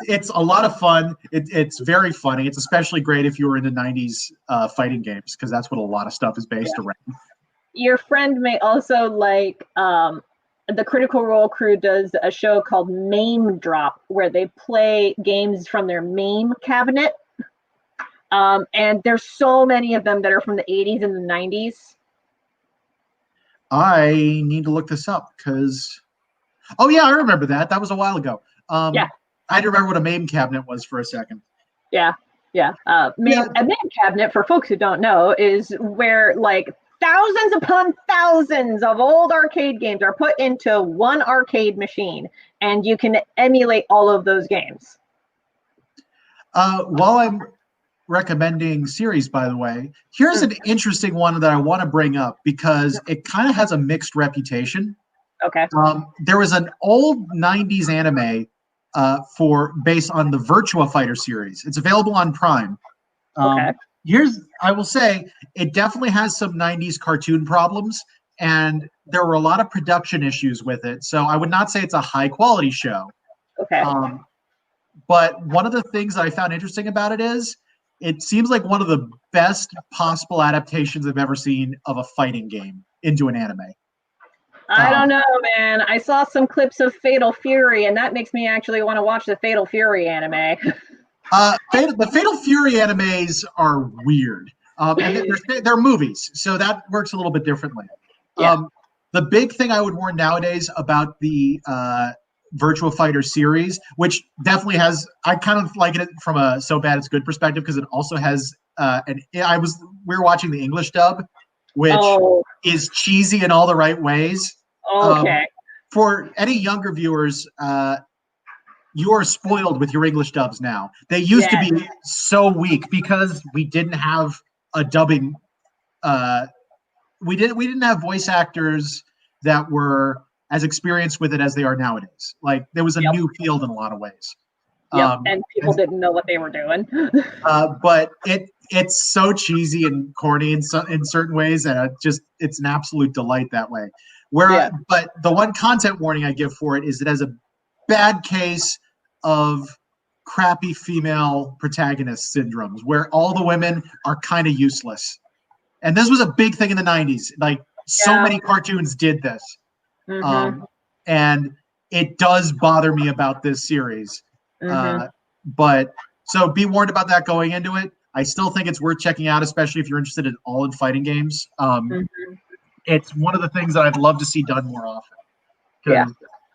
It's a lot of fun. It's very funny. It's especially great if you were into 90s fighting games, because that's what a lot of stuff is based around. Your friend may also like the Critical Role crew does a show called Mame Drop, where they play games from their meme cabinet. And there's so many of them that are from the 80s and the 90s. I need to look this up because, oh yeah, I remember that. That was a while ago. Yeah. I had to remember what a meme cabinet was for a second. Yeah. A meme cabinet, for folks who don't know, is where like thousands upon thousands of old arcade games are put into one arcade machine, and you can emulate all of those games. While I'm recommending series, by the way, here's an interesting one that I want to bring up because it kind of has a mixed reputation. Okay. There was an old 90s anime based on the Virtua Fighter series. It's available on Prime. Okay. I will say, it definitely has some 90s cartoon problems, and there were a lot of production issues with it. So I would not say it's a high quality show. Okay. But one of the things that I found interesting about it is it seems like one of the best possible adaptations I've ever seen of a fighting game into an anime. I don't know, man. I saw some clips of Fatal Fury, and that makes me actually want to watch the Fatal Fury anime. The Fatal Fury animes are weird. And they're movies, so that works a little bit differently. Yeah. The big thing I would warn nowadays about the Virtua Fighter series, which definitely has, I kind of like it from a so bad it's good perspective because it also has we were watching the English dub, which is cheesy in all the right ways. Okay. For any younger viewers, you are spoiled with your English dubs now. They used to be so weak because we didn't have a dubbing. We didn't have voice actors that were as experienced with it as they are nowadays. Like there was a new field in a lot of ways. And people didn't know what they were doing. But it's so cheesy and corny in certain ways, and it's an absolute delight that way. But the one content warning I give for it is it has a bad case of crappy female protagonist syndromes, where all the women are kind of useless. And this was a big thing in the 90s. Like so many cartoons did this. And it does bother me about this series. But so be warned about that going into it. I still think it's worth checking out, especially if you're interested in all in fighting games. It's one of the things that I'd love to see done more often. Yeah.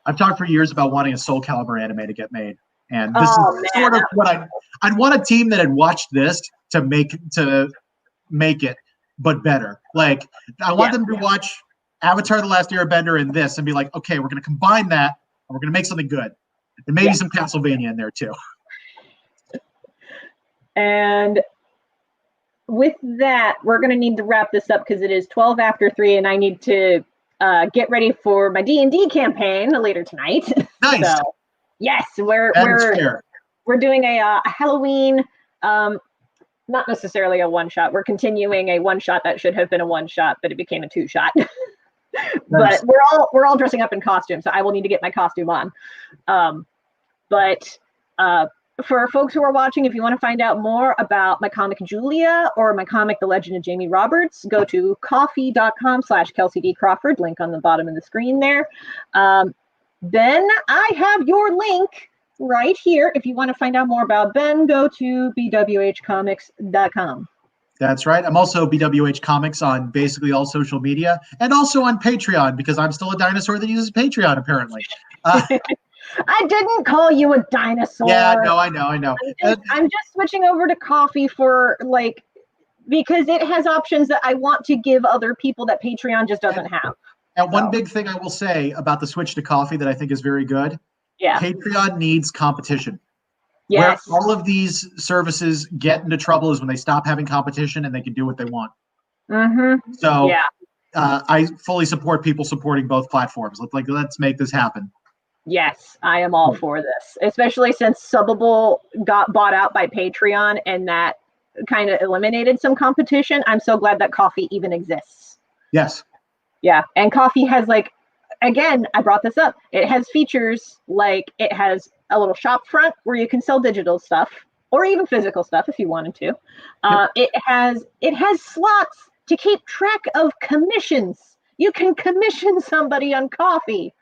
I've talked for years about wanting a Soul Calibur anime to get made. And this is sort of what I'd want a team that had watched this to make it, but better. Like I want them to watch Avatar: The Last Airbender and this and be like, okay, we're going to combine that and we're going to make something good. And maybe some Castlevania in there too. And with that, we're going to need to wrap this up because it is 12 after 3 and I need to get ready for my D&D campaign later tonight. Nice. So, yes, we're doing a Halloween, not necessarily a one-shot. We're continuing a one-shot that should have been a one-shot, but it became a two-shot. Nice. But we're all dressing up in costume, so I will need to get my costume on. But for folks who are watching, if you want to find out more about my comic Julia or my comic The Legend of Jamie Roberts, go to coffee.com/Kelsey D. Crawford, link on the bottom of the screen there. Ben, I have your link right here. If you want to find out more about Ben, go to bwhcomics.com. That's right. I'm also BWH Comics on basically all social media and also on Patreon because I'm still a dinosaur that uses Patreon, apparently. I didn't call you a dinosaur. Yeah, no, I know. I'm just switching over to coffee because it has options that I want to give other people that Patreon just doesn't have. And one big thing I will say about the switch to coffee that I think is very good. Yeah. Patreon needs competition. Yes. Where all of these services get into trouble is when they stop having competition and they can do what they want. So I fully support people supporting both platforms. Let's make this happen. Yes, I am all for this, especially since Subbable got bought out by Patreon and that kind of eliminated some competition. I'm so glad that coffee even exists. Yes. Yeah, and coffee has again, I brought this up. It has features like it has a little shop front where you can sell digital stuff or even physical stuff if you wanted to. It has slots to keep track of commissions. You can commission somebody on coffee.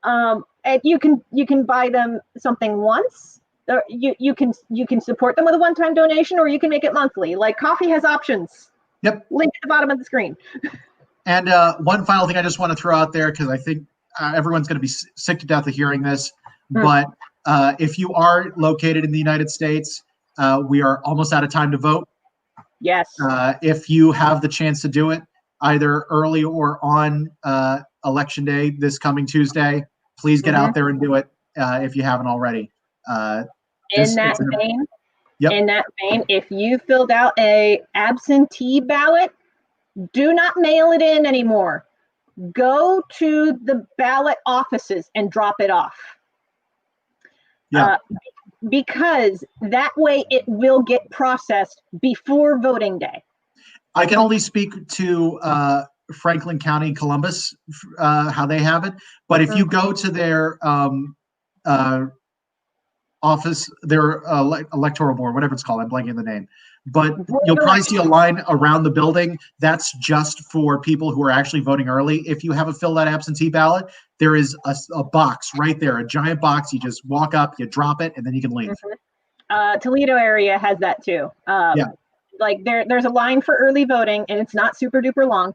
And you can buy them something once. Or you can support them with a one-time donation, or you can make it monthly. Like, coffee has options. Yep. Link at the bottom of the screen. And one final thing I just want to throw out there, because I think everyone's going to be sick to death of hearing this, but if you are located in the United States, we are almost out of time to vote. Yes. If you have the chance to do it, either early or on Election Day this coming Tuesday, please get out there and do it if you haven't already. In that vein, if you filled out a absentee ballot, do not mail it in anymore. Go to the ballot offices and drop it off. Yeah. Because that way it will get processed before voting day. I can only speak to Franklin County, Columbus, how they have it. But if you go to their office, their electoral board, whatever it's called, I'm blanking the name. But you'll probably see a line around the building. That's just for people who are actually voting early. If you haven't filled out absentee ballot, there is a box right there, a giant box. You just walk up, you drop it, and then you can leave. Toledo area has that too. Like there's a line for early voting, and it's not super duper long.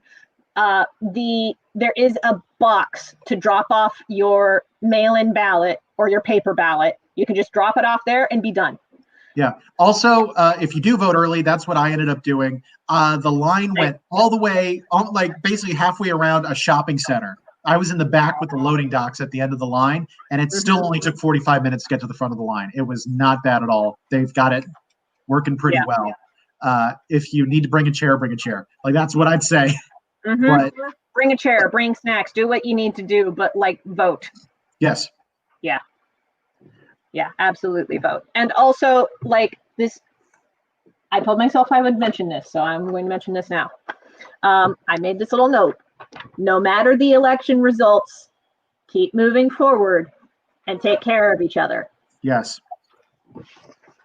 There is a box to drop off your mail-in ballot or your paper ballot. You can just drop it off there and be done. Yeah. Also, if you do vote early, that's what I ended up doing. The line went all the way, like basically halfway around a shopping center. I was in the back with the loading docks at the end of the line, and it still only took 45 minutes to get to the front of the line. It was not bad at all. They've got it working pretty well. If you need to bring a chair, bring a chair. Like, that's what I'd say. But, bring a chair, bring snacks, do what you need to do, but like, vote. Yes. Yeah, absolutely vote. And also, like, this, I told myself I would mention this, so I'm going to mention this now. I made this little note. No matter the election results, keep moving forward and take care of each other. Yes.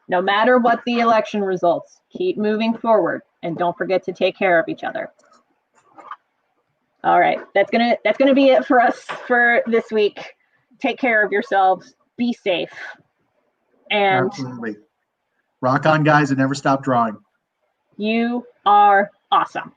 No matter what the election results, keep moving forward and don't forget to take care of each other. All right, that's gonna be it for us for this week. Take care of yourselves. Be safe. And absolutely. Rock on, guys, and never stop drawing. You are awesome.